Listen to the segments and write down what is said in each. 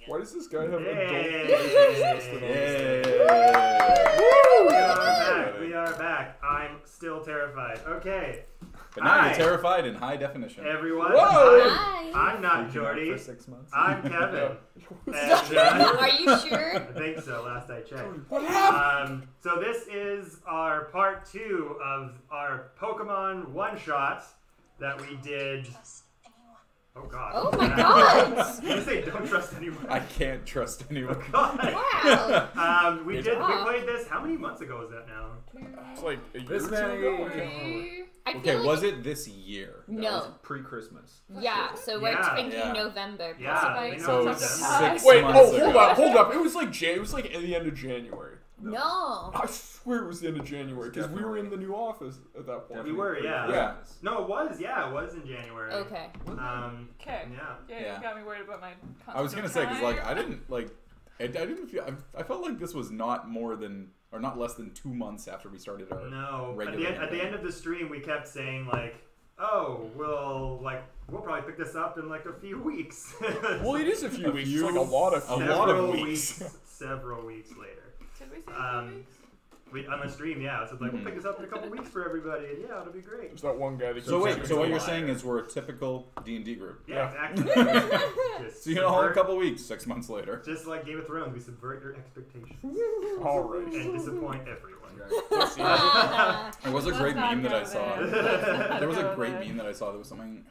Why does this guy have adult We are back. I'm still terrified. Okay. But now you're terrified in high definition. Everyone. Hi. I'm not Jordy. For 6 months. I'm Kevin. Are you sure? I think so, last I checked. What happened? So this is our part 2 of our Pokemon One-Shot that we did. Oh god. Oh my god! Did you say don't trust anyone? I can't trust anyone. Oh god. Wow. We played this, how many months ago was that now? It's like a year This or two many. ago? I can't remember. I feel Okay, like was it this year? No. Pre-Christmas. Yeah, so we're Yeah. thinking Yeah. November. Yeah, possibly. I know. So September. 6 Wait, months ago. hold up. It was like at the end of January. No. I swear it was the end of January because we were in the new office at that point. We were, yeah. Yeah. No, it was in January. Okay. Okay. Yeah. Yeah, you got me worried about my I was gonna say because like I didn't feel I felt like this was not more than or not less than 2 months after we started our No. regular At the end of the stream, we kept saying like, "Oh, we'll probably pick this up in like a few weeks." Well, it is a few weeks. It's like a lot of weeks. Several weeks later. Did we say 2 weeks? On the stream, yeah. So it's like, we'll pick this up in a couple weeks for everybody, and yeah, it'll be great. There's that one guy that So keeps wait, saying so what you're July. saying is we're a typical D&D group. Yeah, exactly. Just See you in a subvert- couple weeks, 6 months later. Just like Game of Thrones, we subvert your expectations All right. and disappoint everyone. There was a great not meme that go I saw. there. There was a Go great there. meme that I saw. There was something.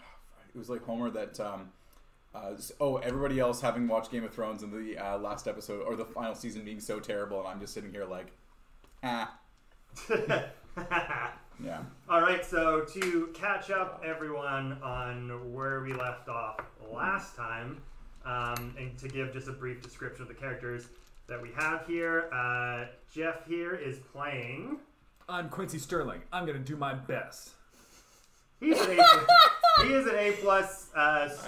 It was like Homer that. Everybody else having watched Game of Thrones and the last episode or the final season being so terrible, and I'm just sitting here like, yeah. All right, so to catch up everyone on where we left off last time, and to give just a brief description of the characters that we have here, Jeff here is playing. I'm Quincy Sterling. I'm gonna do my best. He is an A plus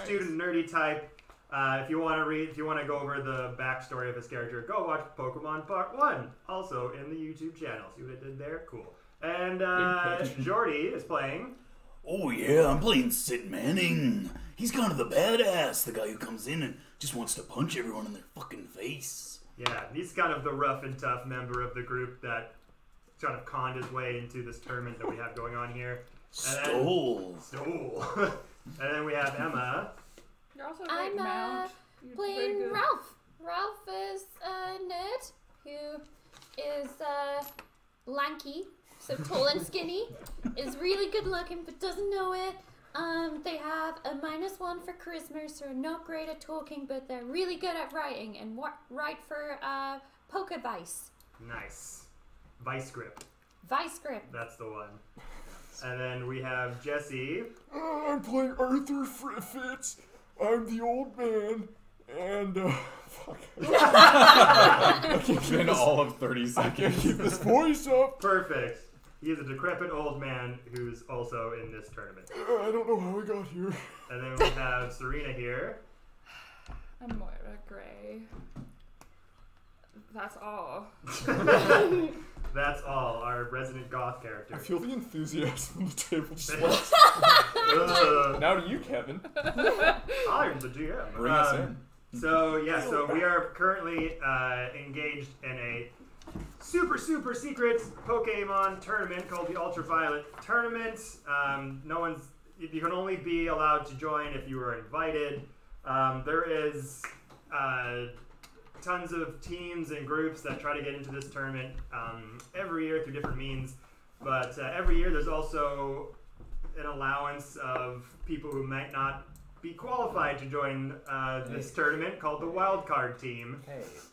student nerdy type. If you want to go over the backstory of his character, go watch Pokemon Part 1, also in the YouTube channel. See what I did there? Cool. And Jordy is playing. Oh yeah, I'm playing Sid Manning. He's kind of the badass, the guy who comes in and just wants to punch everyone in their fucking face. Yeah, he's kind of the rough and tough member of the group that kind of conned his way into this tournament that we have going on here. Stole. And then we have Emma. You're also a great mount. You're very Playing good. Ralph. Ralph is a nerd who is lanky, so tall and skinny, is really good looking but doesn't know it. They have a -1 for charisma, so not great at talking, but they're really good at writing and write for Poker Vice. Nice. Vice Grip. Vice Grip. That's the one. And then we have Jesse. I'm playing Arthur Fitz. I'm the old man. And, fuck. It's been all of 30 I seconds. can't keep this voice up. Perfect. He is a decrepit old man who's also in this tournament. I don't know how we got here. And then we have Serena here. I'm Moira Gray. That's all. That's all, our resident goth character. I feel the enthusiasm on the table just once. Now to you, Kevin. I'm the GM. Bring us in. So we are currently engaged in a super secret Pokemon tournament called the UltraViolet tournament. You can only be allowed to join if you are invited. There is tons of teams and groups that try to get into this tournament every year through different means, but every year there's also an allowance of people who might not be qualified to join this tournament called the Wild Card Team.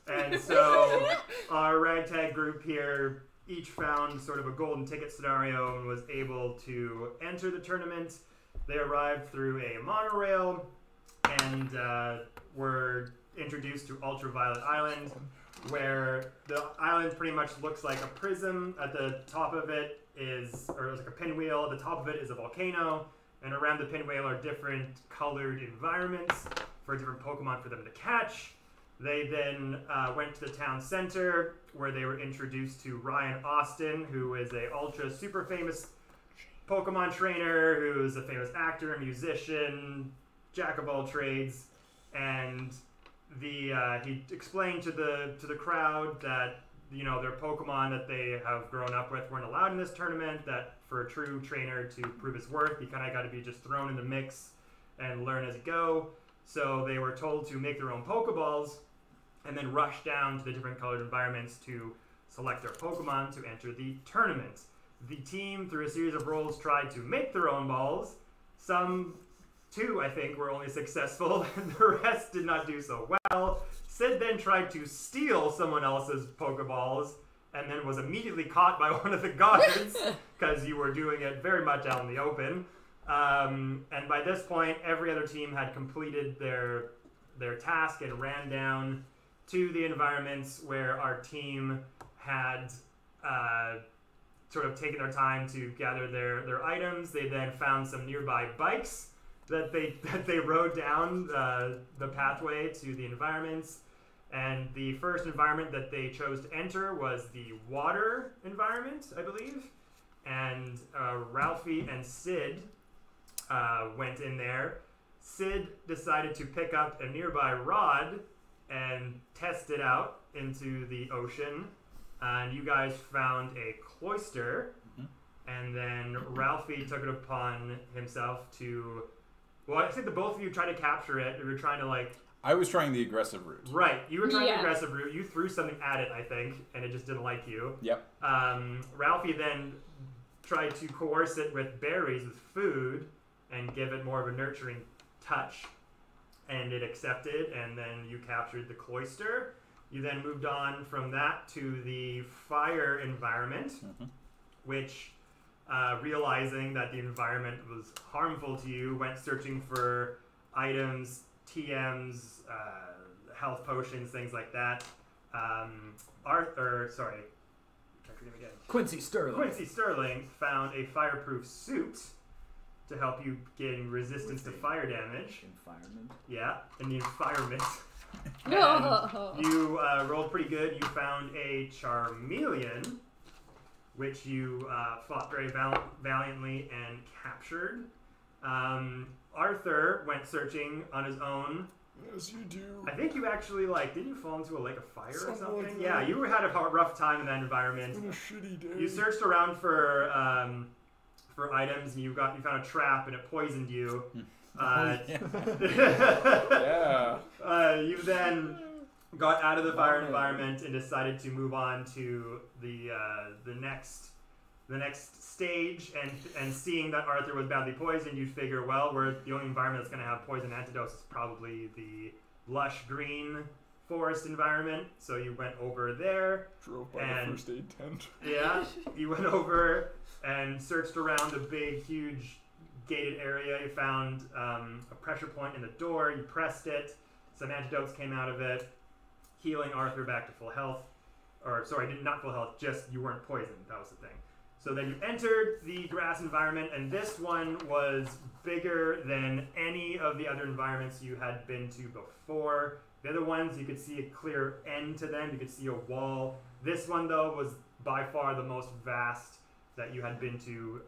And so our ragtag group here each found sort of a golden ticket scenario and was able to enter the tournament. They arrived through a monorail and were introduced to UltraViolet Island, where the island pretty much looks like a prism. At the top of it is, or it's like a pinwheel, at the top of it is a volcano, and around the pinwheel are different colored environments for different Pokemon for them to catch. They then went to the town center, where they were introduced to Ryan Austin, who is a ultra super famous Pokemon trainer, who's a famous actor, musician, jack of all trades, and he explained to the crowd that their Pokemon that they have grown up with weren't allowed in this tournament. That for a true trainer to prove his worth, he kind of got to be just thrown in the mix and learn as you go. So they were told to make their own Pokeballs and then rush down to the different colored environments to select their Pokemon to enter the tournament. The team, through a series of rolls, tried to make their own balls. Some, 2, I think, were only successful, and the rest did not do so well. Sid then tried to steal someone else's Pokeballs and then was immediately caught by one of the guards because you were doing it very much out in the open. And by this point, every other team had completed their task and ran down to the environments where our team had sort of taken their time to gather their items. They then found some nearby bikes that they rode down the pathway to the environments. And the first environment that they chose to enter was the water environment, I believe. And Ralphie and Sid went in there. Sid decided to pick up a nearby rod and test it out into the ocean. And you guys found a cloister. And then Ralphie took it upon himself to... Well, I think the both of you tried to capture it. You were trying to, I was trying the aggressive route. Right. You were trying the aggressive route. You threw something at it, I think, and it just didn't like you. Yep. Ralphie then tried to coerce it with berries, with food, and give it more of a nurturing touch. And it accepted, and then you captured the cloister. You then moved on from that to the fire environment, which... realizing that the environment was harmful to you, went searching for items, TMs, health potions, things like that. Quincy Sterling. Quincy Sterling found a fireproof suit to help you gain resistance to fire damage. Environment. Yeah, in the environment. No. You rolled pretty good. You found a Charmeleon, which you fought very valiantly and captured. Arthur went searching on his own. As you do. I think you actually, didn't you fall into a lake of fire or something? Like Yeah, that. you had a rough time in that environment. It's been a shitty day. You searched around for items, and you found a trap, and it poisoned you. You then got out of the fire environment and decided to move on to the next stage, and seeing that Arthur was badly poisoned, you'd figure, well, the only environment that's going to have poison antidotes is probably the lush green forest environment. So you went over there. Drove by the first aid tent. Yeah, you went over and searched around a big, huge gated area. You found a pressure point in the door. You pressed it. Some antidotes came out of it, healing Arthur back to full health. Or, sorry, not full health, just you weren't poisoned. That was the thing. So then you entered the grass environment, and this one was bigger than any of the other environments you had been to before. The other ones, you could see a clear end to them. You could see a wall. This one, though, was by far the most vast that you had been to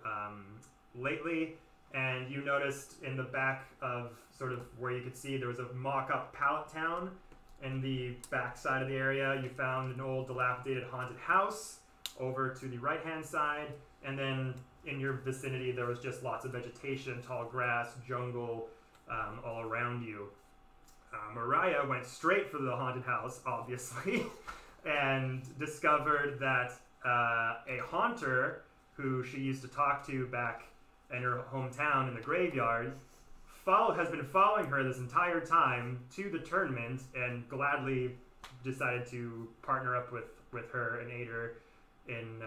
lately. And you noticed in the back of sort of where you could see there was a mock-up pallet town. In the back side of the area, you found an old dilapidated haunted house over to the right-hand side. And then in your vicinity, there was just lots of vegetation, tall grass, jungle all around you. Mariah went straight for the haunted house, obviously, and discovered that a haunter who she used to talk to back in her hometown in the graveyard has been following her this entire time to the tournament, and gladly decided to partner up with her and aid her in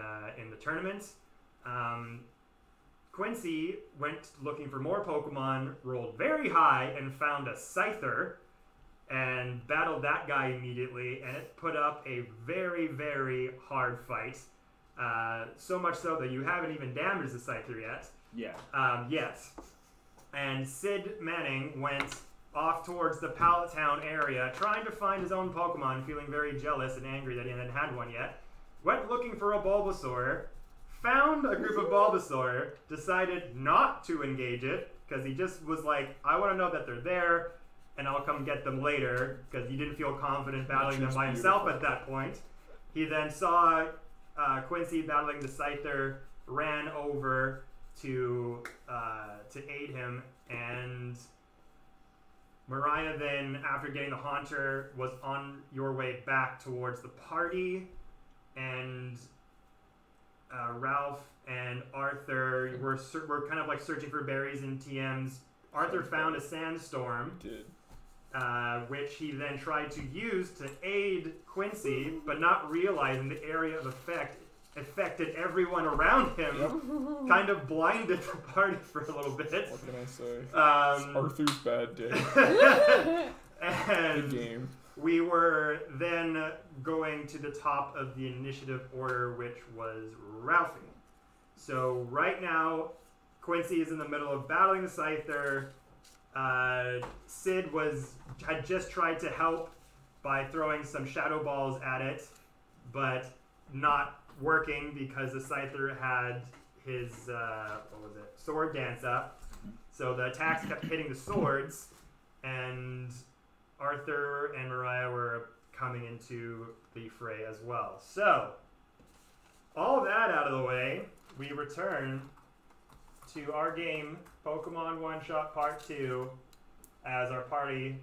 the tournament. Quincy went looking for more Pokemon, rolled very high, and found a Scyther, and battled that guy immediately, and it put up a very, very hard fight. So much so that you haven't even damaged the Scyther yet. Yeah. Yes. And Sid Manning went off towards the Pallet Town area, trying to find his own Pokemon, feeling very jealous and angry that he hadn't had one yet. Went looking for a Bulbasaur, found a group of Bulbasaur, decided not to engage it, because he just was like, I want to know that they're there. and I'll come get them later, because he didn't feel confident battling them Nature's by himself beautiful. at that point. He then saw Quincy battling the Scyther, ran over to aid him, and Mariah then, after getting the Haunter, was on your way back towards the party, and Ralph and Arthur were kind of like searching for berries and TMs. Arthur found a sandstorm, which he then tried to use to aid Quincy, but not realizing the area of effect affected everyone around him, kind of blinded the party for a little bit. What can I say? It's Arthur's bad day. And Good game. we were then going to the top of the initiative order, which was Ralphie. So right now, Quincy is in the middle of battling the Scyther. Sid had just tried to help by throwing some shadow balls at it, but not working because the Scyther had his sword dance up. So the attacks kept hitting the swords, and Arthur and Mariah were coming into the fray as well. So all that out of the way, we return to our game, Pokemon One-Shot Part 2, as our party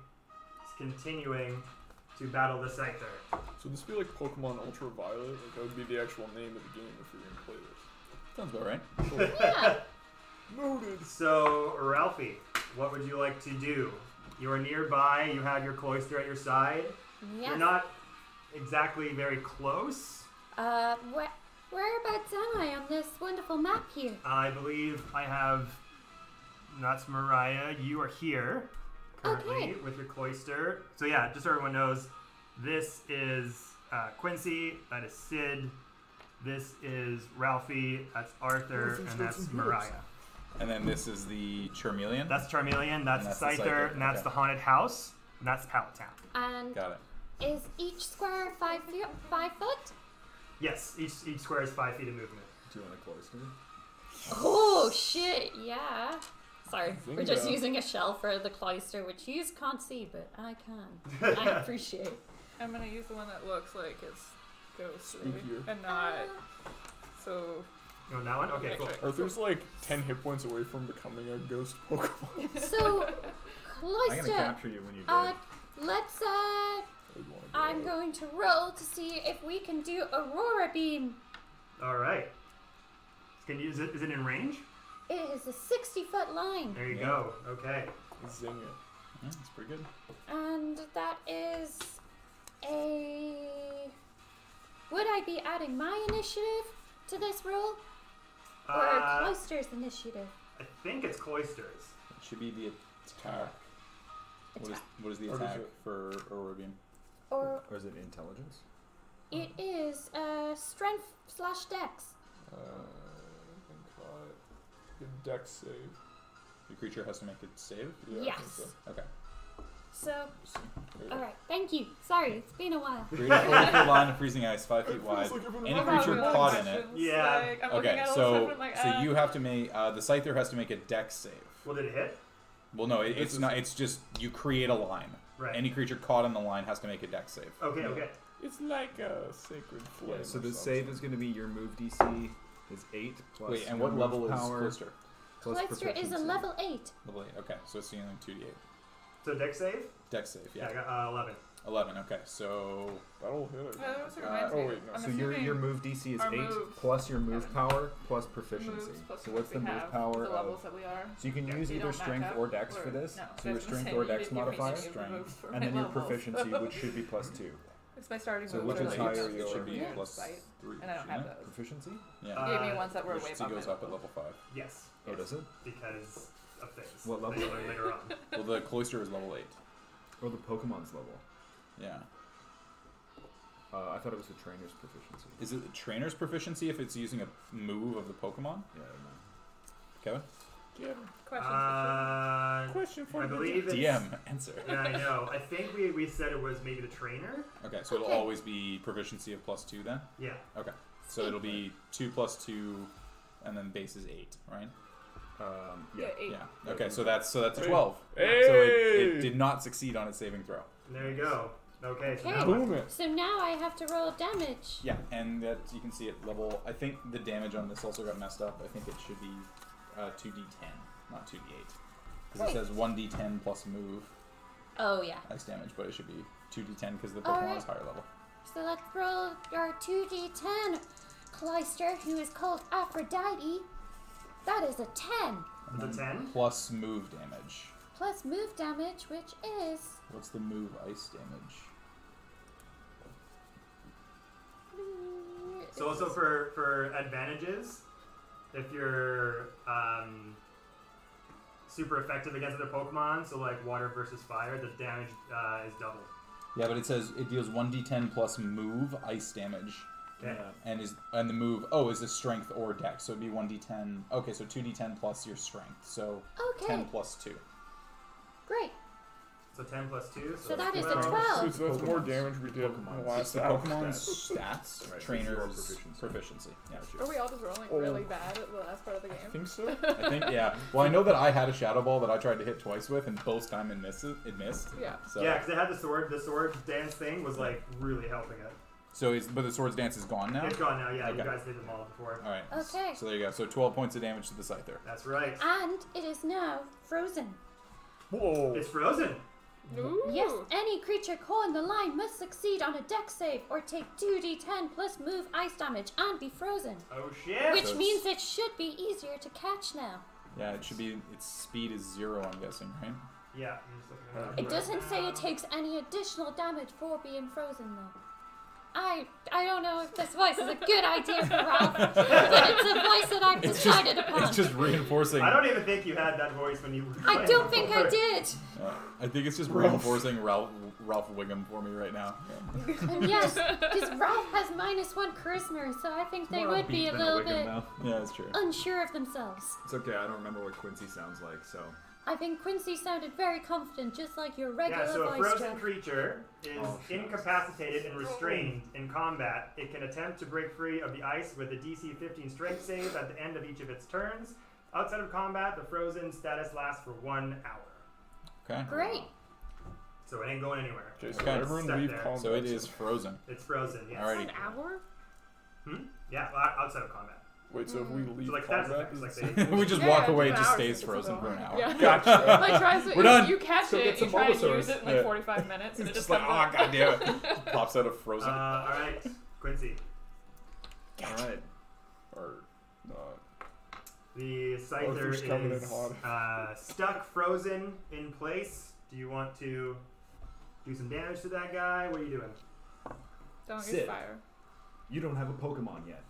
is continuing to battle the Scyther. So this would be like Pokemon UltraViolet. Like that would be the actual name of the game if we were gonna play this. Sounds about right. Yeah. Noted. So, Ralphie, what would you like to do? You are nearby, you have your cloister at your side. Yes. You're not exactly very close. Whereabouts am I on this wonderful map here? I believe I have... That's Mariah. You are here currently with your cloister. So yeah, just so everyone knows, this is Quincy, that is Sid, this is Ralphie, that's Arthur, and that's Mariah. And then this is the Charmeleon. That's Charmeleon, that's the Scyther, and that's the Haunted House, and that's Pallet Town. And Got it. is each square 5 foot? Yes, each square is 5 feet of movement. Do you want a cloister? Oh shit, yeah. Sorry, we're just Yeah. using a shell for the cloister, which you can't see, but I can. I appreciate. I'm gonna use the one that looks like it's ghostly Spookier. and not. So You want that one? Okay, cool. Arthur's like 10 hit points away from becoming a ghost Pokemon. So, I'm gonna cloister. capture you when you do. Let's Where do you wanna go? I'm going to roll to see if we can do Aurora Beam. Alright. Is it in range? It is a 60-foot line, There you Yeah. go. Okay. Zing it. Yeah, that's pretty good. and that is a. Would I be adding my initiative to this roll, or Cloister's initiative? I think it's Cloisters. It should be the attack. What is the Or does attack it- for Aurora Beam? Or Or is it intelligence? it is Strength/Dex. Good dex save. Your creature has to make it save? Yeah, I think Yes. so. Okay. So, There you go. all right. Thank you. Sorry, it's been a while. Create a 40-foot line of freezing ice 5 feet It wide. feels like I've been Any running creature around. caught in it. Yeah. Like, I'm looking Okay, at all so this stuff and I'm like, you have to make the Scyther has to make a dex save. Well, did it hit? Well, no, This it's is- not. It's just you create a line. Right. Any creature caught in the line has to make a dex save. Okay, okay. It's like a sacred flame. Yeah, so or the something. save is going to be your move DC is 8 plus. Wait, and your what move level is power Cloister? plus Cloister is a proficiency. level 8. Level 8. Okay, so it's only 2d8. So dex save? Dex save. Yeah, Yeah. I got 11. 11. Okay, so That'll hit it. That also reminds me. oh wait, no. I'm So your assuming move DC is our 8 moves plus your move have power plus proficiency. moves plus So what's the we move have, power the levels of? that we are. So you can Yeah. use You either don't strength match up, or dex for or- this. no, So your that's strength insane. or You dex did- you're modifier, basing your move for and then my your levels. proficiency, which should be plus 2. It's my starting So move. which so is like, higher, it's your- it should be yeah. plus Sight, 3. and I don't have shouldn't it? those. Proficiency? Yeah. You gave me ones that were way Proficiency above goes my up at level. level 5. Yes. Oh, does it? Because of things. What level? that you'll learn later on. Well, the Cloister is level 8. Or the Pokemon's level? Yeah. I thought it was the trainer's proficiency. Is it the trainer's proficiency if it's using a move of the Pokemon? Yeah, I don't know. Kevin? Question. Question for I the believe it's... DM, answer. Yeah, I know. I think we said it was maybe the trainer. Okay, so it'll Okay. always be proficiency of plus 2 then? Yeah. Okay. So it'll be 2 plus 2, and then base is 8, right? Yeah. 8. Yeah. Okay, so that's a 12. Hey! So it did not succeed on its saving throw. There you go. Okay, so Okay. now Boom it. So now I have to roll damage. Yeah, and that you can see it level. I think the damage on this also got messed up. I think it should be 2d10, not 2d8. Because it says 1d10 plus move Oh yeah. as damage, but it should be 2d10 because the All Pokemon right. is higher level. So let's roll our 2d10. Clyster, who is called Aphrodite. That is a 10. it's a 10. Plus move damage. Plus move damage, which is... What's the move ice damage? So also for advantages, if you're super effective against other Pokemon, so like water versus fire, the damage is doubled. Yeah, but it says it deals 1d10 plus move ice damage. Okay. And the move is a strength or dex, so it'd be 1d10. Okay, so 2d10 plus your strength, so Okay, 10 plus 2. great. So 10 plus 2. So that is a 12. 12. So that's more damage we did in the last The hour. Pokemon's stats, Right, trainers, proficiency. proficiency. Yeah. Are we all just rolling really bad at the last part of the I game? think so. I think, yeah. Well, I know that I had a Shadow Ball that I tried to hit twice with, and both times it missed. Yeah. So, Yeah, because it had the sword dance thing was like really helping it. But the Swords Dance is gone now? It's gone now, yeah. Okay. You guys did them all before. Alright. Okay. So there you go. So 12 points of damage to the Scyther. That's right. And it is now frozen. Whoa. It's frozen. Ooh. Yes, any creature caught in the line must succeed on a dex save or take 2d10 plus move ice damage and be frozen. Oh shit. Which So means it should be easier to catch now. Yeah, it should be. Its speed is 0, I'm guessing, right? Yeah, I'm just looking at It doesn't say it takes any additional damage for being frozen though. I don't know if this voice is a good idea for Ralph, but it's a voice that I've decided upon. It's just reinforcing. I don't even think you had that voice when you were I playing don't think I before. did. I think it's just reinforcing Ralph Wiggum for me right now. And yes, because Ralph has -1 charisma, so I think they would be a little bit Yeah, that's true. unsure of themselves. It's okay, I don't remember what Quincy sounds like, so. I think Quincy sounded very confident, just like your regular Yeah, so a voice. frozen Jeff. creature is incapacitated and restrained in combat. It can attempt to break free of the ice with a DC 15 strength save at the end of each of its turns. Outside of combat, the frozen status lasts for 1 hour. Okay. Great. So it ain't going anywhere. Okay, so Okay. everyone Stuck leave there. combat. So it is frozen. It's frozen, yes. Alrighty. An hour? Yeah, outside of combat. Wait, so if we leave So like that's combat, effects, is like it- they, We just Yeah, walk yeah, away, it 2 just hours, stays it's frozen so for an long. hour. Yeah. Gotcha. Like tries to, We're done. You catch Go it, get you some try to Bulbasaurs. use it in like Yeah. 45 minutes, and it Just just like, comes oh out. god damn it. Pops out of frozen. alright, Quincy. Alright. Or not. The Scyther Arthur's coming in is hot. stuck, frozen, in place. Do you want to do some damage to that guy? What are you doing? Don't use Sit. fire. You don't have a Pokemon yet.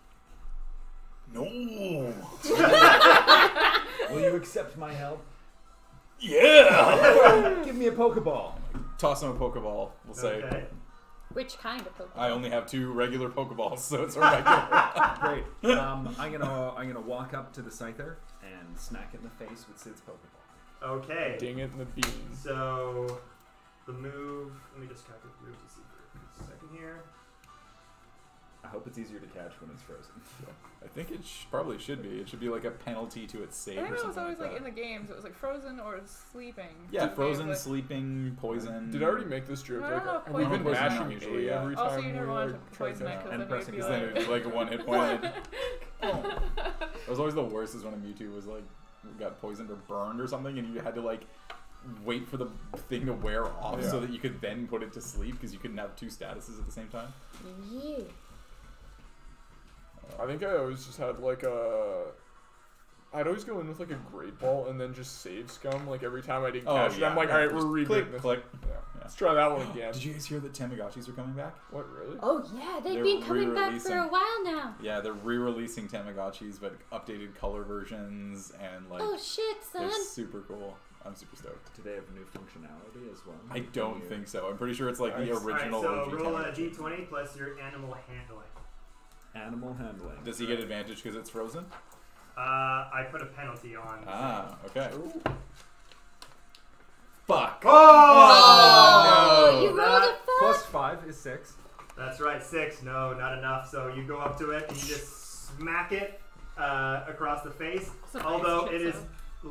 No. Will you accept my help? Yeah. Give me a Pokeball. Toss him a Pokeball, we'll say. Okay. Which kind of Pokemon? I only have 2 regular Pokeballs, so it's a regular. Great. I'm gonna walk up to the Scyther and smack it in the face with Sid's Pokeball. Okay. Ding it in the beans. So the move. Let me just calculate the move to see for a second here. I hope it's easier to catch when it's frozen. I think it probably should be. It should be like a penalty to its save I or remember it something was always like like in that. the games. It was like frozen or sleeping. Yeah, Two frozen, games, like- sleeping, poison. Did I already make this joke? I don't know Like, if we've poison been is mashing not usually usually, yeah. every Also, time you we never want like, to try poison to- it because And then pressing you'd be Because then like... it was like a 1 hit point. It was always the worst is when a Mewtwo was like got poisoned or burned or something, and you had to like wait for the thing to wear off Yeah. so that you could then put it to sleep because you couldn't have 2 statuses at the same time. Yeah. I think I always just had like a. I'd always go in with like a great ball and then just save scum like every time I didn't catch it. I'm like, alright, we're Just rebooting click, this. click. Yeah. Yeah. Let's try that one again. Did you guys hear that Tamagotchis are coming back? What, really? Oh yeah, they've They're been coming back for re-releasing. a while now. Yeah, they're re-releasing Tamagotchis, but updated color versions and like Oh shit, son. they're super cool. I'm super stoked. Do they have new functionality as well? I don't think so. I'm pretty sure it's like the Nice. original Alright, so OG roll a Tamagotchi. d20 plus your animal handling. Animal handling. Does he get advantage because it's frozen? I put a penalty on. Ah, okay. Fuck! Oh, no. you rolled a Plus fuck. 5 is 6. That's right, 6. No, not enough. So you go up to it and you just smack it across the face. Some Although nice it shit is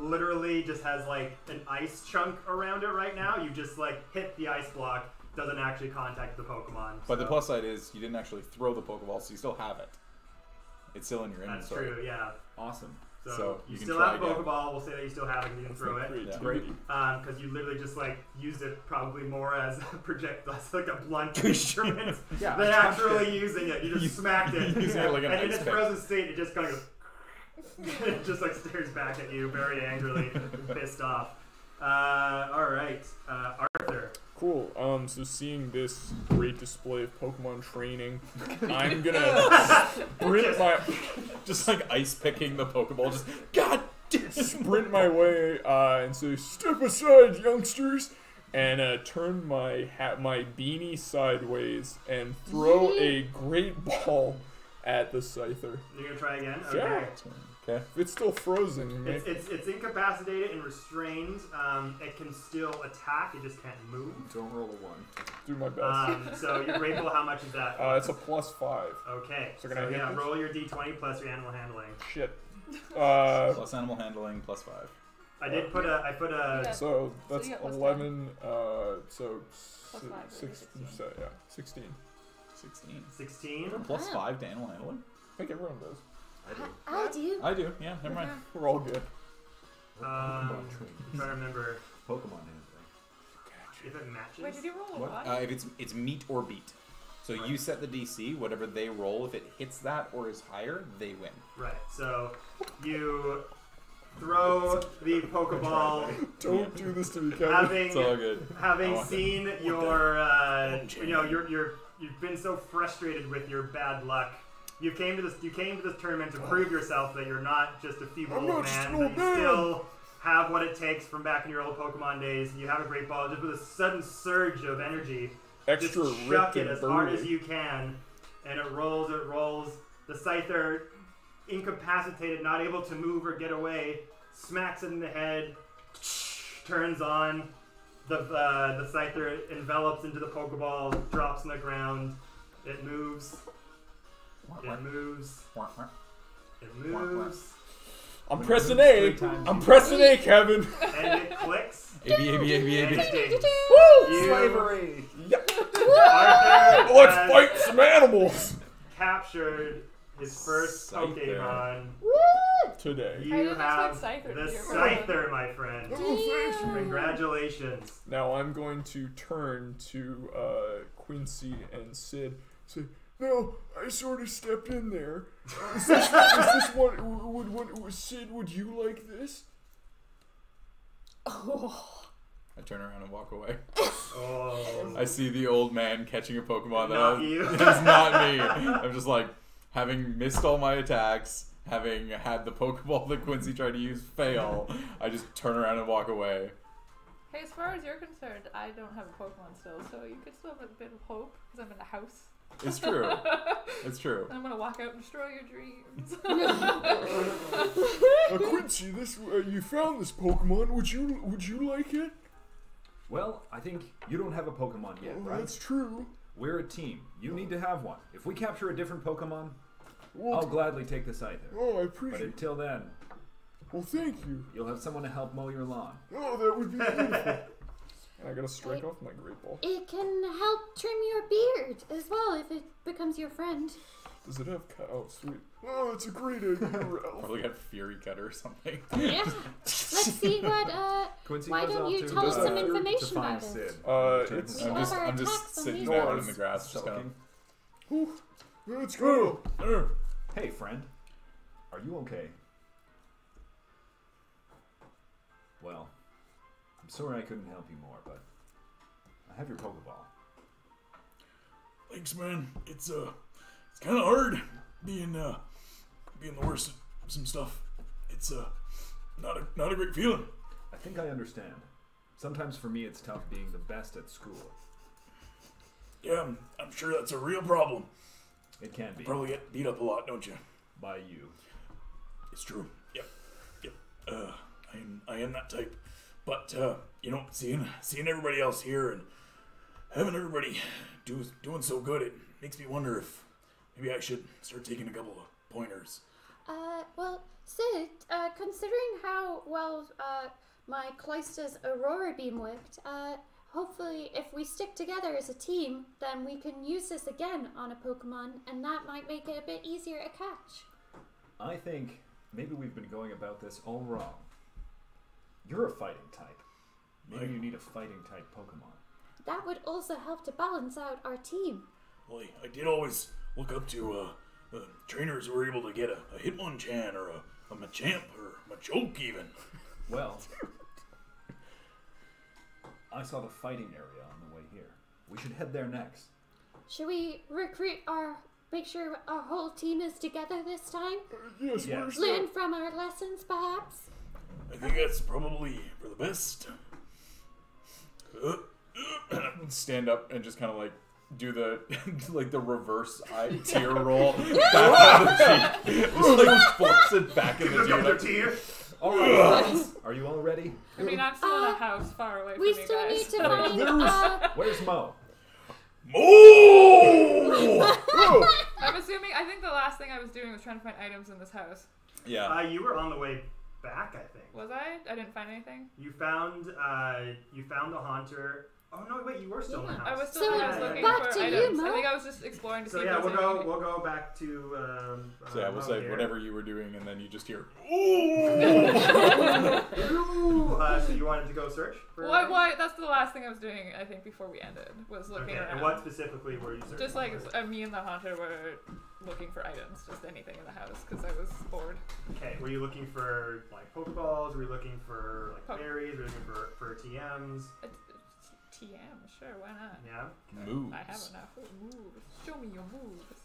literally just has like an ice chunk around it right now. You just like hit the ice block, doesn't actually contact the Pokemon. But the plus side is you didn't actually throw the Pokeball, so you still have it. It's still in your That's inventory. true, yeah. Awesome. So you you can still try have the again. Pokeball. We'll say that you still have it and you can throw it. Yeah. Great. Because you literally just like used it probably more as a projectile, like a blunt instrument Yeah, than I touched actually it. using it. You just smacked it. Using it like an and in ice its pick. frozen state, it just kind of it just like stares back at you very angrily, pissed off. All right, Arthur. Cool. So seeing this great display of Pokemon training, I'm gonna sprint my Just like ice picking the Pokeball, just God damn. sprint my way and say, "Step aside, youngsters," and turn my my beanie sideways and throw a great ball at the Scyther. You're gonna try again. Yeah. Okay. Okay. If it's still frozen, It's incapacitated and restrained. It can still attack. It just can't move. Don't roll a 1. do my best. So your great ball, how much is that? It's a +5. Okay. So can I hit this? roll your d20 plus your animal handling. Shit. Plus animal handling, +5. I did put a. Yeah. So that's you got +10. 11. So +5 six. would be 16. So, yeah, 16. 16. 16. +5 to animal handling? I think everyone does. I do. I do, yeah, never mind. We're all good. I'm trying to remember Pokemon handling. if it matches. Wait, did you roll a What? 1? If it's meet or beat. So Right. you set the DC, whatever they roll, if it hits that or is higher, they win. Right. So you throw the Pokeball, Don't do this to me, Kevin. having It's all good. having I want seen your you've been so frustrated with your bad luck. You came to this tournament to prove yourself that you're not just a feeble I'm old not just man, an that old you man. still have what it takes from back in your old Pokemon days. You have a great ball, just with a sudden surge of energy. Extra Just ripped chuck it and as hard burly. as you can, and it rolls. The Scyther, incapacitated, not able to move or get away, smacks it in the head, turns on. The Scyther envelops into the Pokeball, drops on the ground. It moves. It moves. It moves. I'm When it pressing moves A. 3 times, I'm you- pressing A, Kevin. And it clicks. AB, AB, AB, And AB. it dings. Woo! You, Slavery! Yeah. Arthur Let's has fight some animals captured his first Scyther. Pokemon. today. I You didn't have expect Scyther to the be a Scyther, my friend. Oh, thank you. Congratulations. Now I'm going to turn to Quincy and Sid. Say, no, I sort of stepped in there. Is this what Sid? Would you like this? I turn around and walk away. Oh. I see the old man catching a Pokemon. Not you. It's not me. I'm just like, having missed all my attacks, having had the Pokeball that Quincy tried to use fail, I just turn around and walk away. Hey, as far as you're concerned, I don't have a Pokemon still, so you could still have a bit of hope because I'm in the house. It's true. It's true. I'm gonna walk out and destroy your dreams. Quincy, this you found this Pokemon. Would you like it? Well, I think you don't have a Pokemon yet, Oh, right? that's true. We're a team. You need to have one. If we capture a different Pokemon, Well, I'll gladly take the Scyther. oh, I But appreciate. until then, Well, thank you. you'll have someone to help mow your lawn. Oh, that would be beautiful. And I gotta strike off my great ball. It can help trim your beard as well if it becomes your friend. Does it have oh, sweet. Oh, it's a great idea, Ralph. Probably got Fury Cut or something. Yeah. Let's see what Quincy Why goes don't off you to tell us the some field information to find about it? Sid. It's We have our I'm just attacks on sitting these down ones. in the grass, just kind of. Whew. Let's go. Hey, friend. Are you okay? Well, I'm sorry I couldn't help you more, but I have your Pokeball. Thanks, man. It's kind of hard being the worst at some stuff. It's not a great feeling. I think I understand. Sometimes for me it's tough being the best at school. Yeah, I'm sure that's a real problem. It can be. Probably get beat up a lot, don't you? By you. It's true. Yep. I am that type. But seeing everybody else here and having everybody doing so good, it makes me wonder if maybe I should start taking a couple of pointers. well, So, considering how well my Cloister's Aurora Beam worked, hopefully if we stick together as a team, then we can use this again on a Pokemon, and that might make it a bit easier to catch. I think maybe we've been going about this all wrong. You're a fighting type. Maybe you need a fighting type Pokemon. That would also help to balance out our team. Well, I did always look up to trainers who were able to get a Hitmonchan or a Machamp or Machoke even. Well, I saw the fighting area on the way here. We should head there next. Should we make sure our whole team is together this time? Yes, Yeah. where's Learn from our lessons, perhaps? I think that's probably for the best. Stand up and just kind of like do the like the reverse tear roll back on the cheek. Just like force it back in the Look up their tear. tear. All right, are you all ready? I mean, I'm still in a house far away from We you still guys. need to find. Where's Mo? Moo! I'm assuming. I think the last thing I was doing was trying to find items in this house. Yeah. You were on the way back, I think. Was I? I didn't find anything. You found the haunter. Oh no, wait, you were still in the house. I was still So, looking back for to you, items. I Mo. think I was just exploring to So see. yeah, if we'll there was go back to. So yeah, we'll Mo say here. whatever you were doing, and then you just hear. So you wanted to go search for? Why? That's the last thing I was doing. I think before we ended was looking Okay, around. and what specifically were you searching? Just like for? me and the haunter were looking for items, just anything in the house, because I was bored. Okay, were you looking for like Pokeballs? Were you looking for like Poke- berries? Were you looking for TMs? TM, sure, why not? Yeah. Moves. I have enough. Moves. Show me your moves.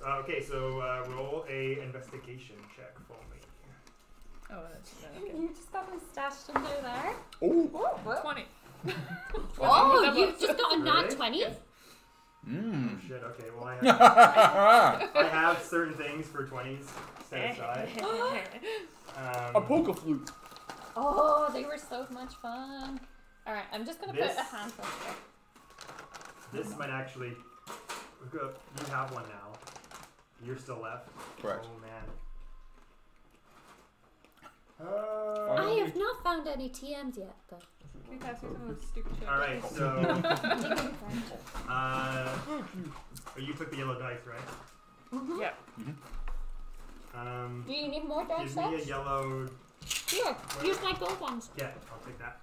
Okay, so roll a investigation check for me. Oh, that's okay. You just got me stashed under there. Oh, 20. Oh, you just got a nat Really? 20? Mmm. Shit. Okay. Well, I have certain things for 20s set aside. a Poke Flute. Oh, they were so much fun. Alright, I'm just gonna put This- a handful there. This might actually. You have one now. You're still left. Correct. Oh man. I have not found any TMs yet, though. Can you pass me some of this stupid shit? All right. So, you took the yellow dice, right? Yep. Do you need more dice Give me a sets? yellow. Here, use my gold ones. Yeah, I'll take that.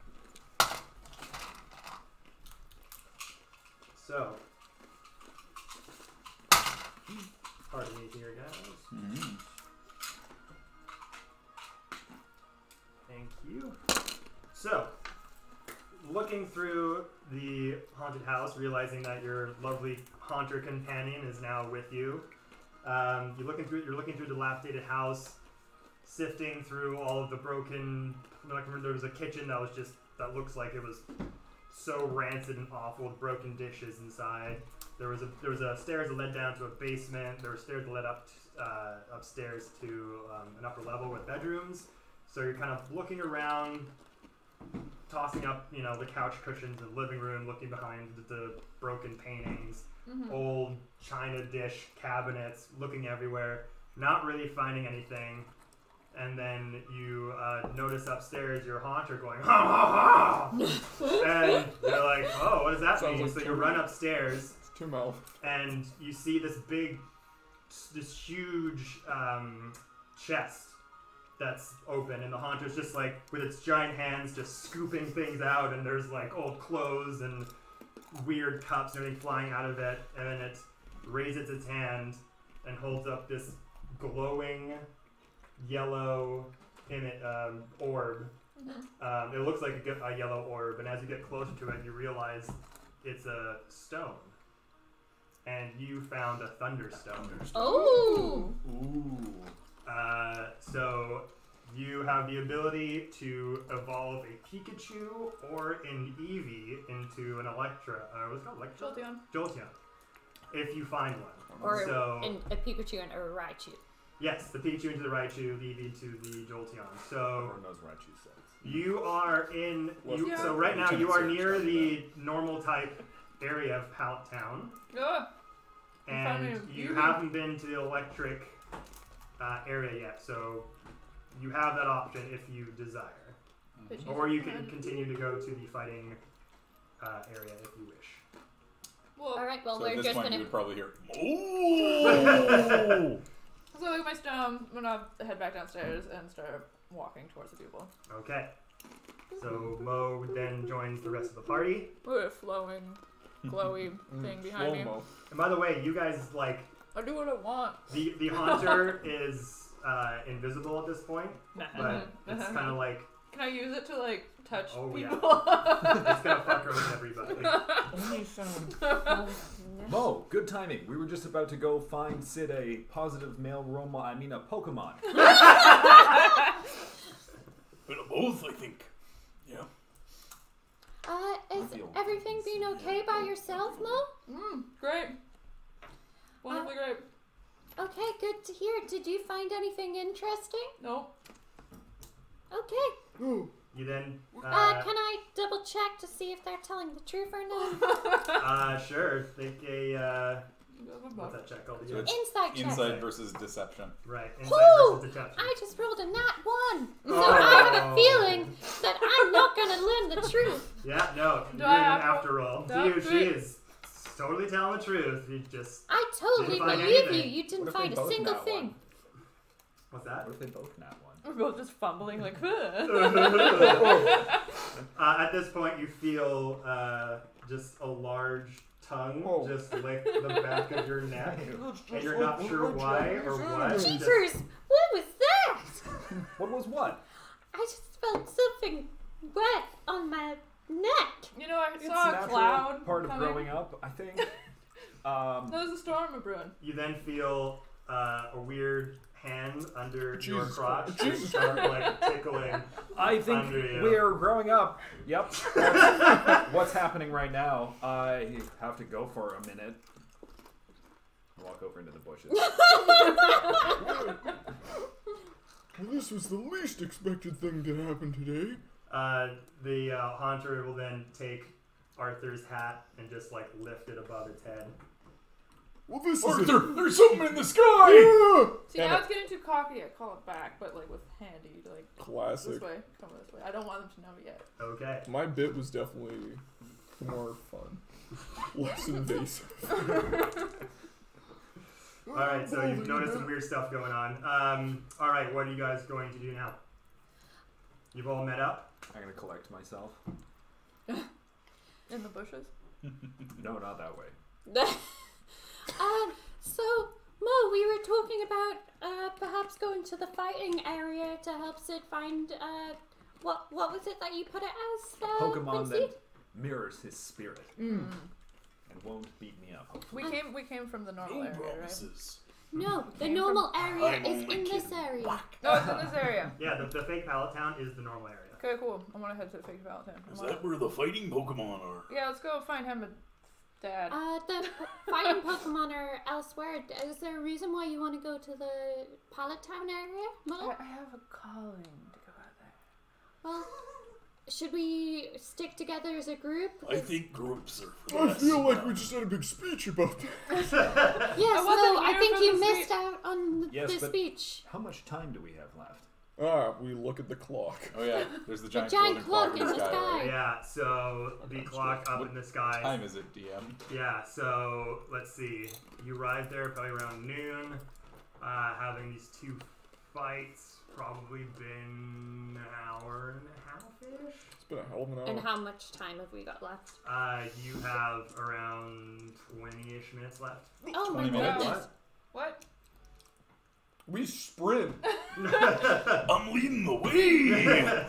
So, pardon me here, guys. Mm-hmm. Thank you. So, looking through the haunted house, realizing that your lovely haunter companion is now with you, you're looking through the dilapidated house, sifting through all of the broken. Like, there was a kitchen that looks like it was so rancid and awful with broken dishes inside. There was a stairs that led down to a basement. There were stairs that led up upstairs to an upper level with bedrooms. So you're kind of looking around, tossing up, the couch cushions in the living room, looking behind the broken paintings, old china dish cabinets, looking everywhere, not really finding anything. And then you notice upstairs your haunter going, ha ha ha! And you're like, oh, what does that Sounds mean? like So you Timmy. run upstairs, Timel. and you see this huge chest that's open, and the haunter's just like, with its giant hands, just scooping things out, and there's like old clothes and weird cups and everything flying out of it, and then it raises its hand and holds up this glowing yellow orb. It looks like a yellow orb, and as you get closer to it, you realize it's a stone. And you found a thunderstone. Oh! Ooh. So you have the ability to evolve a Pikachu or an Eevee into an what's it called? Jolteon. Jolteon. If you find one. Or So, a Pikachu and a Raichu. yes, the Pikachu into the Raichu, the Eevee to the Jolteon. So Everyone knows Raichu says. you are in. Yeah. So right now you are near Search. the normal type area of Pallet Town, Ugh. and found a you Eevee. haven't been to the electric area yet, so you have that option if you desire. Bitches. Or you can continue to go to the fighting area if you wish. Well, All right. Well, So we're at this just point, gonna. we would probably hear. Oh! so like my stone, I'm gonna head back downstairs and start walking towards the people. Okay. So Mo then joins the rest of the party. With a flowing, glowy thing behind me. Slow-mo. And by the way, you guys I do what I want. the haunter is invisible at this point, but it's kind of like Can I use it to like touch Oh, yeah. people? it's gonna fuck with everybody. Only some. Mo, good timing. We were just about to go find Sid a positive male a Pokemon. Bit of both, I think. Yeah. Is everything been okay by yourself, Mo? Great. Wonderfully great. Okay, good to hear. Did you find anything interesting? No. Okay. You then Can I double check to see if they're telling the truth or not? sure. Make a what's that check called So again? it's Inside check. Insight versus deception. Right. Woo! Insight versus deception. I just rolled a nat 1. So Oh. I have a feeling that I'm not gonna learn the truth. Yeah. No. Do You're I an have after roll. to- She is totally telling the truth. You just I totally Didn't find believe anything. you. You didn't What if they find a both single nat thing. one? what's that? What if they both nat one? We're both just fumbling like. At this point, you feel just a large tongue Oh. just lick the back of your neck, and you're not sure why or what. Just- Jeepers! What was that? What was what? I just felt something wet on my neck. You know, I It's saw a natural cloud part of coming. growing up, I think. There was a storm brewing. You then feel a weird hand under your Jesus crotch Christ. and Jesus start like tickling. I think Under you. we're growing up. Yep. What's happening right now? I have to go for a minute. Walk over into the bushes. Well, this was the least expected thing to happen today. The haunter will then take Arthur's hat and just like lift it above its head. Well, this is Arthur, there's something in the sky! Ah! See, now it's getting too cocky. I call it back, but like with handy, like Classic. this way, come this way. I don't want them to know yet. Okay. My bit was definitely more fun. Less invasive. Alright, so you've noticed some weird stuff going on. Alright, what are you guys going to do now? You've all met up? I'm gonna collect myself. In the bushes. No, not that way. So, Mo, we were talking about perhaps going to the fighting area to help Sid find what was it that you put it as? Pokemon Quincy? that mirrors his spirit and won't beat me up. We came from the normal No area, right? promises. No, the Came normal from- area I'm is only in this kidding. area. No, it's in this area. Yeah, the fake pallet town is the normal area. Okay, cool. I want to head to the Fake Valentine. Is that where the fighting Pokemon are? Yeah, let's go find him, Dad. The fighting Pokemon are elsewhere. Is there a reason why you want to go to the Pallet Town area, Mo? I have a calling to go out there. Well, should we stick together as a group? I think groups are for the I best feel like we sometimes. just had a big speech about that. Yes, I wasn't Mo, I here think for you the missed speech. out on Yes, the but- speech. How much time do we have left? We look at the clock. Oh yeah, there's the giant, giant floating clock in the sky. sky. right? Yeah, so the clock up What in the sky. Time is it, DM? Yeah, so let's see. You arrived there probably around noon, having these two fights. Probably been an hour and a half-ish. It's been a hell of an hour. And how much time have we got left? You have around 20-ish minutes left. Oh my 20 minutes? goodness. What? We sprint. I'm leading the way! Yeah,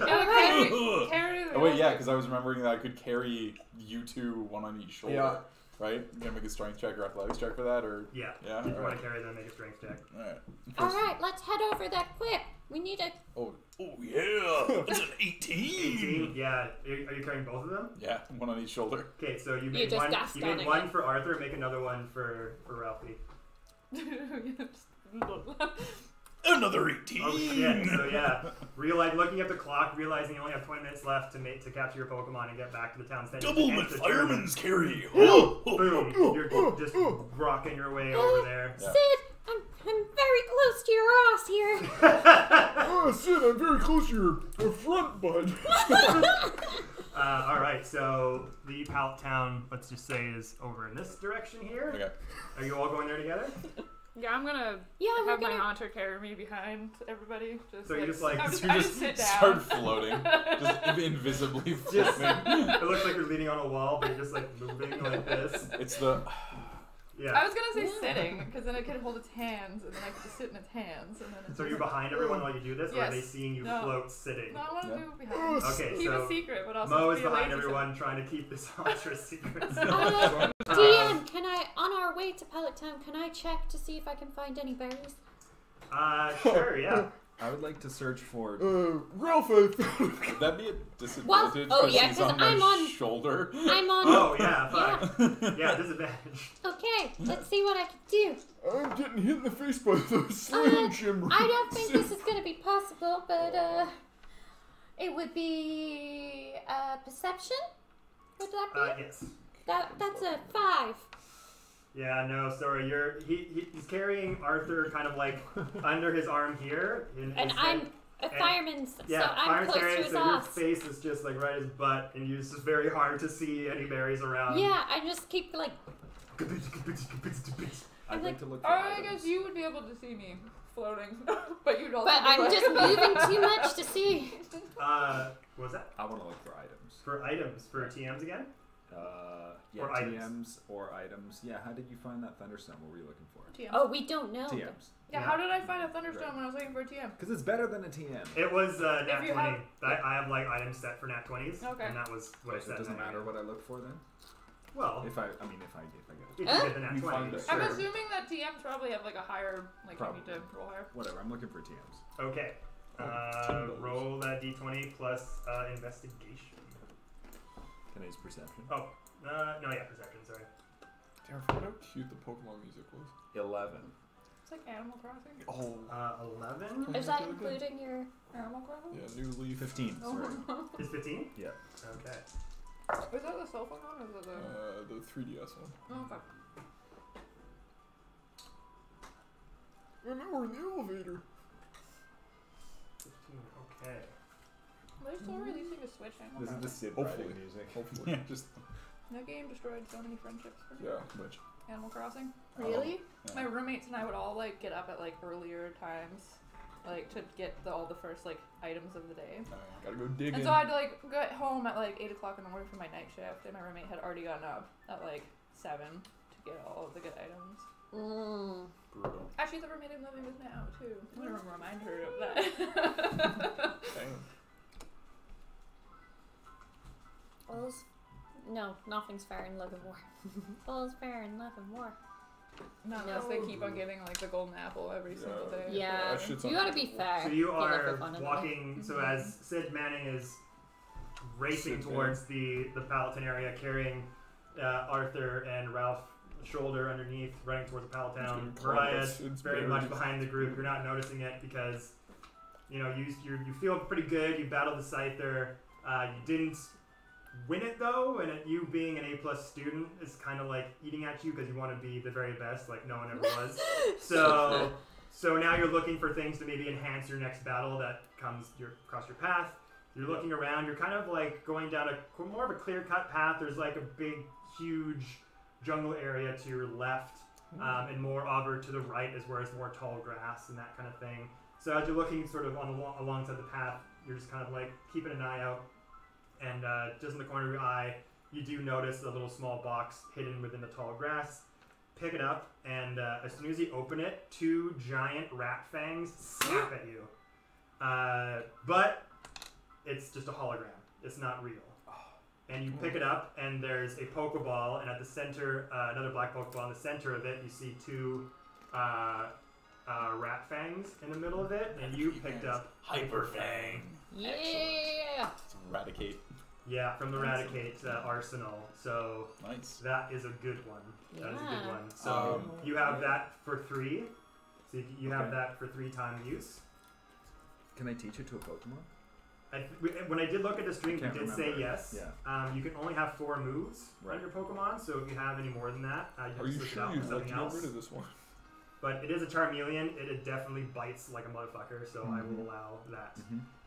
carry the Oh wait, yeah, because I was remembering that I could carry you two one on each shoulder. Yeah. Right? You gonna make a strength check or athletics check for that, or Yeah. Yeah, If you want alright. to carry them, make a strength check. alright. Alright, let's head over there quick. We need a... Oh Oh yeah! That's an 18! 18. Yeah. Are you carrying both of them? yeah, one on each shoulder. Okay, so you made just one. got You made scanning one it. for Arthur. Make another one for Ralphie. Another 18! Oh shit! So yeah, looking at the clock, realizing you only have 20 minutes left to capture your Pokemon and get back to the town center. Double End the McFireman's carry! tournament. Boom! You're just rocking your way over there. Yeah. Sid, I'm very close to your ass here. Oh, Sid, I'm very close to your front, bud. Alright, so the Pallet Town, let's just say, is over in this direction here. Okay. Are you all going there together? Yeah, I'm gonna have my haunter carry me behind everybody. Just So like, you just like I You just just sit down. start floating, just invisibly Just- floating. it looks like you're leaning on a wall, but you're just like moving like this. It's the Yeah. I was gonna say sitting, because then it could hold its hands, and then I could just sit in its hands, and then it's So you're behind everyone while you do this, or are they Yes. seeing you No. float sitting? No, I want to Yeah. move behind. Okay, Keep so a secret, but also Mo is be a behind lazy everyone trying to keep this ultra secret. DM, can I, on our way to Pallet Town, can I check to see if I can find any berries? Sure, yeah. I would like to search for. Ralph, I found would that be a disadvantage Well, oh, because yeah, he's 'cause on my I'm on- shoulder? I'm on. Oh, yeah, fuck. Yeah, disadvantage. Okay, let's see what I can do. I'm getting hit in the face by the Slam Jim. I don't think this is gonna be possible, but it would be perception. Would that be? Yes. That's a 5. Yeah, no, sorry. He's carrying Arthur kind of like under his arm here. And I'm a fireman, so I'm fireman's close carrying, to his so your ass. face is just like right at his butt, and it's just very hard to see any berries around. Yeah, I just keep like. I'd like to look for. Or I items. guess you would be able to see me floating, but you'd also. But be I'm like- just moving too much to see. What was that? I want to look for items. For items, for TMs again? Yeah, Or TMs items. or items. Yeah, how did you find that thunderstone? What were you looking for? TM. Oh, we don't know. TMs. Yeah, how did I find a thunderstone when I was looking for a TM? Because it's better than a TM. It was Nat If you 20. have- I have like items set for Nat 20s, Okay. and that was what I So said. it doesn't matter what I look for then. Well, If I get it. if you Huh? get the Nat You 20, find it. sure. I'm assuming that TMs probably have like a higher, like you need to roll higher. Whatever. I'm looking for TMs. Okay. Roll that D20 plus investigation. Can I use perception? Oh, no, yeah, perception. Sorry. Damn, I forgot how cute the Pokemon music was. 11. It's like Animal Crossing. Oh, 11 Is that including your? Animal Crossing? yeah, new leaf. 15. Sorry. is 15. Yeah. Okay. Is that the cell phone one or is it The 3DS one. the? Oh, okay. And now we're in the elevator. 15. Okay. Are they still releasing a Switch Animal This is the Crossing? Sid Hopefully. writing music. Hopefully. Yeah, just That game destroyed so many friendships for me. Yeah. which. Animal Crossing. Really? My roommates and I would all like get up at like earlier times, like to get all the first like items of the day. Gotta go dig And in. so I'd like get home at like 8 o'clock in the morning for my night shift, and my roommate had already gotten up at like 7 to get all of the good items. Brutal. Actually, the roommate I'm living with now too. I'm gonna remind her of that. Damn. All's no, nothing's fair in love and war. All's fair in love and war. Not unless they keep on giving like the golden apple every single day. Yeah, that shit's you gotta be fair. So you Be like are a fun walking. So as Sid Manning is racing Sid towards the Palatine area, carrying Arthur and Ralph shoulder underneath, running towards the Palatown. It's Mariah Sid's very much berries. behind the group. You're not noticing it because you feel pretty good. You battled the Scyther. You didn't win it though, and you being an A+ student is kind of like eating at you because you want to be the very best, like no one ever was. So now you're looking for things to maybe enhance your next battle that comes across your path. You're looking around. You're kind of like going down more of a clear-cut path. There's like a big, huge jungle area to your left, and more over to the right is where it's more tall grass and that kind of thing. So as you're looking sort of alongside the path, you're just kind of like keeping an eye out. And just in the corner of your eye, you do notice a little small box hidden within the tall grass. Pick it up, and as soon as you open it, 2 giant rat fangs snap at you. But it's just a hologram. It's not real. And you pick it up, and there's a Pokeball, and at the center, another black Pokeball. In the center of it, you see 2 rat fangs in the middle of it, and you picked up Hyper Fang. Yeah. Eradicate. Yeah, from the Eradicate arsenal. So Nice. that is a good one. That is a good Yeah. one. So you have that for 3. So you have Okay. that for 3 time use. Can I teach it to a Pokemon? When I did look at the stream, you Can't did say remember. yes. Yeah. You can only have 4 moves Right. on your Pokemon, so if you have any more than that, you have Are to you switch it sure out you'd for like something to get else. rid of this one? but it is a Charmeleon. It definitely bites like a motherfucker, so I will allow that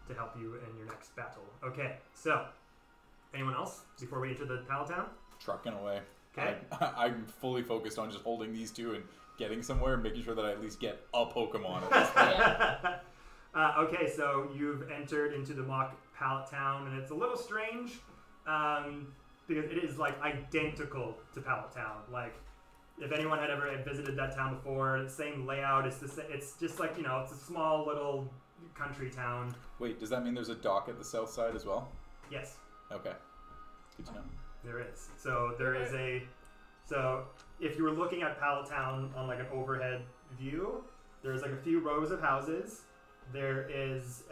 to help you in your next battle. Okay, so anyone else before we enter the Palatown? Trucking away. Okay. I'm fully focused on just holding these two and getting somewhere, and making sure that I at least get a Pokemon at this point. Okay, so you've entered into the mock Palatown, and it's a little strange because it is like identical to Palatown. Like, if anyone had ever visited that town before, the same layout. It's just like, it's a small little country town. Wait, does that mean there's a dock at the south side as well? Yes, Okay. Good to know. there is. So there is so if you were looking at Palatown on like an overhead view, there's like a few rows of houses. There is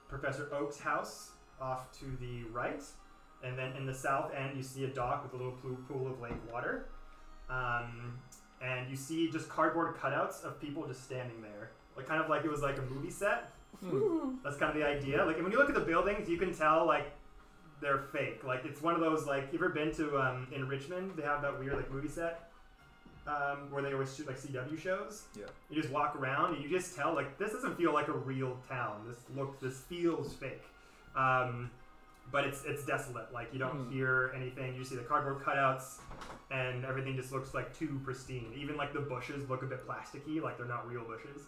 Professor Oak's house off to the right, and then in the south end you see a dock with a little pool of lake water, and you see just cardboard cutouts of people just standing there, like kind of like it was like a movie set. That's kind of the idea. Like, when you look at the buildings, you can tell like they're fake. Like, it's one of those, like, you ever been to in Richmond? They have that weird like movie set where they always shoot like CW shows. Yeah. You just walk around and you just tell like this doesn't feel like a real town. This feels fake. But it's desolate. Like, you don't hear anything. You see the cardboard cutouts, and everything just looks like too pristine. Even like the bushes look a bit plasticky, like they're not real bushes.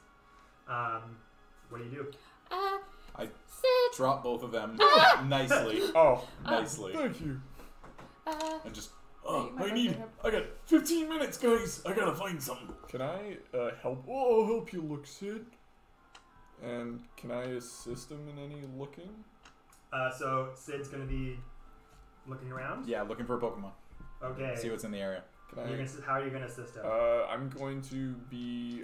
What do you do? I Sid. drop both of them nicely. Oh, Nicely. thank you. And just I got 15 minutes, guys. I gotta find something. Can I help? Oh, I'll help you look, Sid. And can I assist him in any looking? So Sid's gonna be looking around. yeah, looking for a Pokemon. Okay. See what's in the area. Can You're I? gonna, how are you gonna assist him? I'm going to be.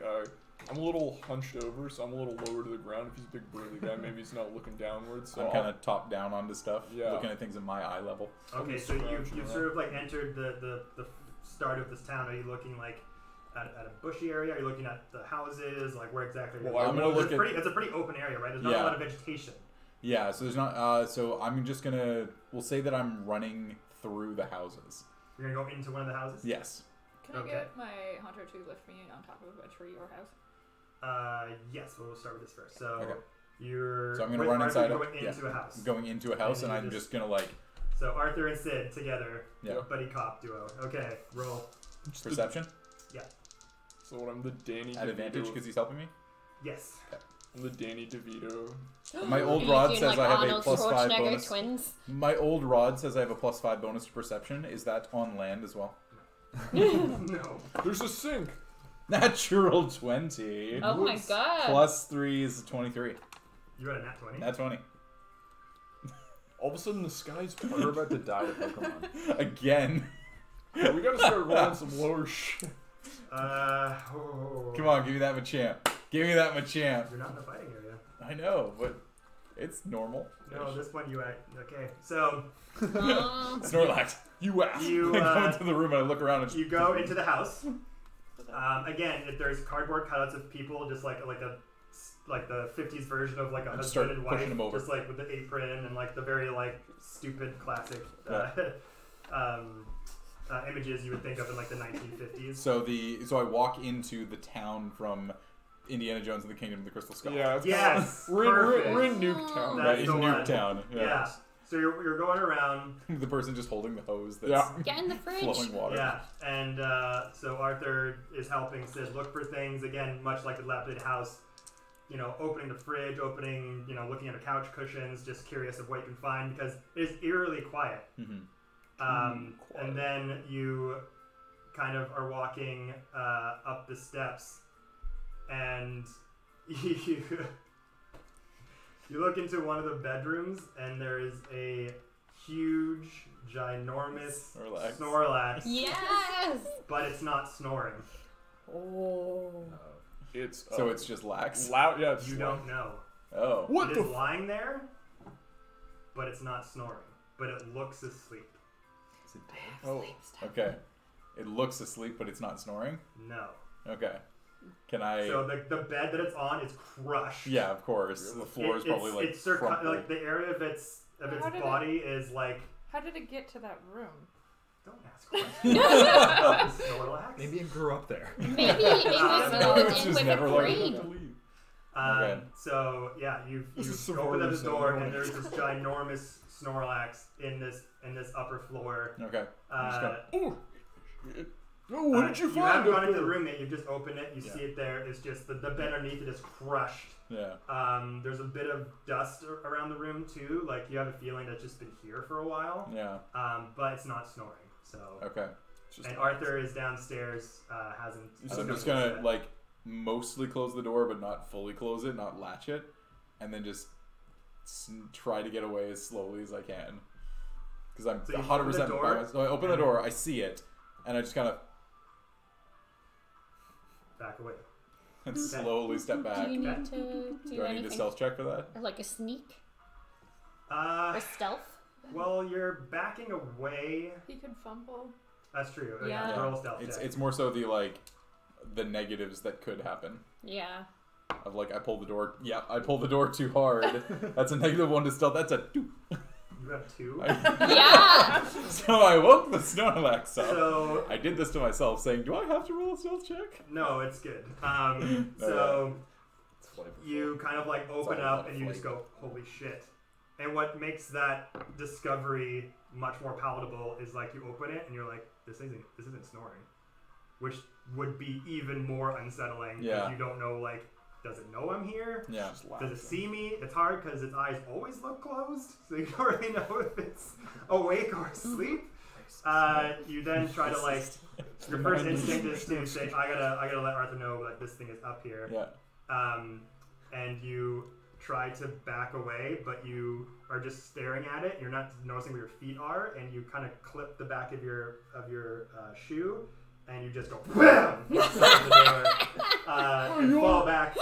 I'm a little hunched over, so I'm a little lower to the ground. If he's a big burly guy, maybe he's not looking downwards. So I'm kind of top down onto stuff, Yeah. looking at things at my eye level. Okay, so you've sort of like entered the start of this town. Are you looking like at a bushy area? Are you looking at the houses? Like, where exactly? Well, I'm gonna look at- It's a pretty open area, right? There's not a Yeah. lot of vegetation. Yeah, so there's not. So I'm just gonna. We'll say that I'm running through the houses. You're gonna go into one of the houses. Yes. Can I Okay. get my hunter to lift me on top of a tree or house? Yes. We'll start with this first. So Okay. you're. So I'm gonna with run Arthur inside. going into a house. I'm going into a house, And and you I'm just- just gonna like So Arthur and Sid together. Yeah. Buddy cop duo. Okay. Roll. Just the- perception so I'm the Danny at advantage DeVito. because he's helping me. Yes. I'm the Danny DeVito. My old Are you rod doing, says like, I have a Arnold +5 Schwarzenegger bonus. twins? My old rod says I have a +5 bonus to perception. Is that on land as well? No. There's a sink. Natural 20. Oh my god. +3 is 23. You got a nat 20. Nat 20. All of a sudden, the sky's We're blue. about to die to Pokemon. Again. Yeah, we gotta start rolling some lower shit. Come on, give me that Machamp. Give me that Machamp. You're not in the fighting area. I know, but it's normal. No, this one you act. Okay, so Snorlax. You ass. you I go into the room and I look around and you go into the house. Again, there's cardboard cutouts of people, just like the 50s version of like a I just husband start and wife, pushing them over. just like with the apron and like the very like stupid classic images you would think of in like the 1950s. So I walk into the town from Indiana Jones and the Kingdom of the Crystal Skull. Yeah. It's Yes, we're in perfect. Nuketown. That's Right, the in one. Nuketown. Yeah. So you're going around. The person just holding the hose that's Yeah. Get in the fridge. flowing water. Yeah, and so Arthur is helping Sid look for things, again, much like the dilapidated house, opening the fridge, looking at the couch cushions, just curious of what you can find, because it is eerily quiet. Mm-hmm. Quiet. And then you kind of are walking up the steps, and you look into one of the bedrooms, and there is a huge, ginormous Snorlax, Yes. but it's not snoring. Oh. It's So it's just lax. loud. Yeah. It's You loud. don't know. Oh. What It the? is lying there, but it's not snoring. But it looks asleep. Is it dead? Oh. Okay. It looks asleep, but it's not snoring. No. Okay. Can I? So the bed that it's on is crushed. Yeah, of course. The floor is probably like it's crumpled. like the area of its How did body is like How did it get to that room? Don't ask questions. Snorlax. Maybe it grew up there. Maybe it was moved It's in just with a never like brain. to leave. Okay. So yeah, you This is open up the Safari's door zone. and there's this ginormous Snorlax in this upper floor. Okay. Oh, what did you You find? haven't up gone into the there? room yet. You've just opened it. You see it there. It's just the bed underneath it is crushed. Yeah. There's a bit of dust around the room too. Like you have a feeling that's just been here for a while. Yeah. But it's not snoring. So. Okay. Just And Arthur is downstairs. Hasn't. So I'm just gonna like mostly close the door, but not fully close it, not latch it, and then just try to get away as slowly as I can. Because I'm So you 100% open the door? by myself. So I open the door, I see it, and I just kind of back away. and slowly step back. Do you need to do Do I need anything? a stealth check for that? Or like a sneak? Or stealth? Well, you're backing away. He could fumble. That's true. Yeah. Yeah. Roll stealth check. It's more so the negatives that could happen. Yeah. Of like I pull the door. Yeah, I pull the door too hard. That's a -1 to stealth. That's a 2. You have 2. Yeah! So I woke the Snorlax up. So I did this to myself, saying, "Do I have to roll a stealth check?" no, it's good. So It's flavorful. you kind of like open all up about and you just flavor. go, "Holy shit!" And what makes that discovery much more palatable is like you open it and you're like, "This isn't snoring," which would be even more unsettling. Yeah. Because you don't know like. Does it know I'm here? Yeah. Does it see me? It's hard because its eyes always look closed, so you don't really know if it's awake or asleep. You then try to like your first instinct is to say, I gotta let Arthur know like this thing is up here. Yeah. And you try to back away, but you are just staring at it. You're not noticing where your feet are, and you kind of clip the back of your shoe. And you just go BAM! Outside the door, and fall back.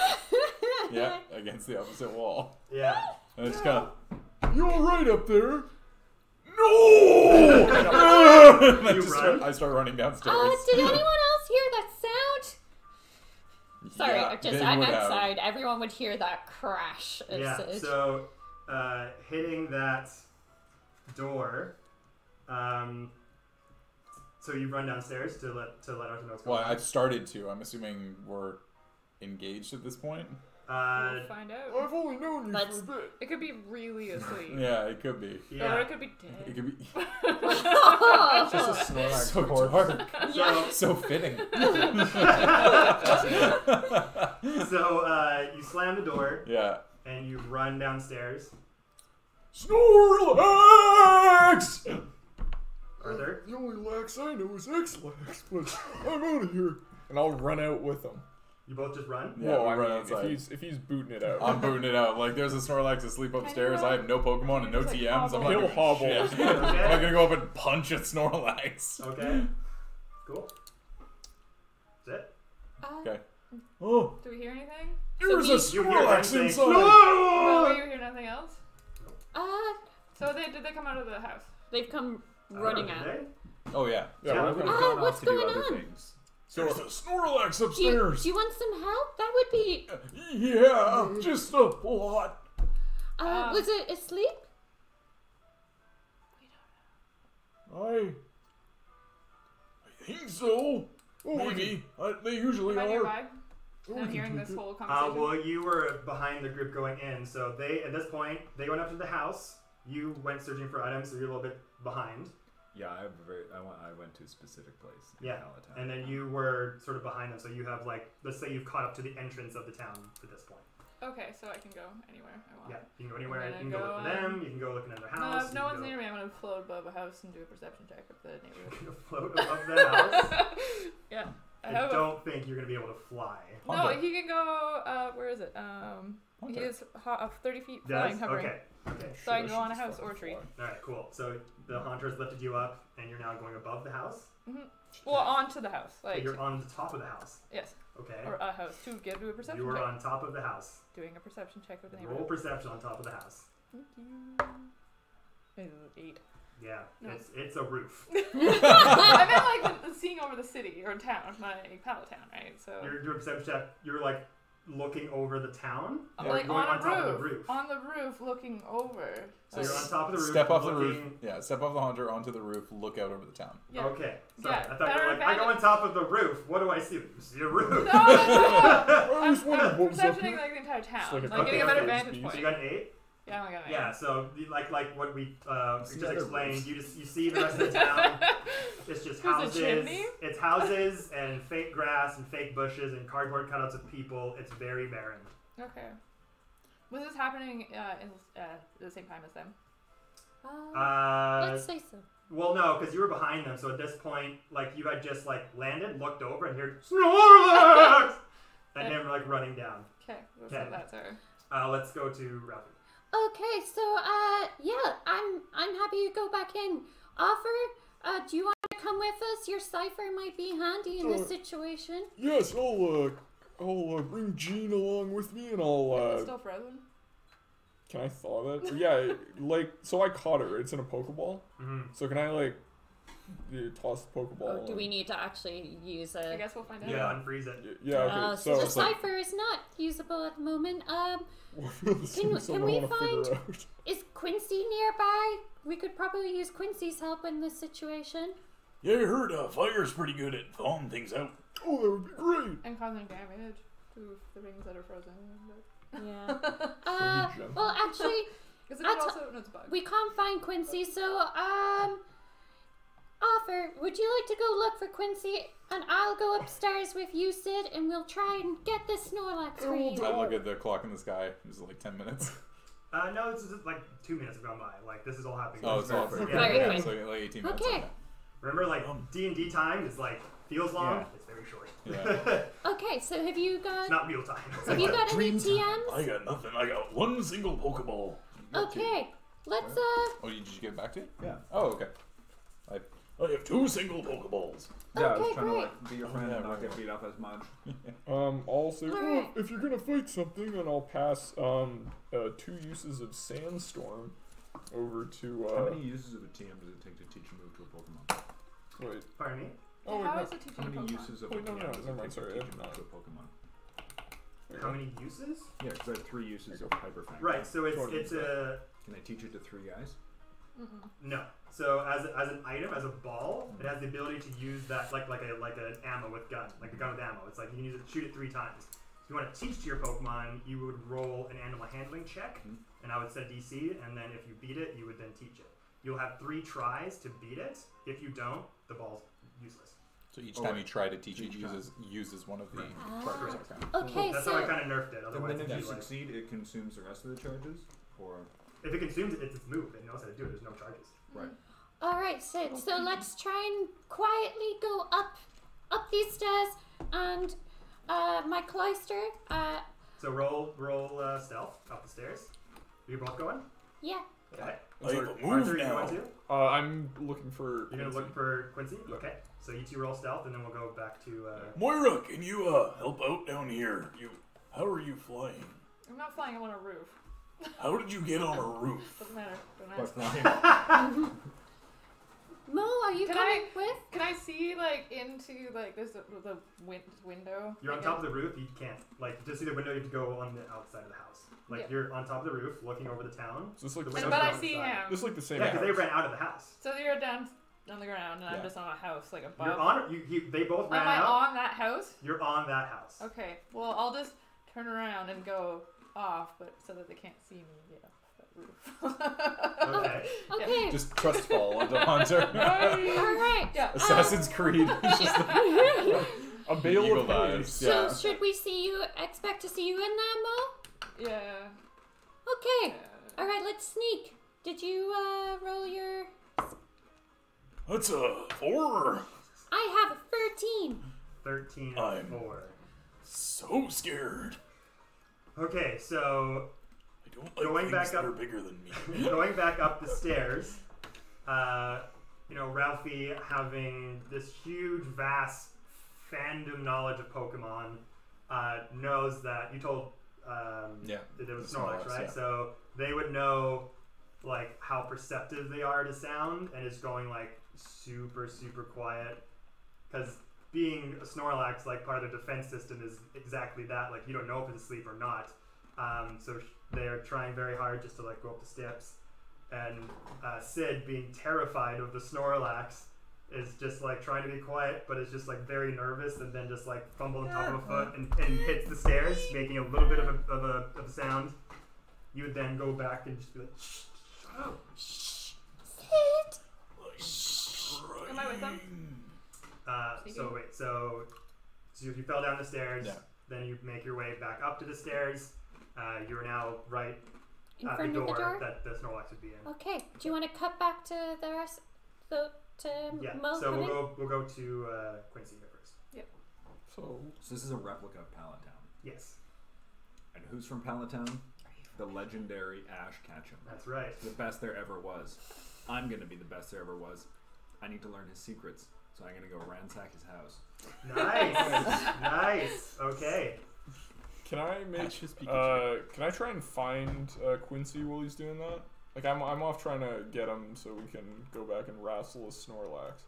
Yeah, against the opposite wall. Yeah. And I just kind of, You alright up there? no! And You run? I start running downstairs. Did anyone else hear that sound? Sorry, Yeah, just they I'm would have. outside. Everyone would hear that crash. Yeah. So, hitting that door. So you run downstairs to let Arthur know what's going Well, on. I started to. I'm assuming we're engaged at this point. We'll find out. I've only known you Let's- for a bit. It could be really asleep. Yeah, it could be. Or yeah. it could be dead. It could be Oh, Just a Snorlax so corpse. dark, So, so fitting. you slam the door Yeah. and you run downstairs. Snorlax! Arthur. The only lax I know is X-Lax, but I'm out of here. And I'll run out with him. You both just run. Yeah, Well, we I run mean, outside. if he's booting it out. I'm booting it out. Like, there's a Snorlax asleep upstairs. I have no Pokemon and no He's like TMs. I'm not He'll gonna hobble. shit. Okay. I'm not gonna go up and punch a Snorlax. Okay. Cool. That's it. Okay. Oh, Do we hear anything? there's a You hear them Snorlax say, inside. No, you hear nothing else? uh, Did they come out of the house? they've come running Did out. they? Oh, yeah. Yeah, Yeah, we're We've gonna- gone what's off to do going other on? things. There's a Snorlax Do upstairs. you want some help? That would be. Yeah, just a lot. Was it asleep? I think so. Oh, Maybe. They usually Am I are. nearby? Oh, I'm we can hearing this take it. whole conversation. Well, you were behind the group going in, so at this point, they went up to the house. You went searching for items, so you're a little bit behind. Yeah, I went to a specific place in Yeah, Palatown. and then you were sort of behind them, so you have let's say you've caught up to the entrance of the town at this point. Okay, so I can go anywhere I want. Yeah, you can go anywhere. I'm You can gonna go look for go, them. You can go look in their No, house. if you no can one's go- near me, I'm gonna float above a house and do a perception check of the neighborhood. You can float above the house. Yeah. I have a- don't think you're gonna be able to fly. No, Hunter. he can go. Where is it? He Hunter. is 30 feet Does? flying, hovering. Okay. Okay. So I can go on a house or a tree. All right. Cool. So the hunters lifted you up, and you're now going above the house. Well, onto the house, So like you're on the top of the house. yes, Okay. or a house to get do a perception You are check. on top of the house. Doing a perception check of the Roll neighborhood. perception on top of the house. Thank you. 8. Yeah, No. it's a roof. I meant like seeing over the city or town, my Palatown, right? So You're doing a perception check. You're like looking over the town? I'm Or like going on a top roof. of the roof? On the roof, looking over. So you're on top of the roof. Step off the looking... roof. Yeah, step off the hunter onto the roof. Look out over the town. Yeah. Okay. Sorry, Yeah, I thought you better were like, I go advantage. on top of the roof. What do I see? You see a roof. No, I was wondering I'm what was up perceptioning here. like the entire town. like a Like getting a couple better of vantage those point. So you got an 8? Yeah, I got an Yeah, so like what we just other explained, roofs. you see the rest of the town. It's just There's a houses. chimney? It's houses and fake grass and fake bushes and cardboard cutouts of people. It's very barren. Okay. Was this happening in the same time as them? Let's say so. Well, no, because you were behind them. So at this point, like you had just like landed, looked over, and heard Snorlax, and then like running down. Okay, Okay. that's her. Let's go to Ralphie. Okay, so yeah, I'm happy to go back in. Offer, do you want to come with us? Your cipher might be handy in this situation. Yes, I'll bring Jean along with me, and Is it I'll still frozen? can I thaw that? Yeah, like so I caught her. It's in a Pokeball. Mm-hmm. So can I like toss the Pokeball? Or do we and- need to actually use I a? guess we'll find out. Yeah, unfreeze it. Yeah. Okay. So the it's like, cipher is not usable at the moment. this Can- is something can I we wanna figure find- out. Is Quincy nearby? We could probably use Quincy's help in this situation. Yeah, I heard fire's pretty good at thawing things out. Oh, that would be great. And causing damage to the rings that are frozen. Yeah. Maybe Well, actually, Because it I'll could t- also, no, it's a bug. we can't find Quincy, so Offer, would you like to go look for Quincy, and I'll go upstairs with you, Sid, and we'll try and get this Snorlax for you. I look at the clock in the sky. It's like 10 minutes. No, this is like 2 minutes have gone by. Like this is all happening. Oh, it's all very very Very yeah, quick. so like 18 minutes. Okay. Remember, like D&D time is like feels long. Yeah. It's very short. Yeah. Okay, so have you It's got not real time. have you got any I TMs? got nothing. I got one single Pokeball. Okay, let's Oh, did you get back to it? Yeah. Oh, okay. I have 2 single Pokeballs. Yeah, I was Okay, trying to great. like be your friend yeah, and not right, get right. beat up as much. I'll say, Alright. if you're gonna fight something, then I'll pass 2 uses of Sandstorm over to How many uses of a TM does it take to teach a move to a Pokemon? wait. Pardon me. Oh wait, How no. is it teaching How many Pokemon? uses of a Wait, no, TM no, does it never mind, take sorry, to I teach did a move not. to a Pokemon? How many uses? Yeah, because I have 3 uses of Hyper Fang. Right. So it's Jordan. it's a Can I teach it to 3 guys? no. So as an item, as a ball, it has the ability to use that like an ammo with gun, like a gun with ammo. It's like you can use it, shoot it 3 times. If you want to teach to your Pokemon, you would roll an animal handling check, and I would set DC, and then if you beat it, you would then teach it. You'll have 3 tries to beat it. If you don't, the ball's useless. So each Oh, time right. you try to teach it, Each time. uses one of the Ah. charges. Okay. okay. That's how I So kind of nerfed it. And Otherwise, then if it'd you be like, succeed, it consumes the rest of the charges? Or... if it consumes it, it's its move. It knows how to do it. There's no charges. Right. all right, Sid. So let's try and quietly go up these stairs, and my cloister. So roll stealth up the stairs. Are you both going? Yeah. Okay. I have a Arthur, move you now. going too? I'm looking for. You're gonna look for Quincy? Okay. So you 2 roll stealth, and then we'll go back to. Moira, can you help out down here? How are you flying? I'm not flying. I'm on a roof. How did you get on a roof? Doesn't matter. Don't By ask. flying. Mo, are you Can coming with? Can I see like into like this the window? You're on Like, top of the roof. You can't just see the window. You have to go on the outside of the house. Like Yeah. you're on top of the roof, looking over the town. Is this like The the windows same? But are I on the see side. him. This is like the same. Yeah, because they house. ran out of the house. So you're down on the ground, and I'm Yeah. just on a house like above. You're on. They both ran Am I out. on that house? You're on that house. Okay. Well, I'll just turn around and go off, but so that they can't see me get off that roof. Okay. Okay. Just trust fall onto Hunter. all right. Yeah. Assassin's Creed. A bale Eagle of hay. eyes. So Yeah. should we expect to see you in there, Mo? Yeah. Okay. All right. Let's sneak. Did you roll your? That's a 4. I have a 13. 13 and I'm- 4. So scared. Okay, so I don't like Going things back that up- are bigger than me. going back up the stairs, Ralphie having this huge, vast fandom knowledge of Pokemon, knows that you told Yeah. that it was The Snorlax, Snorlax, right? yeah. So they would know like how perceptive they are to sound, and it's going like super, super quiet, because being a Snorlax, like part of the defense system is exactly that. Like you don't know if it's asleep or not. So they're trying very hard just to like go up the steps. And Sid, being terrified of the Snorlax, is just like trying to be quiet, but is just like very nervous, and then just like fumbles on top of a foot and hits the stairs, making a little bit of a sound. You would then go back and just be like, shh, shut up. Sid! Am I with them? So if you fell down the stairs, Yeah. then you make your way back up to the stairs. You're now right In at the front of the door? that the Snorlax would be in. Okay. Do you want to cut back to the rest? To Yeah. Mo So coming? we'll go to Quincy here first. So So this is a replica of Palatown. Yes, And who's from Palatown? The legendary Ash Ketchum. that's right. The best there ever was. I'm gonna be the best there ever was. I need to learn his secrets, so I'm gonna go ransack his house. Nice, nice. Okay. can I make? Patch his Pikachu. Can I try and find Quincy while he's doing that? Like I'm off trying to get him so we can go back and wrestle a Snorlax.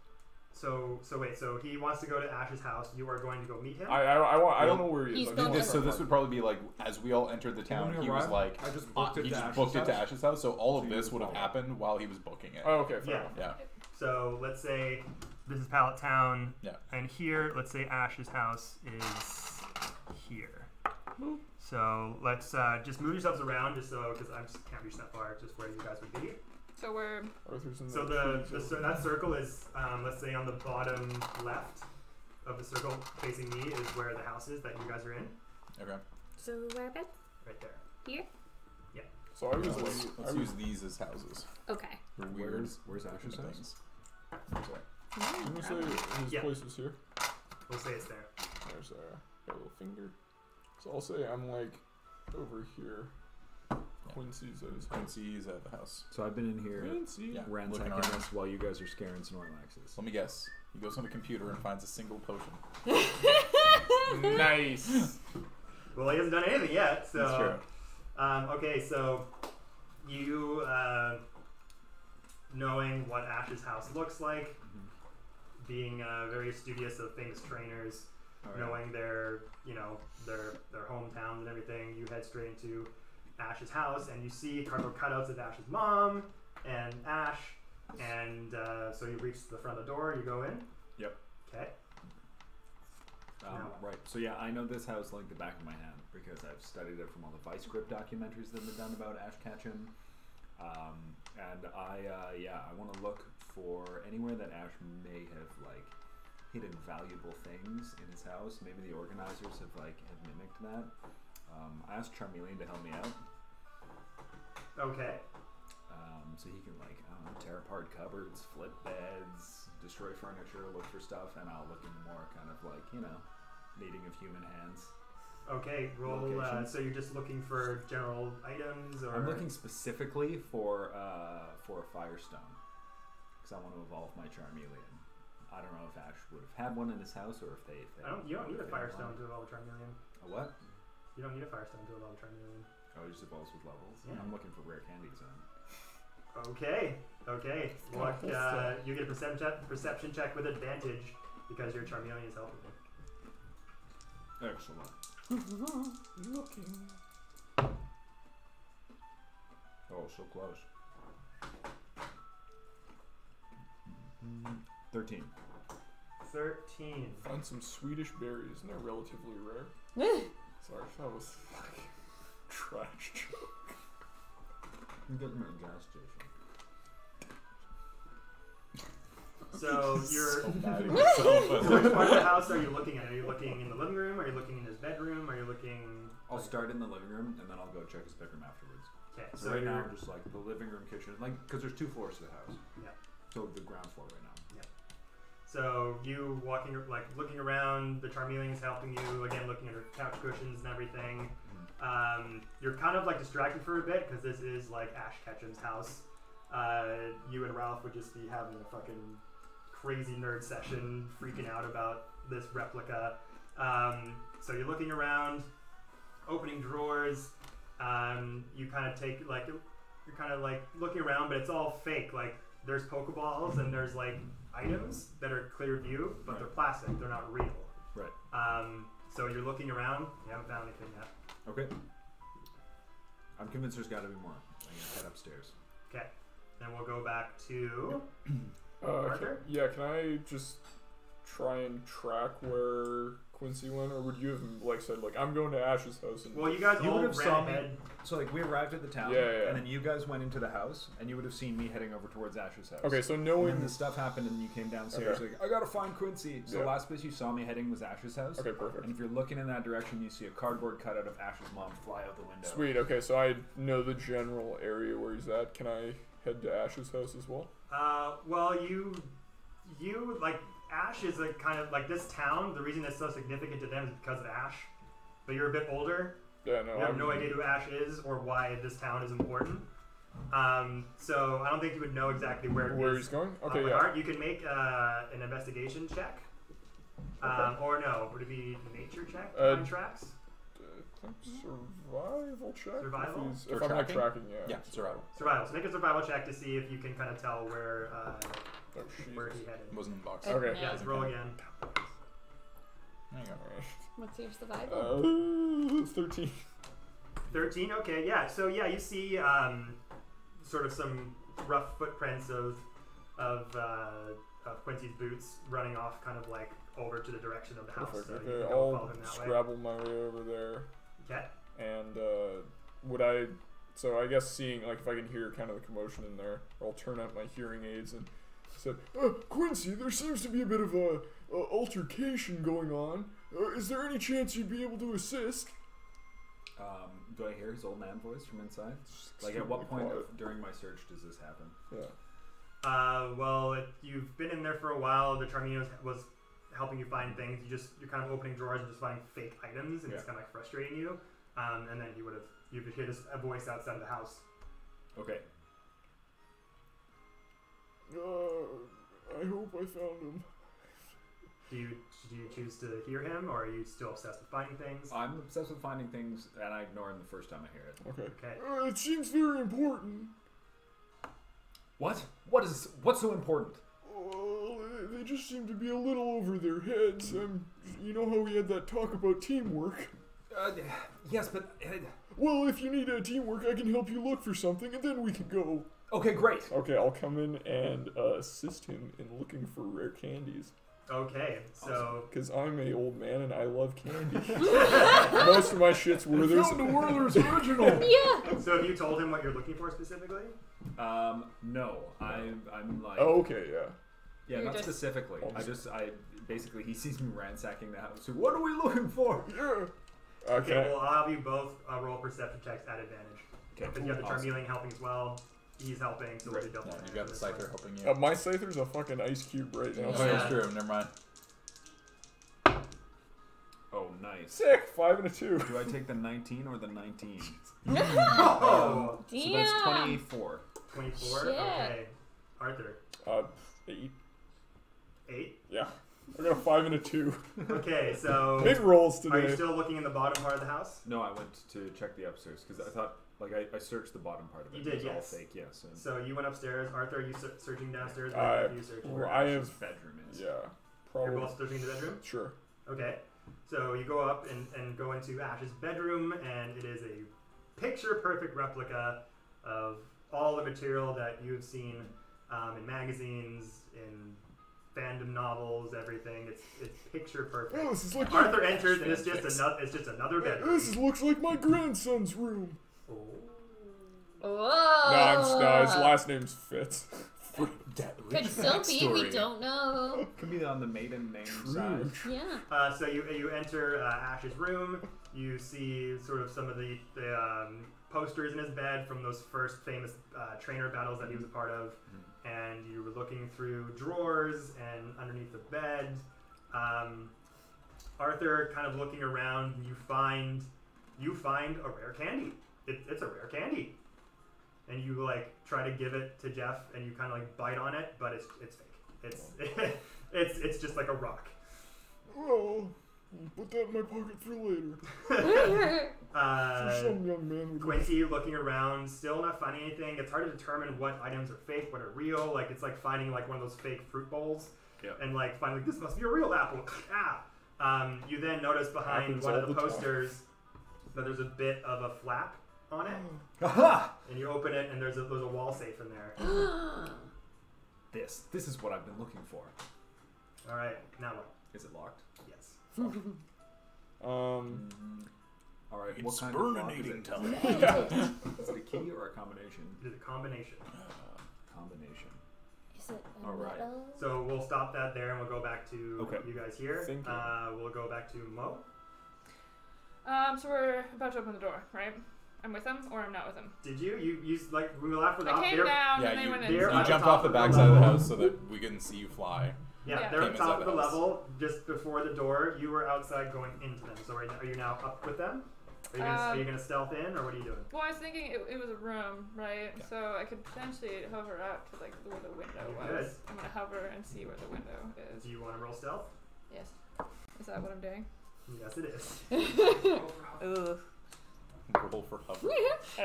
So wait. So he wants to go to Ash's house. You are going to go meet him. I don't know where he is. He's I going just to- wanna This would probably be like as we all entered the town. When He we was arrived, like, I just booked it he to just Ash's booked it to house. Ash's house. So all of So you this would would have follow. happened while he was booking it. Oh, okay, fair Yeah. enough. Yeah. So let's say this is Pallet Town. Yeah. And here, let's say Ash's house is here. So let's just move yourselves around, just so because I just can't reach that far, just where you guys would be. So we're Arthur's in So that circle is, let's say on the bottom left of the circle facing me is where the house is that you guys are in, Okay. So whereabouts? right there. Here? So I was Let's use these as houses. Okay. For weird. Where's Ash's house? things. Sorry. Didn't you say his Yeah. place was here? We'll say it's there. There's got a little finger. So I'll say I'm like over here. Quincy's at his house. Quincy's at the house. So I've been in here Quincy. Yeah. ransacking Looking around. this while you guys are scaring Snorlaxes. Let me guess. He goes on the computer and finds a single potion. Nice. Well, he hasn't done anything yet, so. That's true. Okay, so you knowing what Ash's house looks like, being very studious of famous trainers, knowing their hometowns and everything, you head straight into Ash's house, and you see cardboard cutouts of Ash's mom and Ash, and so you reach the front of the door. You go in. Yep. Okay. No. Right. So yeah, I know this house like the back of my hand because I've studied it from all the Vice Grip documentaries that have been done about Ash Ketchum. And I want to look for anywhere that Ash may have like hidden valuable things in his house. Maybe the organizers have mimicked that. I asked Charmeleon to help me out. Okay. So he can tear apart cupboards, flip beds, destroy furniture, look for stuff, and I'll look into more kind of needing of human hands. Okay. Roll. Locations. So you're just looking for general items, or I'm looking specifically for a Firestone because I want to evolve my Charmeleon. I don't know if Ash would have had one in his house or if they. You don't need a Firestone to evolve a Charmeleon. A what? You don't need a Firestone to evolve a Charmeleon. Oh, it just evolves with levels. Yeah. I'm looking for rare candies then. Okay. What, cool stuff. you get a perception check with advantage because your Charmeleon is helping you. Excellent. Looking. Oh, so close. 13. 13. Find some Swedish berries, and they're relatively rare. Sorry, that was fucking trash joke. I'm getting at a gas station. So you're. So mad at yourself. So which part of the house are you looking at? Are you looking in the living room? Are you looking in his bedroom? Are you looking? I'll start in the living room and then I'll go check his bedroom afterwards. Okay. So right now I'm just the living room, kitchen, because there's 2 floors to the house. Yeah. So the ground floor right now. So you looking around. The Charmeleon is helping you again, looking at her couch cushions and everything. You're kind of distracted for a bit because this is Ash Ketchum's house. You and Ralph would just be having a fucking crazy nerd session, freaking out about this replica. So you're looking around, opening drawers. You kind of take you're kind of looking around, but it's all fake. there's Pokeballs and there's like items that are clear view, but they're plastic. They're not real. Right. So you're looking around. You haven't found anything yet. Okay. I'm convinced there's got to be more. I'm gonna head upstairs. Okay. Then we'll go back to Arthur. Can I just try and track where Quincy went, or would you have like said like I'm going to Ash's house? And Well, you guys You all would have ran saw me. ahead. So like we arrived at the town, Yeah. and then you guys went into the house, and you would have seen me heading over towards Ash's house. okay, so And knowing then the stuff happened, and you came downstairs. Okay. Like, I gotta find Quincy. So Yeah. the last place you saw me heading was Ash's house. okay, perfect. And if you're looking in that direction, you see a cardboard cutout of Ash's mom fly out the window. Sweet. Okay, so I know the general area where he's at. Can I head to Ash's house as well? Well, you like Ash is a kind of like this town. The reason it's so significant to them is because of Ash. But you're a bit older. Yeah, no. You have no idea who Ash is or why this town is important. So I don't think you would know exactly where he's going. Okay, by yeah. heart. You can make an investigation check. Or no, would it be a nature check? Find tracks. Survival check. Survival? If I'm not tracking, yeah. Yeah, survival. Survival. So make a survival check to see if you can kind of tell where Oh, where Jesus. he headed. Wasn't in the box. Okay. Yeah. Yeah, let's roll again. There you go. What's your survival? 13. 13. Okay, yeah. So yeah, you see sort of some rough footprints of Quincy's boots running off, kind of like over to the direction of the house. Perfect. So you Okay, can go follow I'll him that way. scrabble my way over there. Okay. And would I? So I guess seeing like if I can hear kind of the commotion in there, I'll turn out my hearing aids and said, Quincy, there seems to be a bit of a altercation going on. Is there any chance you'd be able to assist? Do I hear his old man voice from inside? Like at what point during my search does this happen? Yeah. Well, you've been in there for a while. The Charmino was helping you find things. You're kind of opening drawers and just finding fake items, and it's kind of like frustrating you. And then you'd hear a voice outside of the house. Okay. I hope I found him. Do you choose to hear him, or are you still obsessed with finding things? I'm obsessed with finding things, and I ignore him the first time I hear it. Okay. Okay. It seems very important. What? What's so important? Well, they just seem to be a little over their heads. You know how we had that talk about teamwork? Yes, but... Well, if you need teamwork, I can help you look for something, and then we can go. Okay, great. Okay, I'll come in and assist him in looking for rare candies. Okay, so... Because I'm a old man and I love candy. Most of my shit's Werther's. Found the Werther's original. Yeah. So have you told him what you're looking for specifically? No. I'm like... Oh, okay, yeah. Yeah, You're not just- specifically. I basically, he sees me ransacking the house. So what are we looking for? Yeah. Okay, well, I'll have you both roll perception checks at advantage. Okay, Because you have the awesome. Charmeleon helping as well. He's helping, so we'll do double Yeah, advantage you got on the this Scyther one. helping you. My Scyther's a fucking ice cube right now. Oh, So. that's true. Never mind. Oh, nice. Sick! 5 and a 2. Do I take the 19 or the 19? Oh, So that's Damn. 24. 24? Shit. Okay. Arthur. 8. 8? Yeah. I got a 5 and a 2. Okay, so... Big rolls Are you today. still looking in the bottom part of the house? No, I went to check the upstairs because I thought, like, I searched the bottom part of it. You did, It was all yes. fake, yes. And So you went upstairs. Arthur, are you searching downstairs? Where are you searching? Well, I Ash's have. bedroom is. Yeah. You're Probably. both searching the bedroom? Sure. Okay. So you go up and go into Ash's bedroom, and it is a picture-perfect replica of all the material that you have seen in magazines, in fandom novels, everything. It's picture-perfect. Oh, this is like Arthur enters, and it's just another bedroom. This looks like my grandson's room. Oh. Whoa. No, his last name's Fitz. Could still be. We don't know. Could be on the maiden name side. Yeah. So you enter Ash's room. You see sort of some of the posters in his bed from those first famous trainer battles that he was a part of, and you were looking through drawers and underneath the bed. Arthur, kind of looking around, and you find a rare candy. It's a rare candy, and you like try to give it to Jeff, and you kind of like bite on it, but it's fake. It's just like a rock. Oh, put that in my pocket for later. Some young man with Quincy looking around, still not finding anything. It's hard to determine what items are fake, what are real. Like it's like finding like one of those fake fruit bowls, and like finding this must be a real apple. You then notice behind Happens one of all the the time. posters that there's a bit of a flap on it, Aha! and you open it, and there's a wall safe in there. This is what I've been looking for. All right, now what? Is it locked? Yes. All right. It's What kind of lock is burninating it? time. Is it a key or a combination? It is a combination. Combination. Is it a All right. metal? So we'll stop that there, and we'll go back to Okay. you guys here. Thinking. We'll go back to Mo. So we're about to open the door, right? I'm with them, or I'm not with them. Did you? You like we left with I came down Yeah, and they you, went they're in. you at the jumped top off the of the backside of the level. house so that we couldn't see you fly. Yeah, Yeah. they're Came at the top inside of the the house. level, just before the door. You were outside going into them. So are you now up with them? Are you gonna stealth in, or what are you doing? Well, I was thinking it was a room, right? Yeah. So I could potentially hover up to like where the window You was. could. I'm gonna hover and see where the window is. Do you want to roll stealth? Yes. Is that what I'm doing? Yes, it is. Ugh. Roll for hover.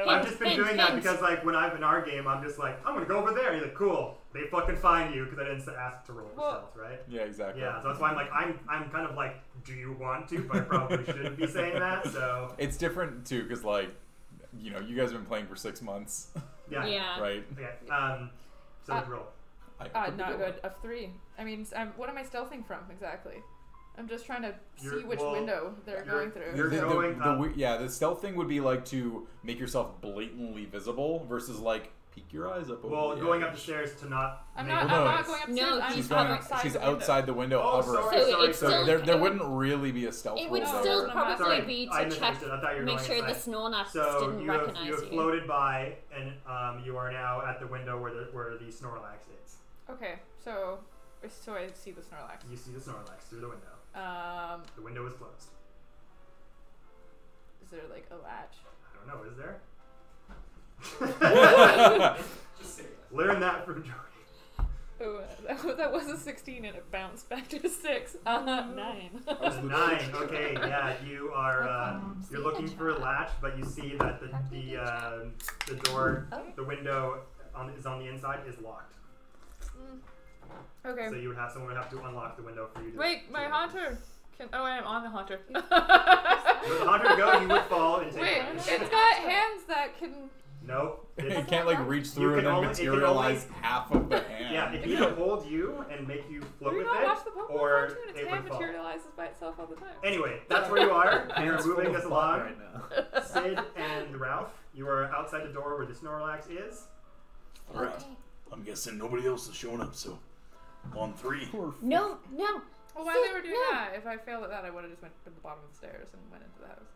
I've just been Hint, doing that hint. because like when I'm in our game, I'm just like I'm gonna go over there. And you're like, cool. They fucking find you because I didn't ask to roll for Well- stealth, right? Yeah, exactly. Yeah, so that's why I'm like I'm kind of like, do you want to? But I probably shouldn't be saying that. So It's different too, because like, you know, you guys have been playing for 6 months, yeah. Yeah. right? Okay. So roll. I opened the Not door. good. A 3. I mean, what am I stealthing from exactly? I'm just trying to see You're- which well, window they're going through. you're going up. Yeah, the stealth thing would be like to make yourself blatantly visible versus like peek your eyes up over Well, the going edge. up the stairs to not. I'm make not. Well, I'm no, not it's- going upstairs. No, I'm She's I'm going. outside She's the window. outside the window, Oh, hovering. sorry, So sorry, it's sorry. still- There it would- wouldn't really be a stealth It roll would there. still No, probably sorry, be I to check, misunderstood. I thought you were make going sure the inside. Snorlax So didn't you have recognize you. floated by, and you are now at the window where the Snorlax is. Okay, so I see the Snorlax. You see the Snorlax through the window. Is The window is closed. there like a latch? I don't know. Is there? Just say that. Learn that from Jordy. Oh, that was a 16 and it bounced back to a 6. 9. It's a 9. Okay, yeah, you are. You're looking for a latch, but you see that the door, the window is on the inside is locked. Okay. So someone would have to unlock the window for you. Wait, my haunter. Oh, I am on the haunter. With the haunter go, you would fall and take Wait, damage. it's got hands that can. Nope. It can't like reach through and can then only- it can materialize only- half of the hand. Yeah, it can either hold you and make you float Do you with not it, watch the Pokemon or cartoon? Its it hand would fall. materializes by itself all the time. Anyway, that's where you are. You're Hands full moving of us fun along. right now. Sid and Ralph, you are outside the door where the Snorlax is. Alright. Okay. I'm guessing nobody else is showing up, so on 3. No. Well, why they were doing No. that? If I failed at that, I would have just went to the bottom of the stairs and went into the house.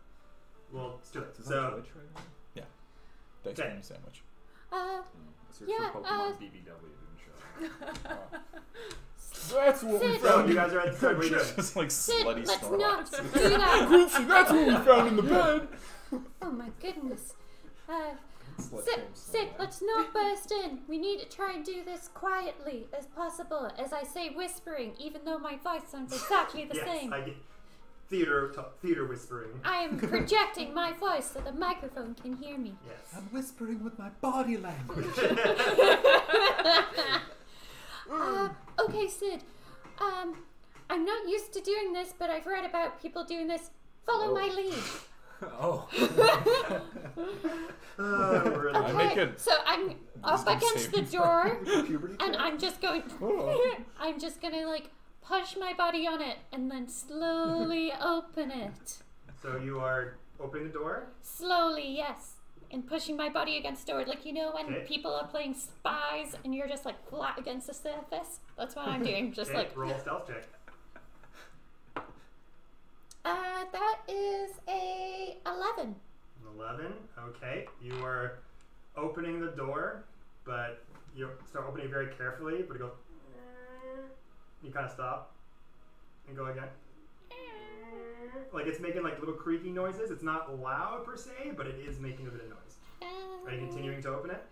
Well, let's do it. Is that So, Twitch right now? Dice Okay. cream sandwich. Search Yeah, for Pokemon BBW didn't show. That's what we Sid. so found. you guys are at the what are you doing? Just like Sid, slutty let's Snorlax. not do that. Quincy, that's what we found in the bed. Oh my goodness. Slut Sid, shame Sid, Snorlax. let's not burst in. We need to try and do this quietly as possible. As I say, whispering, even though my voice sounds exactly the Yes, same. I get theater whispering. I am projecting my voice so the microphone can hear me. Yes. I'm whispering with my body language. Okay, Sid. I'm not used to doing this, but I've read about people doing this. Follow my lead. Oh. We're in I make it. So I'm up Wisdom against the saving door, Puberty and check? I'm just going. I'm just gonna like push my body on it, and then slowly open it. So you are opening the door. Slowly, yes. And pushing my body against the door, like you know when Okay. people are playing spies and you're just like flat against the surface. That's what I'm doing. Just Okay, like roll a stealth check. that is a 11. 11. Okay, you are opening the door, but you start opening very carefully. But it goes. You kind of stop and go again. Like it's making like little creaking noises. It's not loud per se, but it is making a bit of noise. Are you continuing to open it?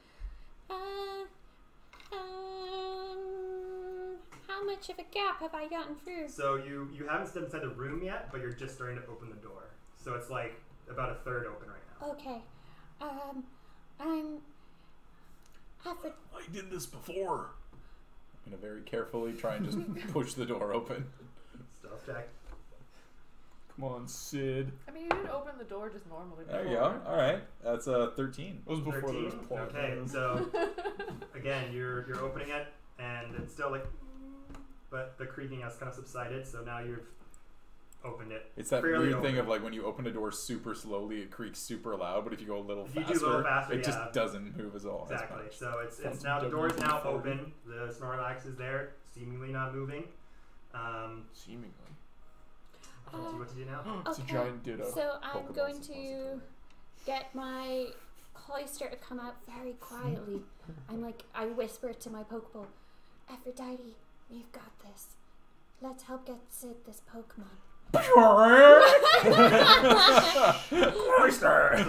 How much of a gap have I gotten through? So you haven't stepped inside the room yet, but you're just starting to open the door. So it's like about a third open right now. Okay. I'm Alfred. I did this before. I'm gonna very carefully try and just push the door open. Stealth check. Come on, Sid. I mean, you did open the door just normally. There you before. go. All right, that's 13. That was before there was 13. plot. Okay, so again, you're opening it, and it's still like, but the creaking has kind of subsided. So now you've opened it. It's that fairly weird thing open. of like when you open a door super slowly, it creaks super loud, but if you go a little If you faster, do a little faster, it just yeah. doesn't move as all Exactly. as much. So it's Sounds now the door is now WD-40. open. The Snorlax is there, seemingly not moving. Seemingly. See what to do now. It's a Okay, giant ditto. So I'm Pokeball going suppository. to get my cloister to come out very quietly. I whisper to my Pokeball, Aphrodite, we've got this. Let's help get Sid this Pokemon. So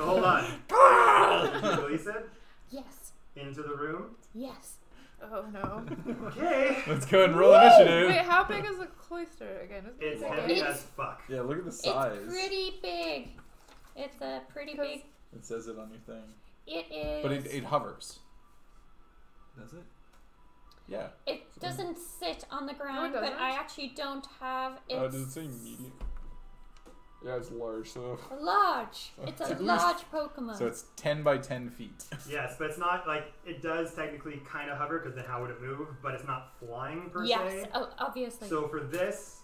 hold on. Did you release it Yes, into the room? yes. Oh no. Okay. Let's go and roll initiative. Wait, how big is the cloister again? Isn't It's it heavy It's- as fuck. Yeah, look at the size. It's pretty big. It's a pretty big. It says it on your thing. It is. But it hovers. Does it? Yeah. It doesn't sit on the ground, but doesn't? I actually don't have it. Does it say medium? Yeah, it's large, so. Large. It's a large Pokemon. So it's 10 by 10 feet. Yes, but it's not like it does technically kind of hover because then how would it move? But it's not flying per yes, se. obviously. So for this,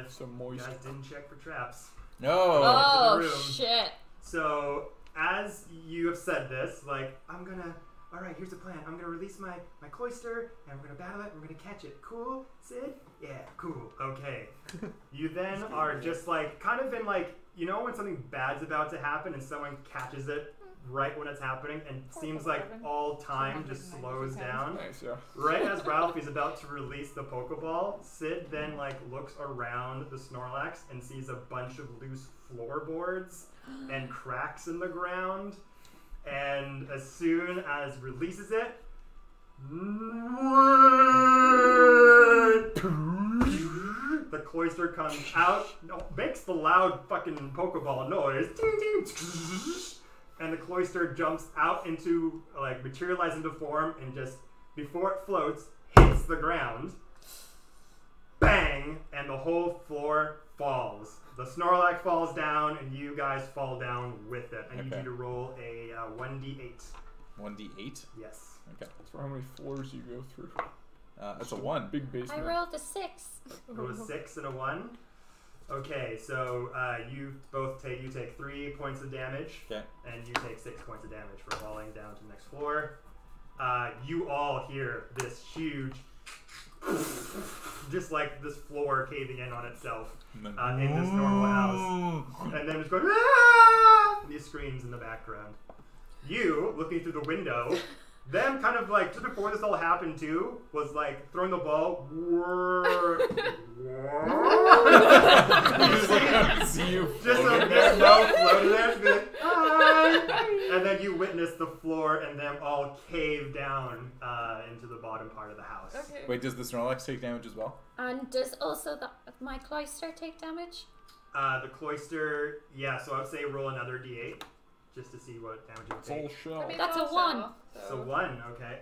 So you moist. guys didn't check for traps. No. oh into the room. shit! So as you have said this, like all right, here's the plan. I'm gonna release my cloister, and we're gonna battle it, and we're gonna catch it. Cool, Sid? Yeah, cool. Okay. You then are just like, kind of in like, you know when something bad's about to happen and someone catches it right when it's happening, and it seems like all time just slows down. Nice, yeah. Right as Ralph is about to release the Pokeball, Sid then like looks around the Snorlax and sees a bunch of loose floorboards and cracks in the ground. And as soon as releases it, the cloister comes out, makes the loud fucking Pokeball noise, and the cloister jumps out into, like, materializes into form, and just, before it floats, hits the ground. Bang! And the whole floor falls. The Snorlax falls down, and you guys fall down with it. I need Okay. you to roll a 1d8. 1d8. Yes. Okay. That's for how many floors you go through. That's a 1. Big I basement. rolled a 6. Roll a 6 and a 1. Okay, so you take 3 points of damage, Okay. and you take 6 points of damage for falling down to the next floor. You all hear this huge, just like this floor caving in on itself in this normal house, and then it's going "Ah!" and these screams in the background. You looking through the window. Them kind of like, just before this all happened too, was like throwing the ball. See you Just so floating there's there. no floating there. Just be like, "Hi." And then you witness the floor and them all cave down into the bottom part of the house. Okay. Wait, does the Snorlax take damage as well? And does also my cloister take damage? The cloister, yeah, so I would say roll another d8 just to see what damage you would It's all take. shell. I mean, That's a also, 1. So 1, okay.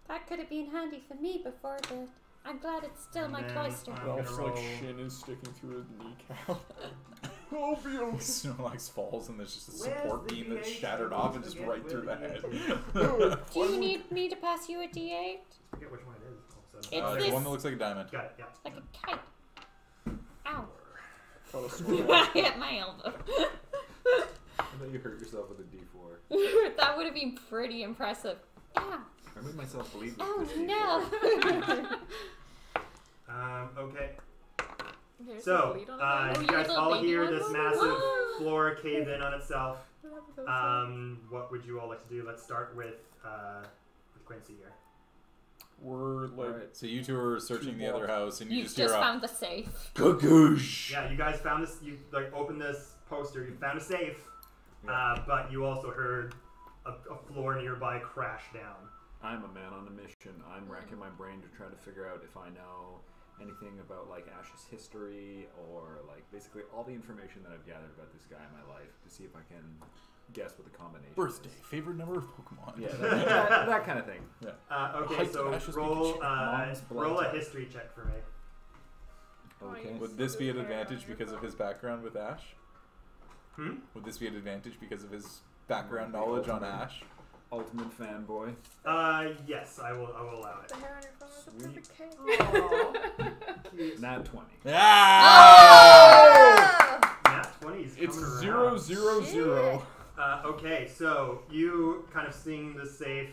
That could have been handy for me before the. I'm glad it's still my And then cloister. I'm Ralph's gonna like roll- shin is sticking through his kneecap. Oh, beautiful. Snorlax falls and there's just a Where's support the beam that's D8? shattered off and just Forget right through the where head. the Do you need me to pass you a D8? I forget which one it is. Also. It's There's this- one that looks like a diamond. Got it, yeah. Like a kite. Ow. Got a Snorlax. I hit my elbow. I thought you hurt yourself with a D4. That would have been pretty impressive. Yeah. I made myself bleed with Oh this D4. no. Okay. There's So, a bleed on it. Oh, you you're guys the all baby hear one? this massive floor cave in on itself. What happened to What would you all like to do? Let's start with Quincy here. We're like. Alright, so you two are searching the other house and you You just hear just a found the safe. Gagoosh. Yeah, you guys found this. You like opened this poster. You found a safe, but you also heard a floor nearby crash down. I'm a man on a mission. I'm racking my brain to try to figure out if I know anything about like Ash's history or like basically all the information that I've gathered about this guy in my life to see if I can guess what the combination Birthday, is. favorite number of Pokemon. Yeah, that kind of thing. Yeah. Okay, Height so of Ash's roll Mom's blood roll a type. history check for me. Okay. Would this be an advantage because of his background with Ash? Hmm? Would this be an advantage because of his background knowledge on Ash? Ultimate fanboy. Yes, I will allow it. The hair on your phone is a Sweet. perfect cake. Nat 20. Ah! Nat 20 is It's coming 0, around. 0, 0. Okay, so you kind of sing the safe.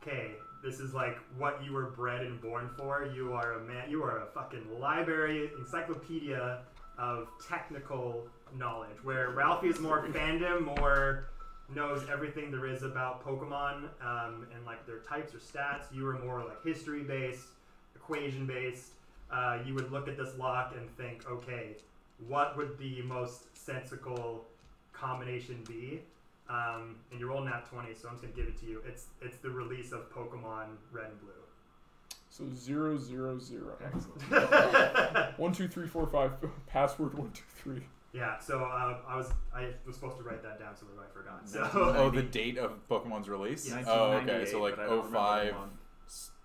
Okay, this is like what you were bred and born for. You are a man. You are a fucking library, encyclopedia of technical knowledge. Where Ralphie is more fandom, more knows everything there is about Pokemon and like their types or stats. You are more like history based, equation based. You would look at this lock and think, okay, what would the most sensical combination be? And you roll nat 20, so I'm just gonna give it to you. It's the release of Pokemon Red and Blue. So 0, 0, 0. Excellent. 1, 2, 3, 4, 5. Password 1, 2, 3. Yeah. So I was supposed to write that down, so I forgot. So Oh, the date of Pokemon's release? Yes. Oh, okay. So 1998, like but I don't remember 05, the month.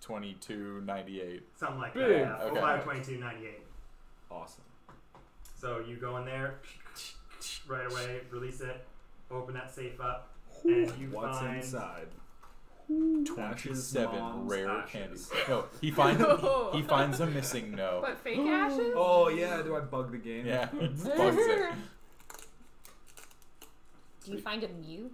22, 98. something like Big. that. Yeah. Okay. 05, 22, 98. Awesome. So you go in there right away, release it, open that safe up, and you What's find inside? 27 mom's rare ashes. candies. No, he finds he finds a missing no. What, fake ashes? Oh yeah, do I bug the game? Yeah, it's bugs it. Do you find a Mew?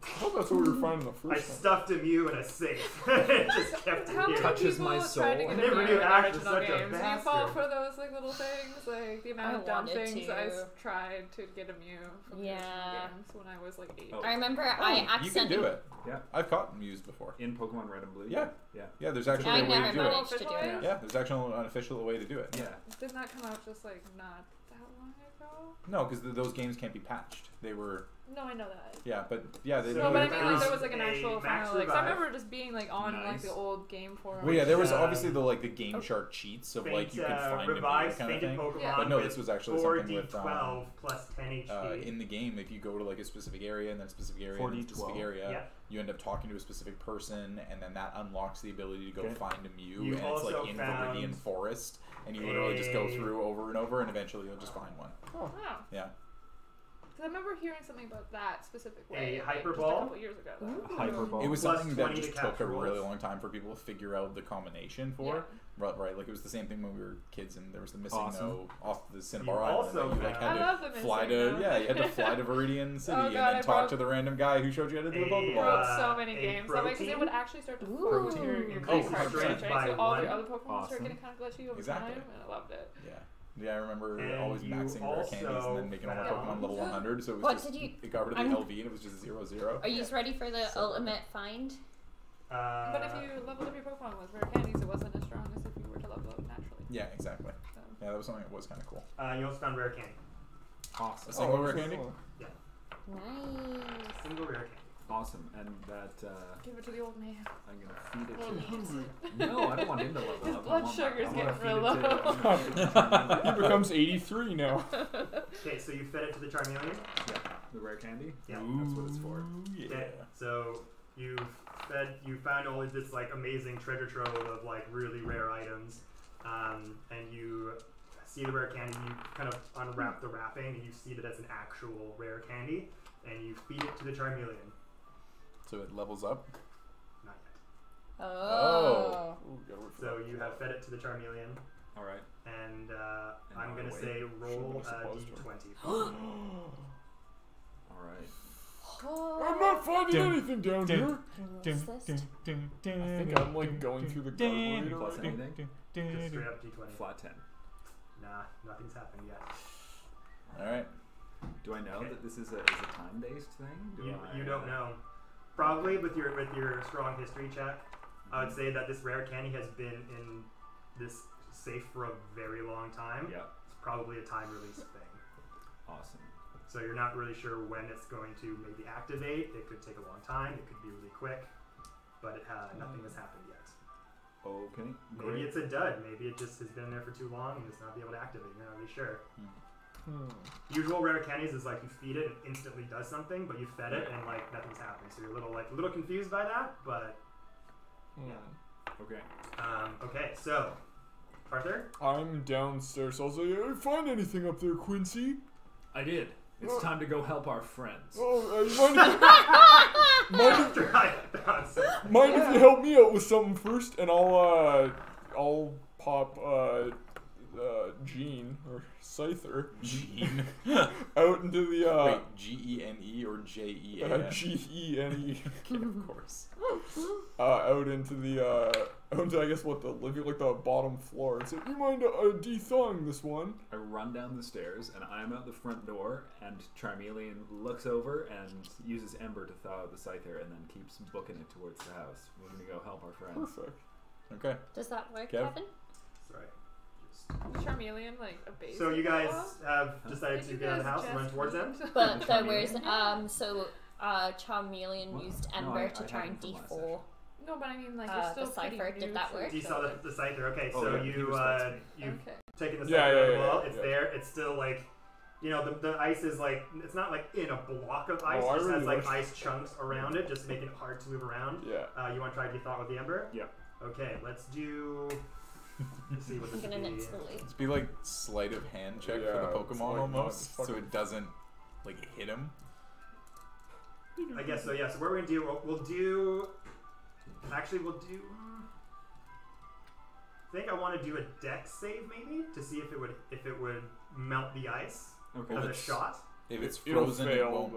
I thought that's what we were finding the I first time. stuffed a Mew in a safe. Just kept it How many here. Touches people my tried to soul. get I never a knew Mew in Ash was original such a games? Do you fall bastard. for those like little things, like the amount I of dumb wanted things to. I tried to get a Mew from the Yeah. original games when I was like 8. Oh. I remember Oh, I you can accidentally. do it. Yeah. I've caught Mews before. In Pokemon Red and Blue. Yeah. Yeah. Yeah, there's actually I a way never to do it. managed to do it. Yeah, there's actually an official way to do it. Yeah. Didn't that come out just like not that long ago? No, because those games can't be patched. They were, No, I know that. yeah, but yeah, they. So No, but I there mean like was there was like an a actual Max final like 'cause I Revive. remember just being like on like Nice. the old game forum. Well, yeah, there was Uh, obviously the Game Shark cheats of like you can find a Mew revives kind of fainted thing. Pokemon Yeah. But no, with this was actually 4 something with D12 plus 10 HP. in the game. If you go to like a specific area and then a specific area and then a specific 4D12. area, Yeah. you end up talking to a specific person, and then that unlocks the ability to go Okay. find a Mew, You and it's like also in found Viridian Forest, and you literally just go a- through over and over, and eventually you'll just find one. Wow. Yeah. Because I remember hearing something about that specific way. A like, Hyper just Ball? a couple years ago. A Hyper Ball. It was Plus something that 20 to just took catch a really rolls. long time for people to figure out the combination for. Yeah. Right, like it was the same thing when we were kids, and there was the missing Awesome. no off the Cinnabar You Island. also that you like found- had I to love the fly missing to no. yeah, you had to fly to Viridian City Oh, and God, then I talk broke- to the random guy who showed you how to do a A- Broke Pokeball. so many a games. Because it protein? would actually start to Ooh. float your Increase card strength strength, by so all one. your other Pokemon Awesome. start getting kind of glitchy over Exactly. time, and I loved it. Yeah, I remember And always you maxing rare candies and also then making all my found- Pokemon level 100, so it was What just did you- it got rid of I'm- the LV and it was just 0-0. Are you ready for the So- ultimate find? But if you leveled up your Pokemon with rare candies, it wasn't as strong as if you were to level up naturally. Yeah, exactly. So. Yeah, that was something that was kind of cool. You also found rare candy. A Awesome. single rare so candy? cool. Nice. Single rare candy. Awesome. And that Give it to the old man. I'm gonna feed it Well, to he needs it. No, I don't want him to level His up. blood I want sugar's I wanna getting feed real it to- low. I'm gonna feed it to Charmander. He becomes 83 now. Okay, so you fed it to the Charmeleon. Yeah, the rare candy. Yeah. That's what it's for. Ooh, yeah. Okay, so you found all of this like amazing treasure trove of like really rare items, and you see the rare candy. You kind of unwrap the wrapping, and you see that it's an actual rare candy, and you feed it to the Charmeleon. So it levels up. Not yet. Oh. Ooh, gotta wait for So that. you have fed it to the Charmeleon, All right. and And I'm now gonna wait. say roll Should a be supposed d20. All right. I'm not finding Dun, anything down dun, here. What's this? I think I'm like going through the calculator Plus right now. anything? Just straight up d20. Flat 10. Nah, nothing's happened yet. Alright. Do I know Okay. that this is a time-based thing? You don't know. Probably with your strong history check, I would say that this rare candy has been in this safe for a very long time. Yeah. It's probably a time release thing. Awesome. So you're not really sure when it's going to maybe activate. It could take a long time. It could be really quick. But nothing has happened yet. Okay. Maybe Great. it's a dud. Maybe it just has been there for too long and it's not be able to activate. You're not really sure. Usual rare candies is like you feed it and instantly does something, but you fed it and like nothing's happening. So you're a little confused by that, but yeah. Okay. Okay, so Arthur. I'm downstairs. I was like, "I didn't find anything up there, Quincy." I did. It's time to go help our friends. Oh, mind if you help me out with something first, and I'll pop Gene or Scyther Gene. out into the Wait, Gene or Jene? Gene. Okay, of course. Out into the I guess what the living like the bottom floor and say, "You mind de-thawing this one?" I run down the stairs and I'm out the front door, and Charmeleon looks over and uses Ember to thaw out the Scyther and then keeps booking it towards the house. We're gonna go help our friends. Perfect. Okay. Does that work, Kev? Kevin? Sorry. Charmeleon, like a base. So you guys have decided to You get out of the guys house and run just towards them? moved. But there Charmeleon? was Charmeleon What? used No, Ember I to had try him and from last D4. No, but I mean, like, The you're still pretty cipher, did that neutral, work? You saw the Scyther. Okay, Oh, so yeah, he you respects me. you've Okay. taken the Scyther Yeah, out of the yeah, wall. yeah, It's yeah. there. It's still like, you know, the ice is like, it's not like in a block of ice. Oh, I it just has really like like- ice chunks around it, just making it hard to move around. Yeah. You want to try to de-thaw with the Ember? Yeah. Okay, let's do. Let's see what I'm this gonna would nip be. slowly. It's be like sleight of hand check Yeah, for the it's Pokemon like almost, not so fucking- it doesn't like hit him. I guess so. Yeah. So what we're gonna do, we'll do. Actually, we'll do. I think I want to do a Dex save maybe to see if it would melt the ice Okay. as a it's- shot. If it's It'll frozen, it fail. won't.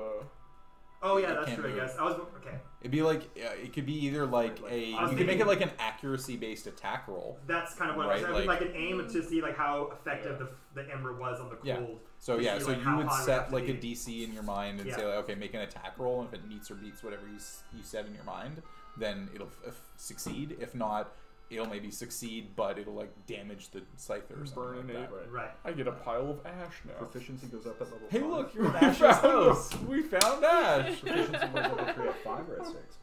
Oh yeah, It that's can't true. I move. guess I was okay. It'd be like it could be either like a I was you can make thinking- it like an accuracy based attack roll. That's kind of what Right, I was like like- an aim to see like how effective the Ember was on the cold. Yeah. So to yeah, see, so like, you how would hot it would set have to like a be. DC in your mind and Yeah. say like, okay, make an attack roll, and if it meets or beats whatever you set in your mind, then it'll succeed. If not, it'll maybe succeed, but it'll like damage the Scyther or something Burn like it. that. Right. I get a pile of ash now. Proficiency goes up at level Hey, 5. look, you're in Ash's house. We found Ash. Proficiency goes up at 3 at 5 or at 6?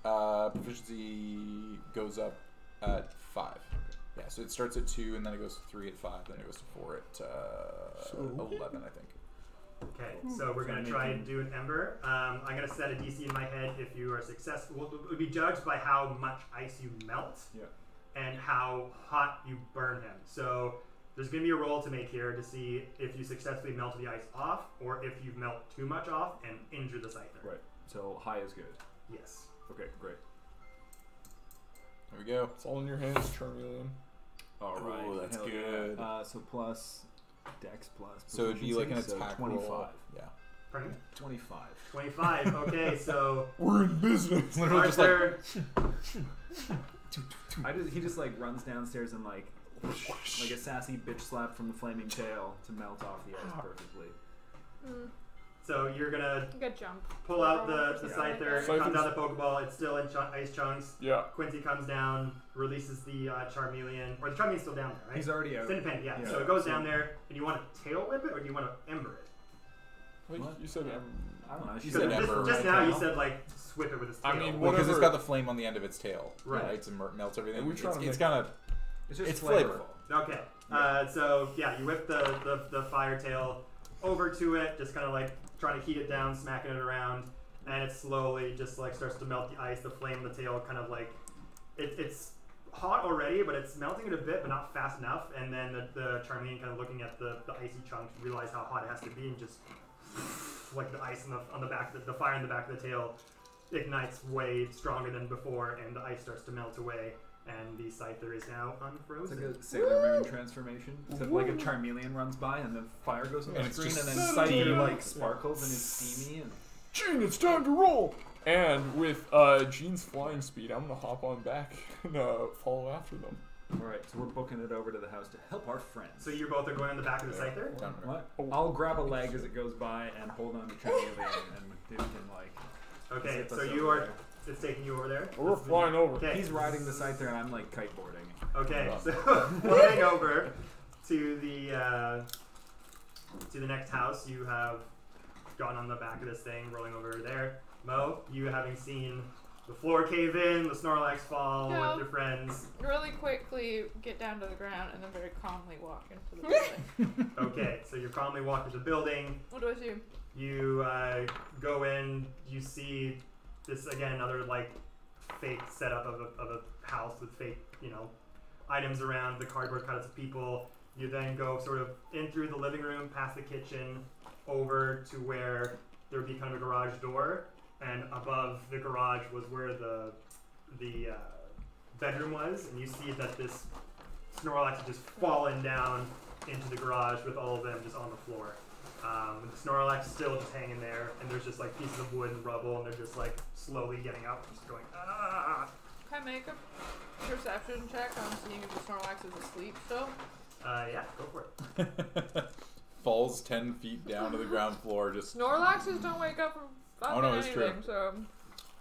Proficiency goes up at 5. Yeah, so it starts at 2, and then it goes to 3 at 5, then it goes to 4 at 11, I think. Okay, so we're gonna try and do an Ember. I'm gonna set a DC in my head. If you are successful, it would be judged by how much ice you melt. Yeah. And how hot you burn him. So there's going to be a roll to make here to see if you successfully melt the ice off or if you melt too much off and injure the Scyther. Right. So high is good. Yes. Okay, great. There we go. It's all in your hands, Charmeleon. All right. Ooh, that's hell good. Yeah. So plus Dex plus. So it'd be like an proficiency, so attack 25. roll. Yeah. Pardon me? 25. 25. Okay, so We're in business. Literally just like Arthur, He just like runs downstairs and like a sassy bitch slap from the flaming tail to melt off the ice perfectly. so you're gonna Good jump. pull out the Yeah. Scyther, Scyther's- come down the Pokeball. It's still in ice chunks. Yeah. Quincy comes down, releases the Charmeleon, or the Charmeleon's still down there, right? He's already out. It's independent, yeah. Yeah. So it goes down there, and you want to tail whip it, or do you want to Ember it? Like What? you said, I don't know. You She's said an Because Ember, just right? now you tail. said like whip it with his tail. I mean, Well, because it's Whatever- got the flame on the end of its tail, Right. To melts everything. And we try to It's make- kind of It's just It's flavorful. Okay. So yeah, you whip the fire tail over to it, just kind of like trying to heat it down, smacking it around, and it slowly just like starts to melt the ice. The flame of the tail kind of like it's hot already, but it's melting it a bit, but not fast enough. And then the Charmeleon kind of looking at the icy chunks, realize how hot it has to be, and just like the ice on the back, the fire in the back of the tail ignites way stronger than before, and the ice starts to melt away. And the Scyther is now It's unfrozen. like a Sailor Moon transformation. Except like a Charmeleon runs by and then fire goes on the And it's screen and just then steam. Scyther like sparkles and is steamy and Gene, it's time to roll. And with Gene's flying speed, I'm gonna hop on back and follow after them. alright, so we're booking it over to the house to help our friends. So you both are going on the back of the Scyther? What? I'll grab a leg as it goes by and hold on to Charmeleon and dude can like Okay, zip us so you over are. there. It's taking you over there. We're flying over. Okay. He's riding the Scyther and I'm like kiteboarding. Okay, so flying over to the next house, you have gone on the back of this thing, rolling over there. Mo, you having seen the floor cave in, the Snorlax fall No. with your friends. Really quickly get down to the ground and then very calmly walk into the building. Okay, so you calmly walk into the building. What do I see? You go in. You see this again, another like fake setup of a house with fake, items around, the cardboard cutouts of people. You then go sort of in through the living room, past the kitchen, over to where there would be kind of a garage door, and above the garage was where the bedroom was, and you see that this Snorlax has just fallen down into the garage with all of them just on the floor. The Snorlax still just hanging there, and there's just like pieces of wood and rubble, and they're just like slowly getting up, just going ah. Can I make a perception check on seeing if the Snorlax is asleep still? Yeah, go for it. Falls 10 feet down to the ground floor. Just. Snorlaxes don't wake up from fucking no, it's anything, true. so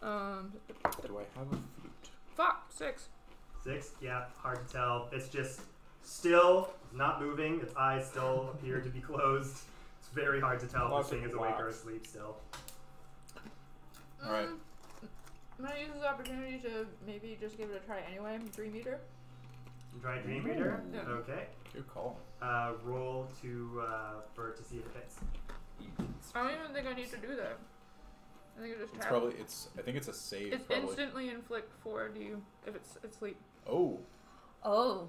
Do I have a flute? fuck 6. 6, yeah, hard to tell. It's just still not moving. Its eyes still appear to be closed. It's very hard to tell if Lots this thing of is awake or wax. asleep still. All right. I'm gonna use this opportunity to maybe just give it a try anyway. Dream Eater. You try Dream Reader? Yeah. Okay. Good call. Roll to see if it hits. I don't even think I need to do that. I think it just It's taps. probably. I think it's a save. It's probably. instantly inflict 4d if it's asleep. Oh. Oh.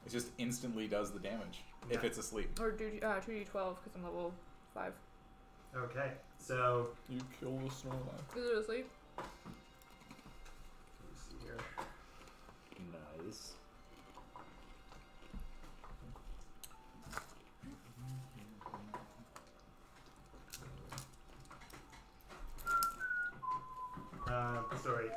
It just instantly does the damage if Yeah. it's asleep. Or 2d12 because I'm level 5. Okay, so You kill the Snorlax. Is it asleep? let me see here. Nice. Sorry.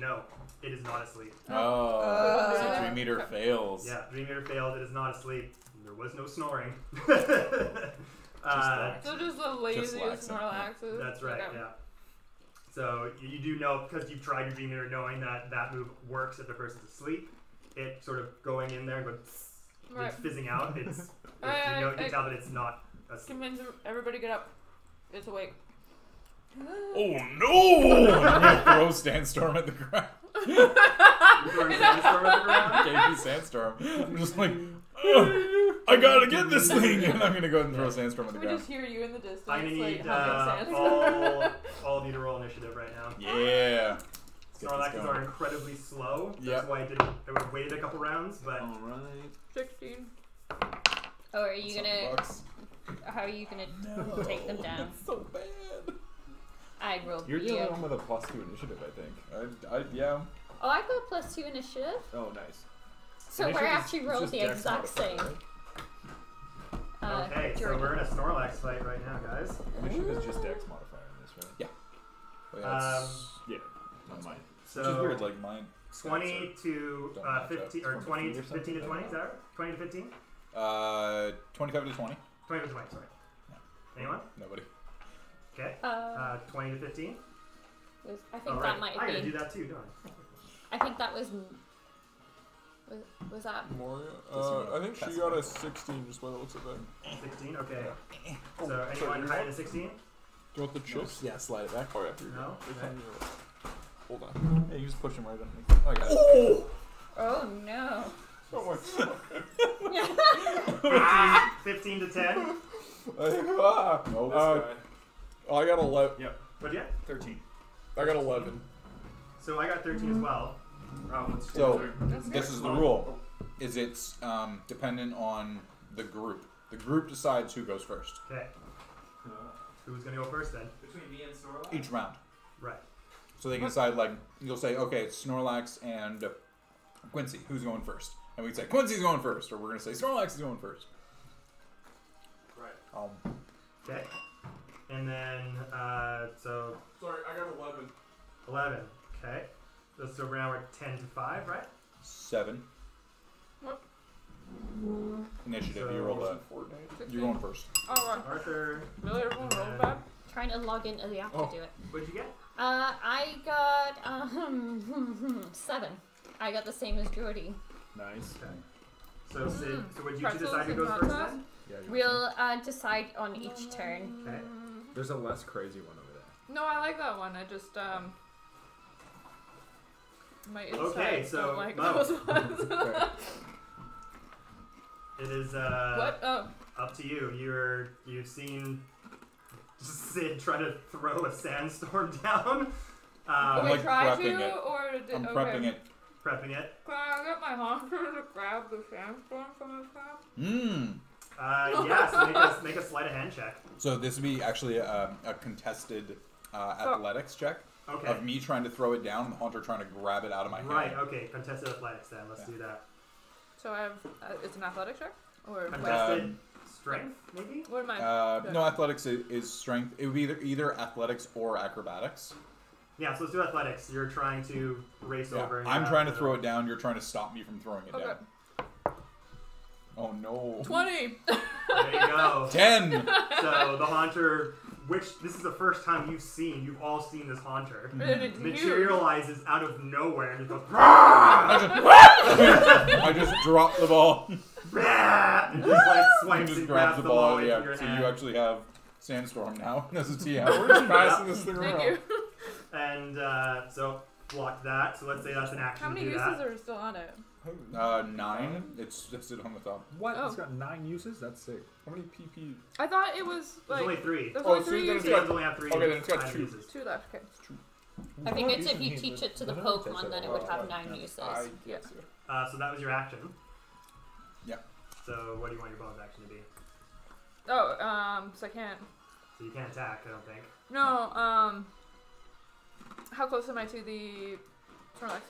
No, it is not asleep. Oh. So Uh, 3 meter fails. Yeah, Dream Reader failed. It is not asleep. There was no snoring. that. So just the laziest laxing. Snorlaxes. That's right, Okay. yeah. So you do know, because you've tried your Dream Eater, knowing that that move works if the person's asleep. It sort of going in there and going, Right. it's fizzing out. You I- can tell that it's not asleep. Convince everybody get up. It's awake. Oh no! I'm gonna throw Sandstorm at the ground. You're throwing sandstorm at the ground? KP Sandstorm. I'm just like, "Ugh, I gotta get this thing, and I'm gonna go ahead and throw Sandstorm at the We ground. just hear you in the distance. I'm gonna like, need humming Sandstorm. all of you to roll initiative right now. Yeah. Let's get this Snorlaxes going. are incredibly slow. That's Yep. why it would have waited a couple rounds, but Alright. 16. Oh, are you gonna? $100. How are you gonna take them down? It's so bad. I rolled. You're the only one with a +2 initiative, I think. Yeah. Oh, I got +2 initiative. Oh, nice. So we Initiative actually is rolled just the dex exact modifier, same. right? okay. So Jordan. we're in a Snorlax fight right now, guys. Initiative is just dex modifier in this, right? But yeah, it's- Yeah. Not mine. So which is weird, like mine. 20 to Don't match up. 15, or From 20, feet or 15 to something 20, like is that right? 20 to 15? 25 to 20. 20 to 20, sorry. Anyone? Nobody. Okay. 20 to 15? I think All that right. might I have gotta do been. that too, don't I? I think that was. Was that? Moria? Doesn't I think she pass got it. a 16 just by the looks of it. 16? Okay. Oh, So sorry, anyone you higher want- than 16? Do you want the chips? Yeah, slide it back. Oh yeah, here. No? It's Okay. on your- Hold on. Yeah, you just push him right underneath. Oh, I got it. Oh! Oh no. So much. 15 to 10? Ah! Oh, this Uh, guy. I got 11. Yep. What'd you get? 13. I got 11. So I got 13 as well. Oh, it's So, That's this good. is the rule. Is it's dependent on the group. The group decides who goes first Okay. Who's gonna go first then? Between me and Snorlax? each round. Right. So they can decide, like, you'll say, okay, it's Snorlax and Quincy. Who's going first? And we can say, Quincy's going first. Or we're going to say, Snorlax is going first. Right. Okay. And then, so Sorry, I got 11. 11. Okay. So now we're 10 to 5, right? 7. What? Initiative, So- you roll that. You're going first. Alright. Arthur, Really? Everyone rolled bad? Trying to log into the app Oh. to do it. what'd you get? I got 7. I got the same as Jordy. Nice. Okay. So, Sid, so would you two Pretzels decide who and goes hot first sauce? then? Yeah, you We'll decide on each turn. Okay. There's a less crazy one over there. No, I like that one. I just My insides Okay, so, don't like Mo. those ones. It is What? Oh. up to you. You've seen Sid try to throw a sandstorm down. I'm Wait, like try prepping to, it. or did, I'm okay. prepping it. Prepping it. Can I get my hunter to grab the sandstorm from his hand? Mmm. Yeah, so make a sleight of hand check. So this would be actually a contested athletics check Okay. of me trying to throw it down and the hunter trying to grab it out of my Right, hand. okay. Contested athletics then. Let's do that. So I have, it's an athletic check? Or Contested strength, maybe? what am I? No, athletics is strength. It would be either athletics or acrobatics. Yeah, so let's do athletics. You're trying to race Yeah, over. And I'm grab trying to the- throw it down. You're trying to stop me from throwing it Okay. down. Oh no. 20! There you go. 10. So the haunter, which this is the first time you've all seen this haunter, And it's huge. materializes out of nowhere and just goes, I just dropped the ball. and just like And swipes just and grabs the ball. away Yeah. from your So hand. you actually have Sandstorm now as a TM. We're just passing this thing Thank around. you. And so block that. So let's say that's an action. How many to do uses that. are still on it? 9. It's just on the top. What? Oh. It's got 9 uses? That's sick. How many PP? I thought it was There's like. only 3. There's Oh, only so 3 then uses. So you guys only have 3. Okay, then it's got time 2. uses. 2 left, okay. I think it's if you teach it to the Pokemon, then it would have 9 uses. I Yeah. guess. So that was your action. Yeah. So what do you want your bonus action to be? Oh, so I can't. So you can't attack, I don't think. No, how close am I to the Snorlax?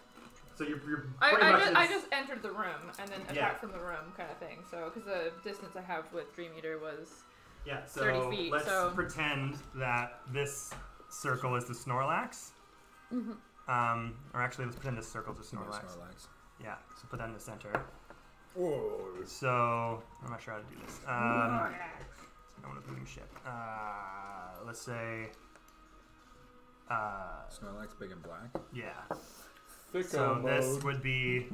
So you're pretty I much just entered the room and then Yeah. attacked from the room kind of thing. So, because the distance I have with Dream Eater was. yeah. So 30 feet, let's so- pretend that this circle is the Snorlax. Or actually, let's pretend this circle is the Snorlax. Yeah. So put that in the center. Whoa. So I'm not sure how to do this. I want to boom ship. Let's say. Snorlax big and black. Yeah. Thicko So this mode. would be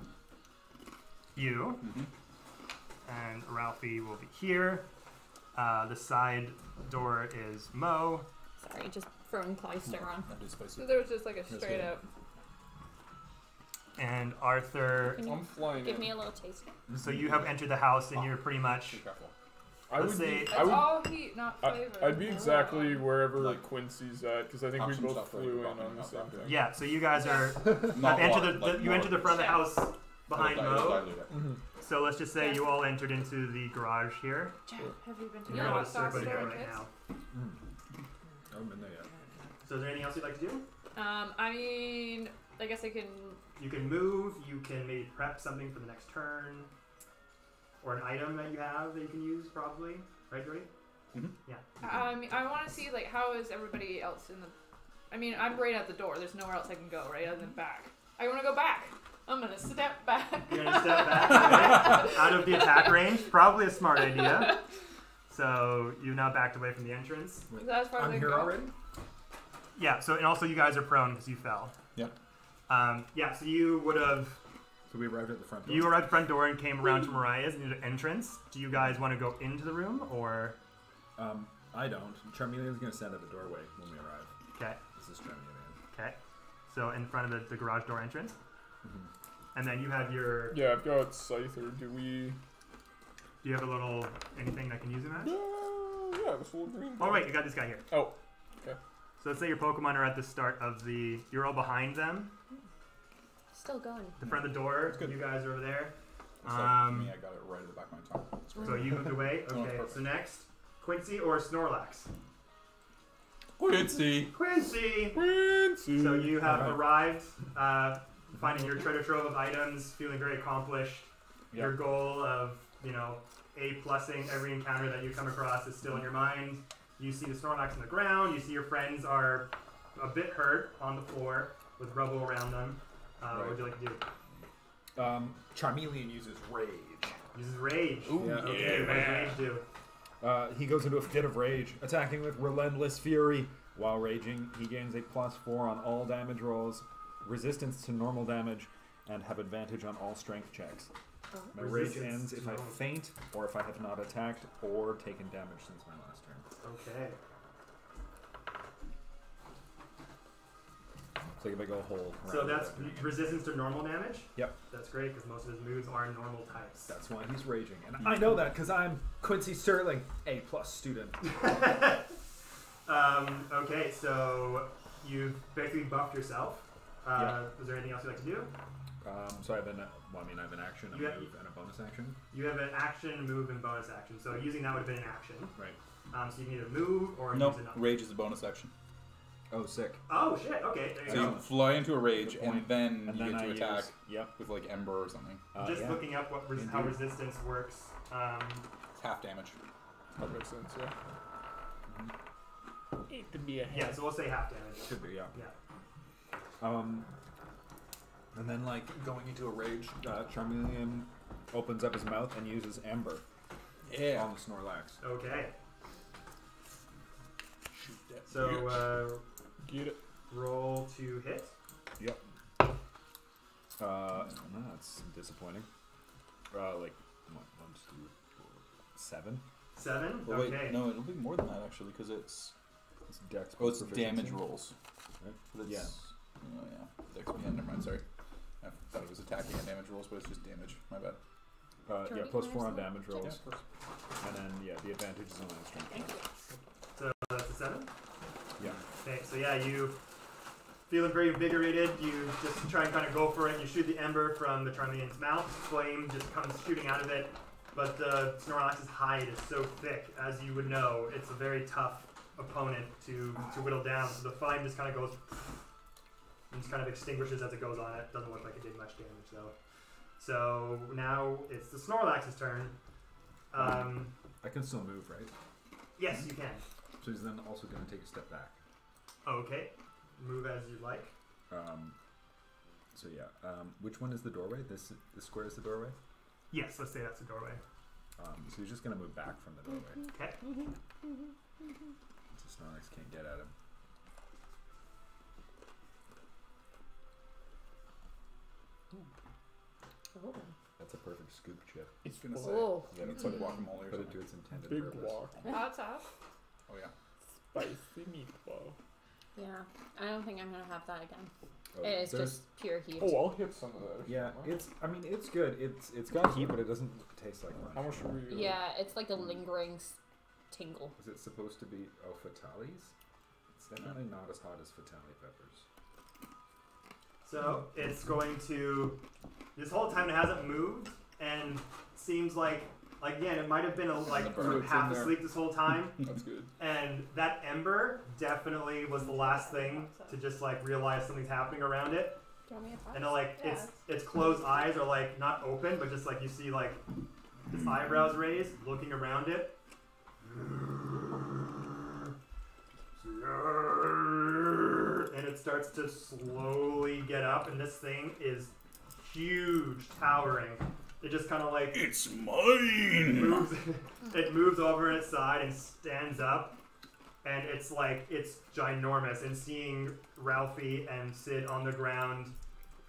you, Mhm. and Ralphie will be here. The side door is Mo. Sorry, just throwing Clyster on. That is spicy. So there was just like a That's straight good. up. And Arthur. Can you I'm flying give in. me a little taster? So you have entered the house, and you're pretty much. Be careful. I Let's would say- be. It's I would. all heat, not flavor. I'd be exactly wherever Like- Quincy's at because I think Pop we some both stuff like flew in dropping on the it same out thing. there. Yeah. So you guys are. Not entered water, the like you more entered the front of the Yeah. house behind It'll Mo. dilute it. Mhm. So let's just say you all entered into the garage here. Jack, have you been to You're the on a hot sauce circle store here in right Kits? now. I haven't been there yet. So is there anything else you'd like to do? I mean, I guess I can. You can move. You can maybe prep something for the next turn, or an item that you have that you can use. Probably, right, Jody? Yeah. I want to see like how is everybody else in the. I mean, I'm right at the door. There's nowhere else I can go, right, other than back. I want to go back. I'm gonna step back. You're gonna step back okay, out of the attack range. Probably a smart idea. So you've now backed away from the entrance. Is that as far as I I'm can here go? already? Yeah. So and also you guys are prone because you fell. Yeah. Yeah. So you would have. So we arrived at the front door. You were at the front door and came around to Mariah's near the entrance. Do you guys want to go into the room or? I don't. Charmeleon's gonna stand at the doorway when we arrive. Okay. This is Charmeleon. Okay. So in front of the garage door entrance. Mhm. And then you have your. Yeah, I've got Scyther. Do we? Do you have a little anything that can use in that? Yeah, the full green. Oh wait, you got this guy here. Oh, okay. So let's say your Pokemon are at the start of the. You're all behind them. Still going. The front of the door. That's good. You guys are over there. It's like me, I got it right at the back of my tongue. It's great. So you moved away. Oh, Okay. perfect. So next, Quincy or Snorlax. Quincy. Quincy. Quincy. So you have Alright. arrived, finding your treasure trove of items, feeling very accomplished. Your goal of, A+ing every encounter that you come across is still in your mind. You see the Snorlax on the ground. You see your friends are a bit hurt on the floor with rubble around them. What would you like to do? Charmeleon uses Rage. Uses Rage. Ooh, Yeah. Okay, what does Rage do? He goes into a fit of rage, attacking with relentless fury. While raging, he gains a +4 on all damage rolls, resistance to normal damage, and have advantage on all strength checks. My rage Resistance ends to if I normal. faint, or if I have not attacked or taken damage since my last turn. Okay. like a big old hole. So around that's it. resistance to normal damage? Yep. That's great, because most of his moves are normal types. That's why he's raging, and I know that because I'm Quincy Sterling, A+ student. Okay, so you've basically buffed yourself. Is there anything else you'd like to do? So I have an action, a You have- move, and a bonus action. You have an action, move, and bonus action. So using that would have been an action. Right. So you can either move or Nope. use another. Rage is a bonus action. Oh, sick. Oh shit! Okay, there you So go. you fly into a rage Good and point. then And you then get I to attack use, yep. with like Ember or something. Just Yeah. looking up what how Indeed. resistance works. It's half damage. That makes sense, yeah. It could be a Yeah, so we'll say half damage. Should be, yeah. Yeah. And then like going into a rage, Charmeleon opens up his mouth and uses Ember Yeah. on the Snorlax. Okay. Shoot that. So Get it. roll to hit. Yep. That's disappointing. Like, what, 1, 2, 4, 7? 7. Well, wait, Okay. no, it'll be more than that actually because it's It's Dex. oh, it's proficiency. damage rolls. Right? But Yeah. it's, oh yeah, Dex. Yeah, never mind. Sorry, I thought it was attacking and damage rolls, but it's just damage. My bad. Yeah, Jordy, plus can I 4 on still damage check? rolls. And then, yeah, the advantage is on that strength. Thank you. So that's a 7. Yeah. Okay. So yeah, you feeling very invigorated. You just try and kind of go for it. You shoot the ember from the Charmeleon's mouth. Flame just comes shooting out of it. But the Snorlax's hide is so thick, as you would know, it's a very tough opponent to whittle down. So the flame just kind of goes and just kind of extinguishes as it goes on it. Doesn't look like it did much damage though. So now it's the Snorlax's turn. I can still move, right? Yes, you can. So he's then also going to take a step back. Okay. Move as you like. So yeah, which one is the doorway? This square is the doorway? Yes, let's say that's the doorway. So he's just going to move back from the doorway. Okay. So Snorlax can't get at him. Oh. That's a perfect scoop chip. It's gonna say. Oh. Yeah, it's like guacamole or Put it something. to its intended Big purpose. walk. Hot sauce. Oh yeah. Spicy meatball. Yeah, I don't think I'm gonna have that again. Oh, It's there's- just pure heat. Oh, I'll hit some of that. if you Yeah, want. I mean, it's good. It's got heat, but it doesn't taste like How much. much are we? Yeah, it's like a lingering tingle. Is it supposed to be Fatales? It's definitely not as hot as Fatale peppers. So it's going to. This whole time it hasn't moved, and seems like again it might have been like The sort of bird's half in there. asleep this whole time. That's good. And that ember definitely was the last thing to just like realize something's happening around it. Do you want me to pass? And like Yeah. its closed eyes are like not open, but just like you see like its eyebrows raised, looking around it. And it starts to slowly get up, and this thing is huge, towering. It just kind of like It's mine. moves. It moves over its side and stands up, and it's like it's ginormous. And seeing Ralphie and Sid on the ground,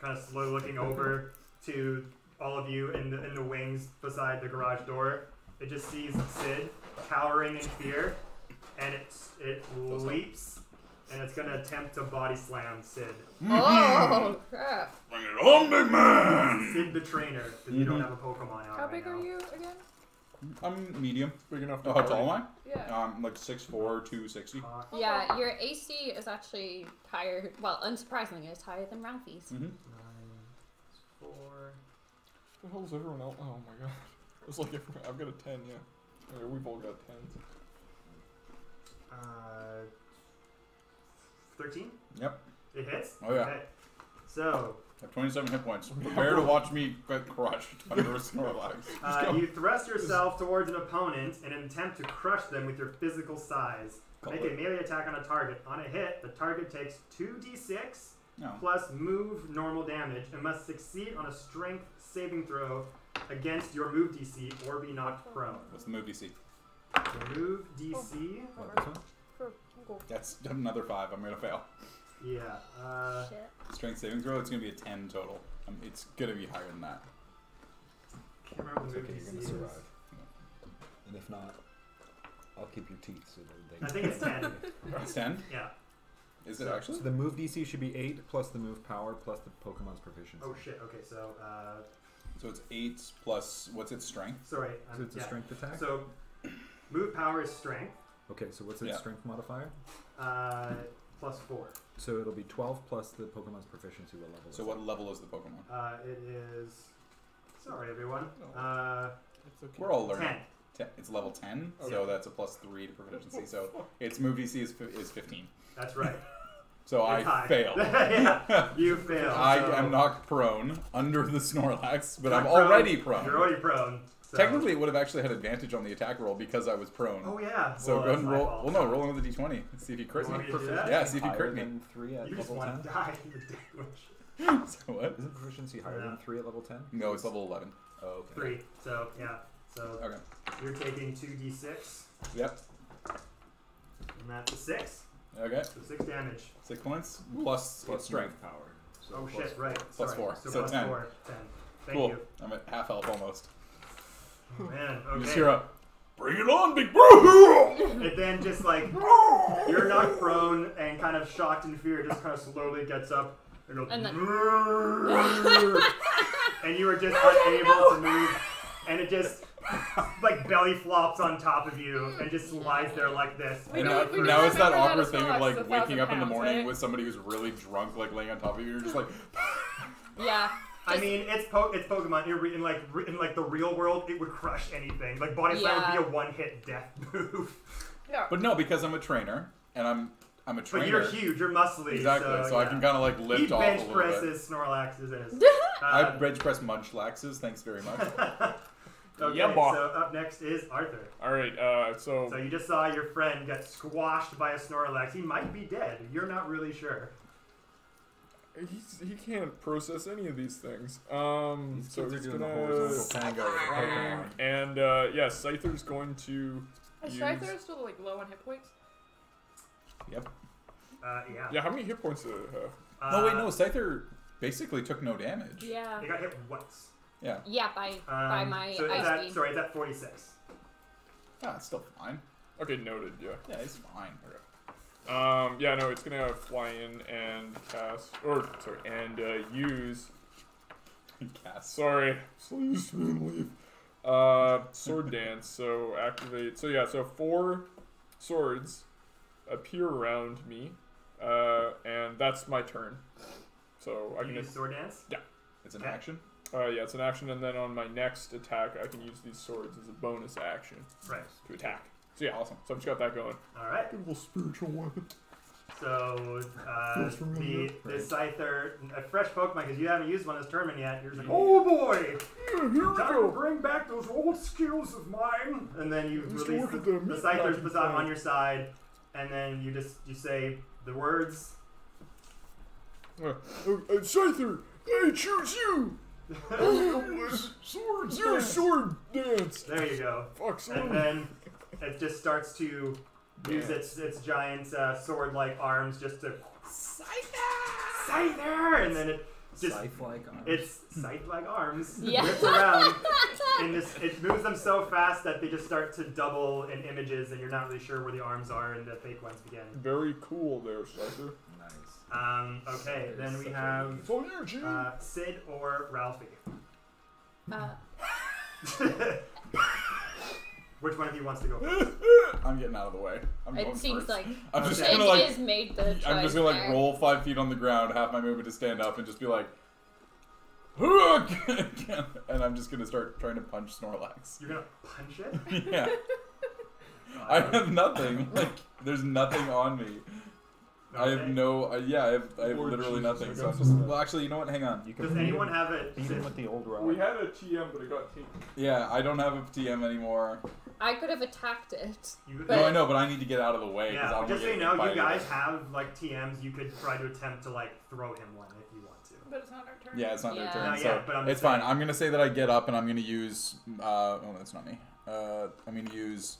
kind of slowly looking over to all of you in the wings beside the garage door, it just sees Sid cowering in fear, and it leaps, and it's gonna attempt to body slam Sid. Oh crap! Bring it on, big man. Sid the trainer, because you don't have a Pokemon out How right big now. are you again? I'm medium. Big enough to Oh, how party. tall am Yeah. I? Like 6'4", 260. Yeah, your AC is actually higher. Well, unsurprisingly, it's higher than Ralphie's. Mm-hmm. 9, 4. What the hell is everyone else? Oh my god. It's like I've got a 10, yeah. Okay, we've all got 10s. 13? Yep. It hits? Oh, yeah. Okay. So, I have 27 hit points. Prepare to watch me get crushed under a Snorlax. you thrust yourself towards an opponent in an attempt to crush them with your physical size. Make a melee attack on a target. On a hit, the target takes 2d6 No. plus move normal damage and must succeed on a strength saving throw against your move DC or be knocked prone. What's the move DC? The move DC, What, this one? For Google. That's another 5. I'm gonna fail. yeah. Shit. Strength saving throw. It's gonna be a 10 total. It's gonna be higher than that. Can't remember It's the okay, move you're DC gonna is. survive. And if not, I'll keep your teeth so that they. I think it's 10. It's 10. Yeah. Is it So- actually? So the move DC should be 8 plus the move power plus the Pokemon's proficiency. Oh shit. Okay, so So it's 8 plus what's its strength? sorry. So it's a strength attack? So move power is strength. Okay, so what's its Yeah. strength modifier? +4. So it'll be 12 plus the Pokemon's proficiency. What level So is what it? level is the Pokemon? It is. Sorry, everyone. It's okay. We're all learning. 10. It's level 10, Okay. so that's a +3 to proficiency. So its move DC is 15. That's right. So It's I high. fail. Yeah, you fail. I so am knocked prone under the Snorlax, but you're I'm prone. already prone. You're already prone. So. Technically, it would have actually had advantage on the attack roll because I was prone. Oh yeah. So well, go ahead that's and my roll. fault. Well, no, roll another d20. Let's see if you crit You me. want me to do that? Yeah, see if you Higher crit me. than 3 at You just level want 10? to die. You dick. So what? Isn't proficiency higher No. than 3 at level 10? No, it's level 11. Oh, okay. 3. So yeah. So Okay. you're taking 2d6, Yep. and that's a 6. Okay. So 6 damage. 6 points plus Plus strength. move power. So Oh plus shit! Right. plus Sorry. 4. So, So plus 10. 4. 10. Thank Cool. you. I'm at half health almost. Oh, man. You just Okay. hear a Bring it on, big bro! It then just like you're knocked prone and kind of shocked in fear. It just kind of slowly gets up and goes. And then- And you are just unable to move, and it just like belly flops on top of you and just lies there like this. We And do- now, we do now it's that remember that awkward a thing of Snorlax like is waking up in the 1,000 morning pounds, with somebody who's really drunk, like laying on top of you. You're just like, Yeah. I mean, it's Pokemon. In like the real world, it would crush anything. Like Body Slam Yeah. would be a one-hit death move. Yeah. but no, because I'm a trainer and I'm a But trainer. you're huge. You're muscly. Exactly. So I yeah. can kind of like He lift off a bench little bit. presses Snorlaxes in his. I bench press Munchlaxes. Thanks very much. Okay, Yeah, boy. so up next is Arthur. All right. So So you just saw your friend get squashed by a Snorlax. He might be dead. You're not really sure. he can't process any of these things. These So kids are he's doing the gonna horizontal tango with a Pokemon. and yeah, Scyther's going to Is use. Scyther still like low on hit points? Yep. Yeah. Yeah, how many hit points do they have? Oh wait, no. Scyther basically took no damage. Yeah. He got hit once. Yeah. Yeah, by my so ice is that, beam. sorry, is that 46? Ah, it's still fine. Okay, noted. Yeah. Yeah, it's fine. Yeah, no, it's gonna fly in and cast, or sorry, and use. Cast. Sorry, so used to being leave. Sword dance. So activate. So yeah, so 4 swords appear around me, and that's my turn. So I You can. use Sword Dance? It's an Okay. action. Yeah, it's an action, and then on my next attack, I can use these swords as a bonus action Right. to attack. So yeah, awesome. So I've just got that going. Alright. Good little spiritual weapon. So, Feels familiar. the Scyther, a fresh Pokemon, because you haven't used one this tournament yet, you're just like, oh boy! Yeah, here we Time to go. bring back those old skills of mine! And then you Just release look the, at the the meat Scyther's packing Baton thing. on your side, and then you say the words. Scyther, I choose you. Swords, your sword dance. There you go. Fuck, And son. then it just starts to use its giant sword-like arms just to Scyther, and then it just Scythe-like arms. its scythe-like arms Yeah. whips around. And it moves them so fast that they just start to double in images, and you're not really sure where the arms are, and the fake ones begin. Very cool there, Scyther. Nice. Okay, then we have It's all you, G. Sid or Ralphie. Which one of you wants to go first? I'm getting out of the way. I'm going It seems first. like I'm just Okay. it gonna like. is made the choice. I'm just gonna like there. roll 5 feet on the ground, have my movement to stand up, and just be like, and I'm just gonna start trying to punch Snorlax. You're gonna punch it? Yeah. I have nothing. Like, there's nothing on me. I have Okay. no. I have Lord literally Jesus, nothing. I So got I'm just. some- Well, actually, you know what? Hang on. You can Does anyone have it? beat him with the old rod. We had a TM, but it got taken. Yeah, I don't have a TM anymore. I could have attacked it. You, No, I know, but I need to get out of the way. 'Cause I yeah, don't just so wanna you get know, hit by you guys anything. have like TMs. You could try to attempt to like throw him one if you want to. But it's not our turn. Yeah, it's not their Yeah. turn. Not So yet, but I'm it's just fine. saying. I'm gonna say that I get up and I'm gonna use. Oh, that's not me. I'm gonna use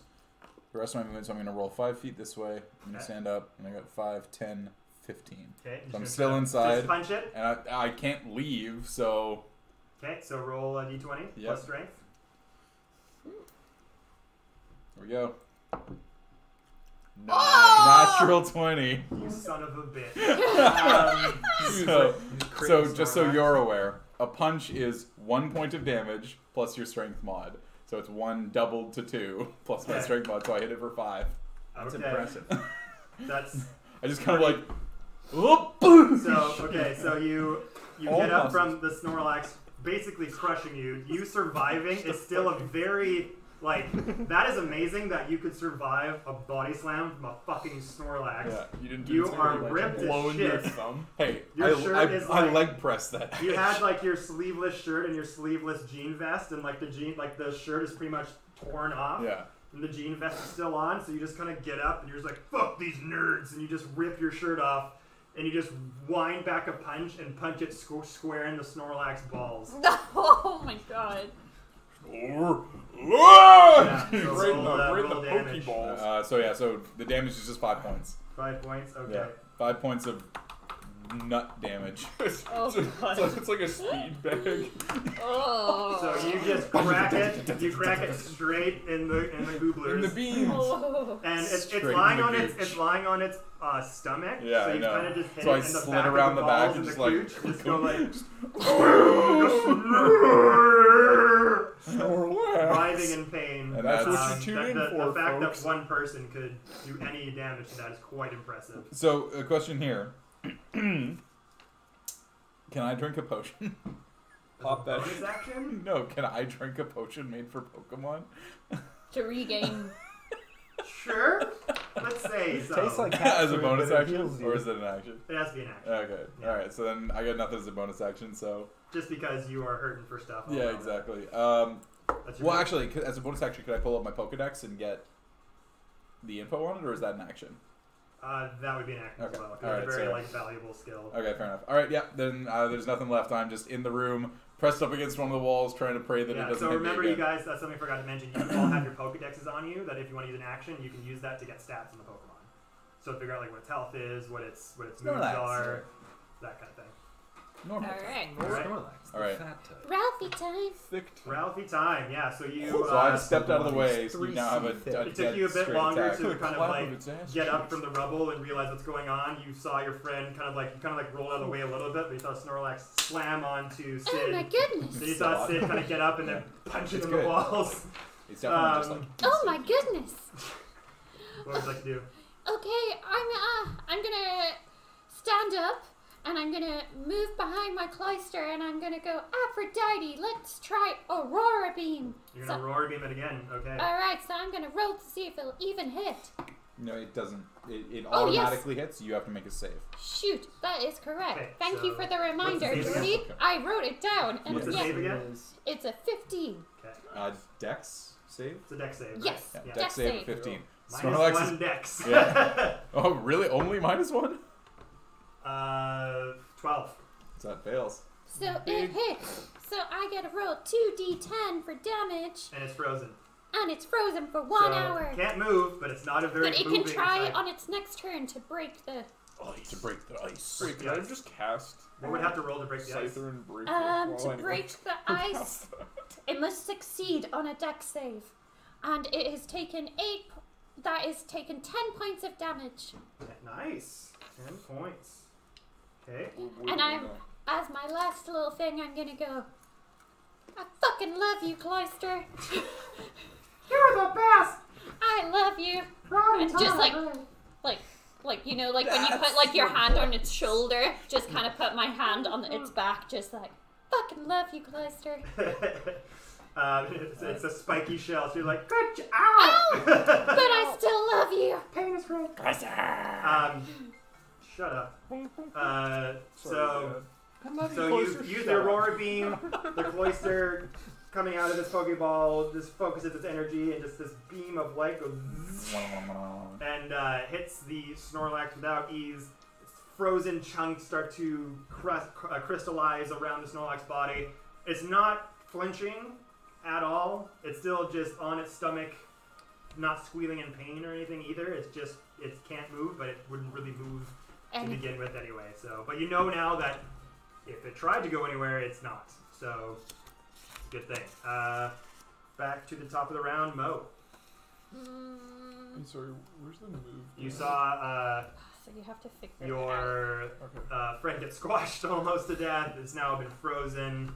the rest of my movement. So I'm gonna roll 5 feet this way. I'm gonna Okay. stand up, and I got 5, 10, 15. Okay. So I'm still inside. Just punch it. And I can't leave, so Okay, so roll a d20 Yep. plus strength. here we go. Natural 20. You son of a bitch. So just so you're aware, a punch is 1 point of damage plus your strength mod. So it's 1 doubled to 2 plus my Okay. strength mod. So I hit it for 5. That's Okay. impressive. That's I just kind of like, whoop. so you get up from the Snorlax, basically crushing you. You surviving is still a very that is amazing that you could survive a body slam from a fucking Snorlax. Yeah, You didn't do You anything are like ripped as blowing your shit. thumb. Hey, Your shirt is I like- leg pressed that. You had like your sleeveless shirt and your sleeveless jean vest, and like the shirt is pretty much torn off. Yeah. And the jean vest is still on, so you just kind of get up and you're just like, fuck these nerds, and you just rip your shirt off, and you just wind back a punch and punch it square in the Snorlax balls. Oh my god. Yeah, so Right in roll the damage. Pokeballs. So the damage is just 5 points. 5 points, okay. Yeah. 5 points of nut damage. Oh god. It's like a speed bag. Oh. So you just crack it. You crack it straight in the gooblers. In the beans. Oh. And it's Straight lying in the on its gooch. stomach. Yeah, so I you know. kind of just hit So I it in the slid back around of the the back balls and and just the like- gooch, just go like Snorlax. writhing in pain. And That's what that's- you tune in the for, fact folks. that one person could do any damage to that is quite impressive. So, a question here. Can I drink a potion? Pop that. Bonus action? No, can I drink a potion made for Pokemon? To regain. Sure. Let's say so. Tastes like cat As a food, bonus but it action? heals you. Or is it an action? It has to be an action. Okay, Yeah. alright, so then I got nothing as a bonus action, so... Just because you are hurting for stuff. Yeah, exactly. That's your Well, move. actually, as a bonus action, could I pull up my Pokedex and get the info on it, or is that an action? That would be an action Okay. as well. 'Cause Alright, it's a very so- valuable skill. Okay, fair enough. Alright, yeah, then there's nothing left. I'm just in the room, pressed up against one of the walls, trying to pray that it Yeah, doesn't so hit remember me you again. guys, that's something I forgot to mention, you all have your Pokedexes on you, that if you want to use an action, you can use that to get stats on the Pokemon. So figure out like what its health is, what its moves Snorlax. are, that kind of thing. Normal. Alright. Alright. Snorlax, the Alright. fat type. Ralphie time. Thick. Ralphie time, yeah, so you So I've stepped out of the way, It's so you now have a 3C dead it took you a bit longer attack. to kind of Clap like of its ass get up cheeks. from the rubble and realize what's going on. You saw your friend kind of like rolled out of the way a little bit, but you saw Snorlax slam onto Sid. Oh my goodness. Then you saw Sid kind of get up and then punch it It's in good. the walls. It's definitely just Um, like... Oh my goodness. What would you like to do? Okay, I'm gonna stand up and I'm gonna move behind my cloister and I'm gonna go, Aphrodite, let's try Aurora Beam. You're gonna roar beam it again, okay? Alright, so I'm gonna roll to see if it'll even hit. No, it doesn't. It Oh, yes. automatically hits. You have to make a save. Shoot, that is correct. Okay, Thank you so for the reminder, what's the save Jordy. again? I wrote it down. And What's the yes, save again? it's a 15. Okay. Dex save? It's a dex save, right? Yes, Yeah, Yeah. Dex Dex save save. 15. Minus Snorlax one is... dex. Yeah. Oh, really? Only minus one? 12. So that fails. So it hits. So I get to roll 2d10 for damage, And it's frozen. and it's frozen for 1 so hour. Can't move, but it's not a very But it moving can try type. on its next turn to break the. To break the ice. Wait, can I just cast What would have to roll to break the ice? Scyther and break it while To I'm break the ice, it must succeed on a dex save, and it has taken 8. That is taken 10 points of damage. Nice. 10 points. Okay. And I'm, as my last little thing, I'm gonna go. I fucking love you, Cloister. You're the best! I love you. And just like you know, like when you put like your hand on its shoulder, just kind of put my hand on its back, just like fucking love you, Cloister. It's a spiky shell, so you're like, good job! Ow! But I still love you. Pain is great. Shut up. So you use the Aurora Beam, the Cloister coming out of this Pokeball just focuses its energy and just this beam of light goes and hits the Snorlax without ease. Its frozen chunks start to crystallize around the Snorlax body. It's not flinching at all. It's still just on its stomach, not squealing in pain or anything either. It's just, it can't move, but it wouldn't really move to And begin with anyway. So, but you know now that if it tried to go anywhere, it's not. So, it's a good thing. Back to the top of the round, Mo. Hey, sorry, where's the move? You saw So you have to figure it out. your Okay. friend get squashed almost to death. It's now been frozen.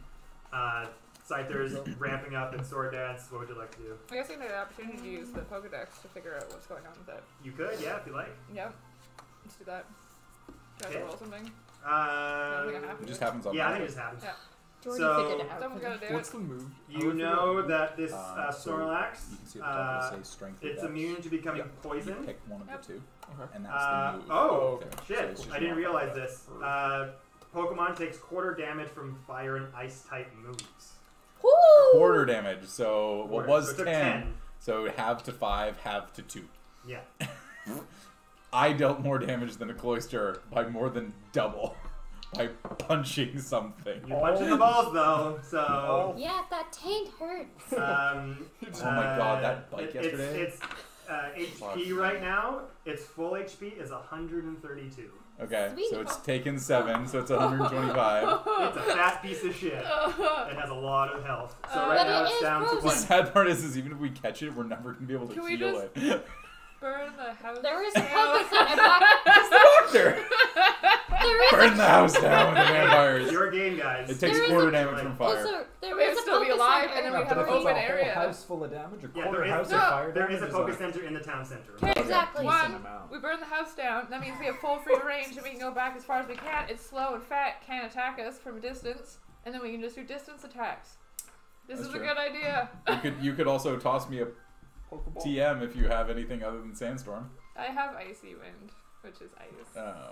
Scyther's ramping up in sword dance. What would you like to do? I guess I need an opportunity to use the Pokedex to figure out what's going on with it. You could, yeah, if you like. Yep. Let's do that. Do I have to roll something? I don't think I have It to. just happens on Yeah, I think it just happens. Yeah. Jordy So- figured it out. Someone's gotta do What's it. the move? You know that this So Snorlax, you can see at the top it'll say strength. or it's dex. immune to becoming You poisoned. pick one of Yep. the two, Okay. and that's the move. Oh, there. So shit. it's just I didn't not realize like this. that. Pokemon takes quarter damage from fire and ice type moves. Woo! Quarter damage. So what Quarter. was So it took 10? So half to 5, half to 2. Yeah. I dealt more damage than a Cloyster by more than double by punching something. You punch in the balls though, so. Yeah, that taint hurts. Oh my god, that bite yesterday. It's HP right now. Its full HP is 132. Okay, Sweet. so it's taken 7, so it's 125. It's a fat piece of shit. It has a lot of health. So right But now it it's is down to frozen. The one. sad part is even if we catch it, we're never gonna be able to Can we heal just- it. Burn the house. There is a down. Poke Center back. Doctor! There is Burn the house down with the vampires. Your game, guys. It takes There is quarter a- damage from fire. Also, there We is would a still be Poke alive, Center. and then we Yeah, have but an if it's open a area. whole house full of damage, a Yeah, quarter there is, house of no, fire there damage is a is focus center in the town center. Okay, Exactly. One, amount. we burn the house down. That means we have full free range and we can go back as far as we can. It's slow and fat, can't attack us from a distance, and then we can just do distance attacks. This That's is true. a good idea. You could also toss me a Pokeball. TM if you have anything other than Sandstorm. I have Icy Wind, which is ice. Oh.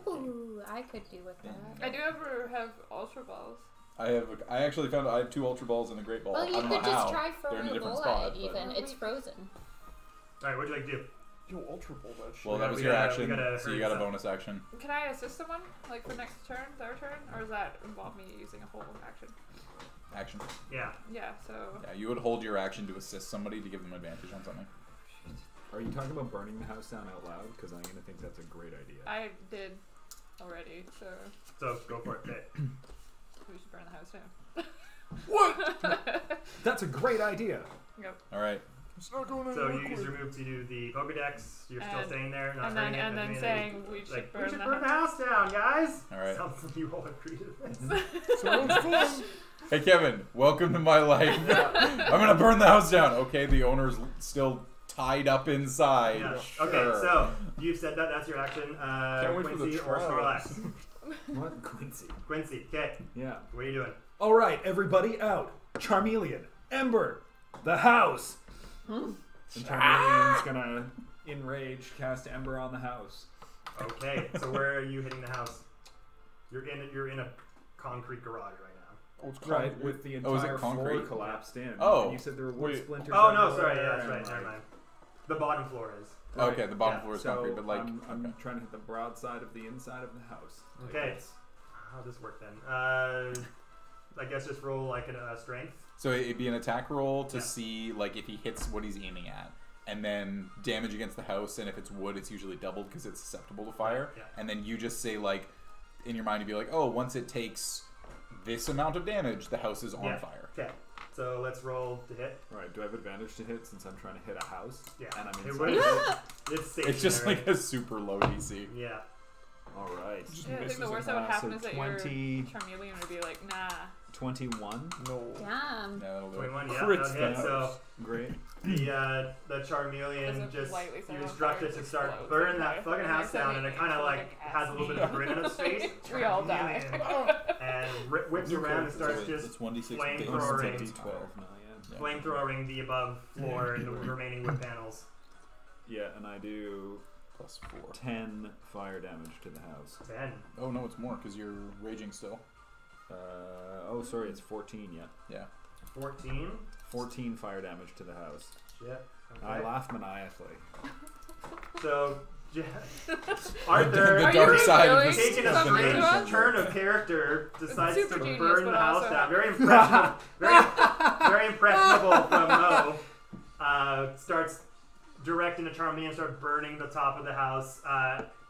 Ooh, I could do with that. I do have Ultra Balls. I actually found I have 2 Ultra Balls and a Great Ball. Well, I you don't know could just how. try They're throwing in a a different bowl spot, at it but- even. It's frozen. Alright, what'd you like to do? You Ultra Ball that shit. Well, that Yeah, was we your gotta- action, we gotta so you hurry got a this up. bonus action. Can I assist someone, like for next turn, their turn, or does that involve me using a whole action? Action. Yeah. Yeah, so Yeah, you would hold your action to assist somebody to give them advantage on something. Are you talking about burning the house down out loud? Because I'm going to think that's a great idea. I did already, so So go for it. Okay. we should burn the house down. What? That's a great idea. Yep. All right. It's not going So anywhere you use quick. your move to do the Pokedex. You're still And- staying there, not And then hurting it, and not then doing saying we anything. should Like, burn we should the burn the house. house down, guys. All right. Sounds like you all agree to this. Someone's fun. Hey Kevin, welcome to my life. I'm gonna burn the house down. Okay, the owner's still tied up inside. Yeah. Sure. Okay, so you've said that. That's your action. Can't wait for the Quincy or trials. Snorlax. What? Quincy. Quincy. Okay. Yeah. What are you doing? All right, everybody out. Charmeleon. Ember. The house. And Charmeleon's going to, enraged, cast Ember on the house. Okay. So where are you hitting the house? You're in a concrete garage right now. Oh, it's Right, concrete. with the Oh, is it entire floor concrete? collapsed in. Oh. And you said there were wood Wait. splinters Oh no, everywhere, sorry. Yeah, that's and, right. like, Never mind. The bottom floor is. Okay, the bottom Yeah, floor is So concrete, but like, I'm okay. trying to hit the broadside of the inside of the house. Like Okay. this. How'd this work then? I guess just roll like a strength. So it'd be an attack roll to Yeah. see like if he hits what he's aiming at, and then damage against the house. And if it's wood, it's usually doubled because it's susceptible to fire. Yeah. And then you just say like, in your mind, you'd be like, oh, once it takes this amount of damage, the house is on Yeah. fire. Okay. So let's roll to hit. All right, do I have advantage to hit since I'm trying to hit a house? Yeah. And I'm It inside. would- It's stationary. It's just like a super low DC. Yeah. All right. Just Yeah, I think misses the it. worst that would happen So is that 20, your Charmeleon would be like, nah. 21. No. Damn. Yeah, that'll do it. 21. Yeah. Crits That'll hit. down. So Great. the Charmeleon Doesn't just lightly set you on instruct fire, it to it start explodes. burning Okay. that fucking And house I said down, and it it kind of makes like like a has a little bit of a grin on its face. We all die. Charmeleon. And whips around and starts So just it's 1d6 flamethrowing. base, 12. No, yeah. flamethrowing the above floor and the remaining wood panels. Yeah, and I do Plus 4. 10 fire damage to the house. 10. Oh no, it's more because you're raging still. Oh, sorry, it's 14 yet. Yeah. 14. 14 fire damage to the house. Shit. I Okay. laugh maniacally. So, The Arthur, dark Are you side really of this taking a has been strange mentioned. turn of character, decides Super to genius, burn but the house also- down. Very impressionable. very impressionable from Mo. Starts directing a Charmeleon, start burning the top of the house,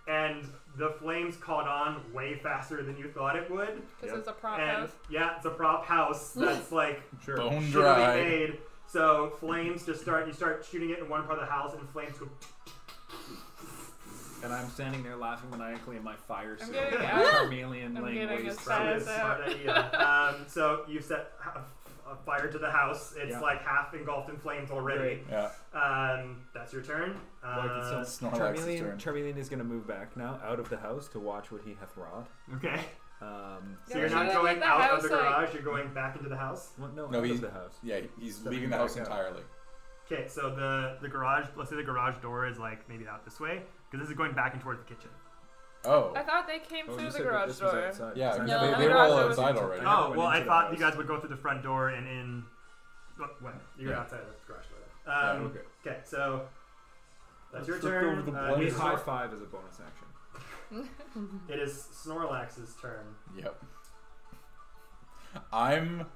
and the flames caught on way faster than you thought it would. Because it's a prop And house. yeah, it's a prop house that's like Sure. Bone shittily dry. made. So flames just start. You start shooting it in one part of the house, and flames go. And I'm standing there laughing maniacally in my fire suit. getting Charmeleon I'm laying getting waste. a Probably a Size smart idea. So you set a fire to the house. It's Yeah. like half engulfed in flames already. Yeah. That's your turn. Snorlax's turn. Charmeleon is going to move back now out of the house to watch what he hath wrought. Okay. So Yeah, you're should not I going leave the out of house, the like- garage. You're going back into the house. Well, no, No, out he's- of the house. Yeah, he's Stepping leaving the house back out. entirely. Okay, so the garage. Let's say the garage door is like maybe out this way because this is going back and towards the kitchen. Oh. I thought they came Oh, through you the said that garage this was door. outside. Yeah, 'Cause I No, never- they were garage all door was outside inside. already. I never Oh went well, I into the thought house. you guys would go through the front door and in. What? You're Yeah. outside of the garage door. Yeah, Okay. Okay, so that's your Let's look turn. over the We blade. high five as a bonus action. It is Snorlax's turn. Yep. I'm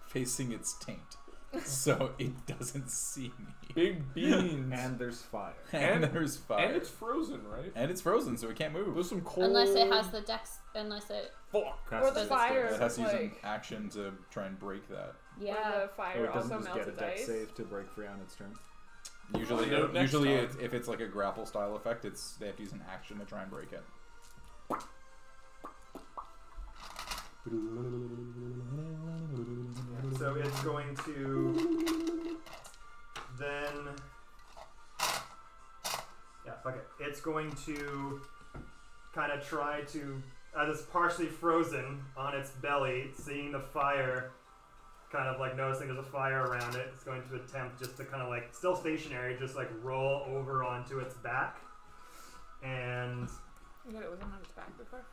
facing its taint, so it doesn't see me. Big beans. And there's fire. And there's fire. And it's frozen, right? And it's frozen, so it can't move. There's some cold. Unless it has the dex. Unless it. Fuck. Or the That's fire, It has to use an like, action to try and break that. yeah. Yeah. the Oh, fire it doesn't also just melts get a its dex ice. save to break free on its turn. Usually, Find out next usually time. if it's like a grapple style effect, they have to use an action to try and break it. So it's going to then. Yeah, fuck it. It's going to kind of try to, as it's partially frozen on its belly, seeing the fire, kind of like noticing there's a fire around it. It's going to attempt just to kind of like, still stationary, just like roll over onto its back. And You got it wasn't on its back before.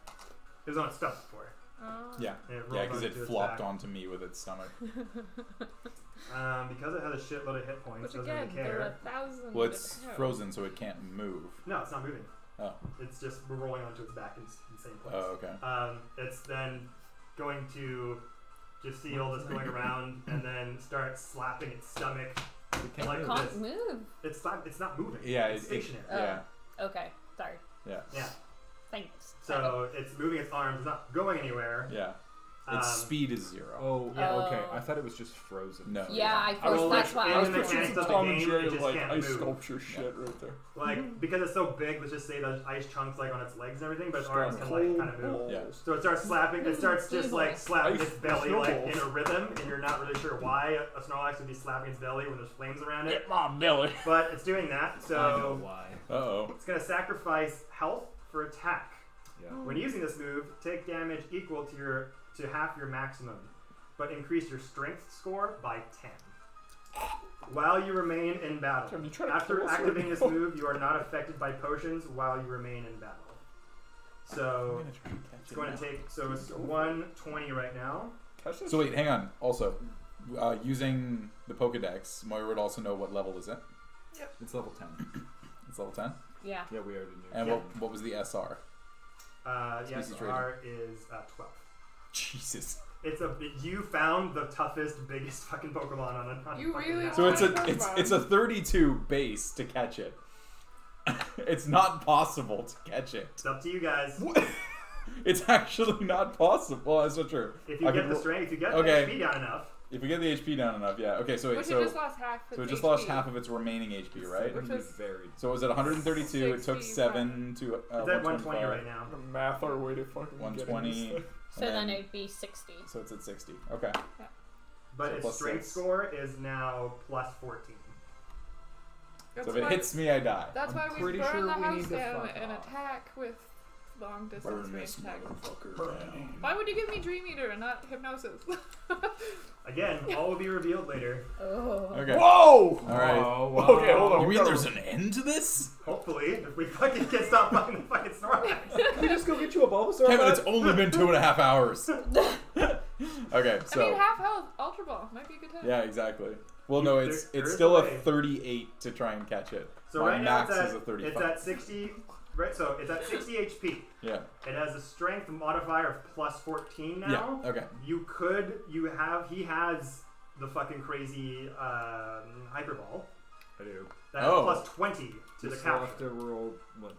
it was on its stomach before. Oh. Yeah, And it yeah, rolled because it onto its flopped back. onto me with its stomach. Because it has a shitload of hit points, Which doesn't again, really there are care. 1,000. Well, it's hell. frozen, so it can't move. No, it's not moving. Oh. It's just rolling onto its back in the same place. Oh, okay. It's then going to just see all this going around and then start slapping its stomach It like can't Can't this. move. It's not moving. Yeah, it's stationary. yeah, Okay. Sorry. yeah, Yeah. Thanks. So it's moving its arms. It's not going anywhere. yeah. Its speed is 0. Oh, yeah, okay. Oh. I thought it was just frozen. No. Yeah, I I was first. That's like, why. in I was the Picture mechanics some of the Tom and game, Jerry it just like can't ice move. sculpture shit right there. Like because it's so big, let's just say there's ice chunks like on its legs and everything, but its arms can like kind of move. Yeah. So it starts slapping. It starts just like slapping Ice its belly like snowballs. in a rhythm, and you're not really sure why a Snorlax would be slapping its belly when there's flames around it. Get my belly. But it's doing that, I know so why. Uh-oh. it's gonna sacrifice health for attack. Yeah. When using this move, take damage equal to half your maximum, but increase your strength score by 10. While you remain in battle. Tim, you trying to After kill us right activating this now? move, you are not affected by potions while you remain in battle. So it's going to take. So it's 120 right now. Catch this So wait, hang on. Also, using the Pokedex, Moira would also know what level is it? It's level 10. It's level 10. Yeah. Yeah, we already knew. And Yeah. what was the SR? The Species SR is 12. Jesus. You found the toughest, biggest fucking Pokemon on You fucking really map. So it's Oh, it's a 32 base to catch it. It's not possible to catch it. It's up to you guys. It's actually not possible. Well, that's not true. If you I get could the ro- strength, if you get Okay. the HP down enough. If we get the HP down enough, yeah. Okay, so wait, Which so it just lost half. so it its just HP. lost half of its remaining HP, right? Which was- varied. So it was at 132. It took 65. 7 to It's at 120 right now. I'm gonna math our way to fucking 120. getting this thing. So then it'd be 60. So it's at 60. Okay. But So its plus strength 6. score is now plus 14. That's So if it why- hits me, I die. That's why I'm we pretty burn sure the we house need to down fuck and off. attack with long distance Burn range this attack. motherfucker down. Why would you give me Dream Eater and not Hypnosis? Again, all will be revealed later. Oh. Okay. Whoa! Alright. Okay, hold on. You we mean gotta- there's an end to this? Hopefully, if we fucking can stop fucking the fucking Snorlax. Can we just go get you a Bulbasaur? Kevin, bud? it's only been 2.5 hours. Okay, so. I mean, half health, Ultra Ball might be a good time. Yeah, exactly. Well, no, it's There it's is still a a way. 38 to try and catch it. So My right now max is a 35. it's at 60. Right, so it's at 60 HP. Yeah. It has a strength modifier of plus 14 now. Yeah. Okay. He has the fucking crazy Hyper Ball. I do. That's Oh. plus 20 to the So I'll have capture. to roll, what,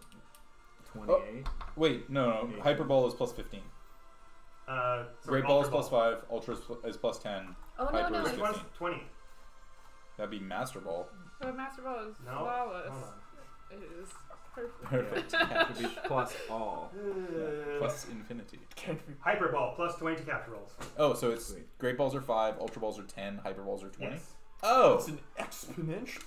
28? Wait, no. Hyper Ball is plus 15. Sorry, Great Ball is Ultra plus 5. Ultra is plus 10. Oh, no, Hyper no. is Which one's 15. 20? That'd be Master Ball. But Master Ball is No. flawless. Hold on. It is perfect. Perfect. Yeah, it would be plus all. Plus infinity. Hyper Ball plus 20 to capture rolls. Oh, so it's Sweet. Great Balls are 5, Ultra Balls are 10, Hyper Balls are 20. Yes. Oh! It's an exponential.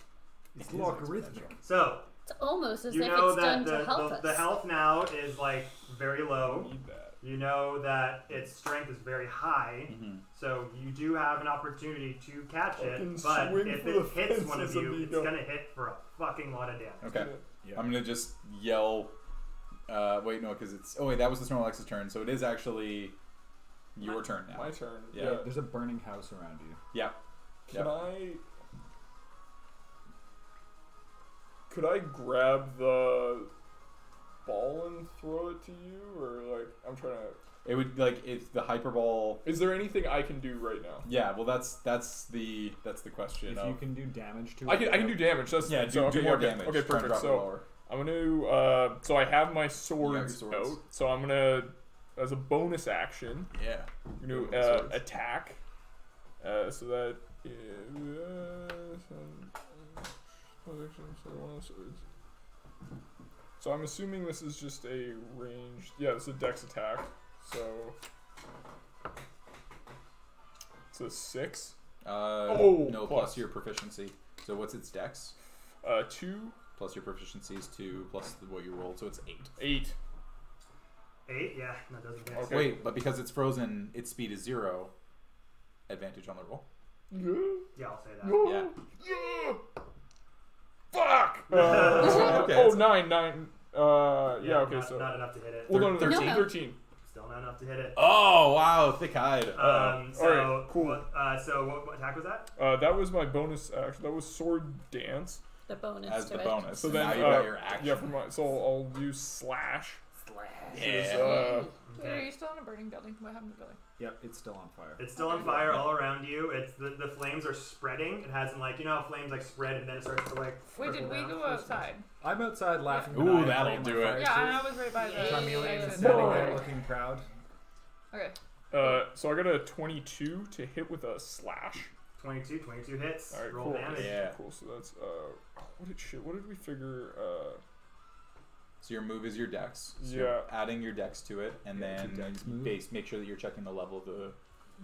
It's It is logarithmic. So It's almost as you if know it's that done to help the us. health now is like very low. Need that. You know that its strength is very high. Mhm. So you do have an opportunity to catch Fucking it, but swing if for it the hits one of fences, you, it's amigo. gonna hit for a fucking lot of damage. Okay. Yeah. I'm gonna just yell. Wait, no, because it's. Oh, wait, that was the Snorlax's turn, so it is actually your turn now. My turn. Yeah. Yeah. There's a burning house around you. Yeah. Can Yep. Could I grab the ball and throw it to you, or like I'm trying to? It would, like, it's the Hyper Ball. Is there anything I can do right now? Yeah, well, that's the question. If you can do damage to it. I can do damage. That's Yeah, the thing. do okay, more okay. damage. Okay, Try and perfect. drop it So lower. I'm gonna. So I have my swords, swords. out. So I'm gonna, as a bonus action, Yeah. I'm gonna Bonus swords. attack. So that is. One of swords. So I'm assuming this is just a ranged. Yeah, it's a dex attack. So it's a 6. No, plus. plus your proficiency. So what's its dex? 2, Plus your proficiency is 2, plus what you rolled, so it's 8. 8. 8? Yeah, that doesn't get Okay. Wait, but because it's frozen, its speed is 0. Advantage on the roll. Yeah, I'll say that. Yeah. Yeah. Fuck. Okay. Oh, 9. Yeah. Okay. Not, So. not enough to hit it. Well, no, 13. No. 13. Still not enough to hit it. Oh, wow, thick-eyed. So, alright, cool. So what attack was that? That was my bonus action. That was sword dance. The bonus As to the it. bonus. So So then, now you got your action. Yeah, for my, so I'll use slash. Yeah. Wait, are you still in a burning building? What happened to the building? Yep, it's still on fire. It's still on fire all around you. It's the flames are spreading. It hasn't like you know how flames like spread and then it starts to like. Wait, did trickle we down? go outside? I'm outside laughing. Ooh, maniacally that'll at my do it. fire Yeah, and I escape. was right by the Charmeleon is exit. standing Whoa. there looking proud. Okay. So I got a 22 to hit with a slash. 22 hits. All right, Roll cool. damage. Yeah. Cool. So that's what did we figure? So your move is your dex. So Yeah. you're adding your dex to it, and Yeah, it's a then dex move. make sure that you're checking the level of the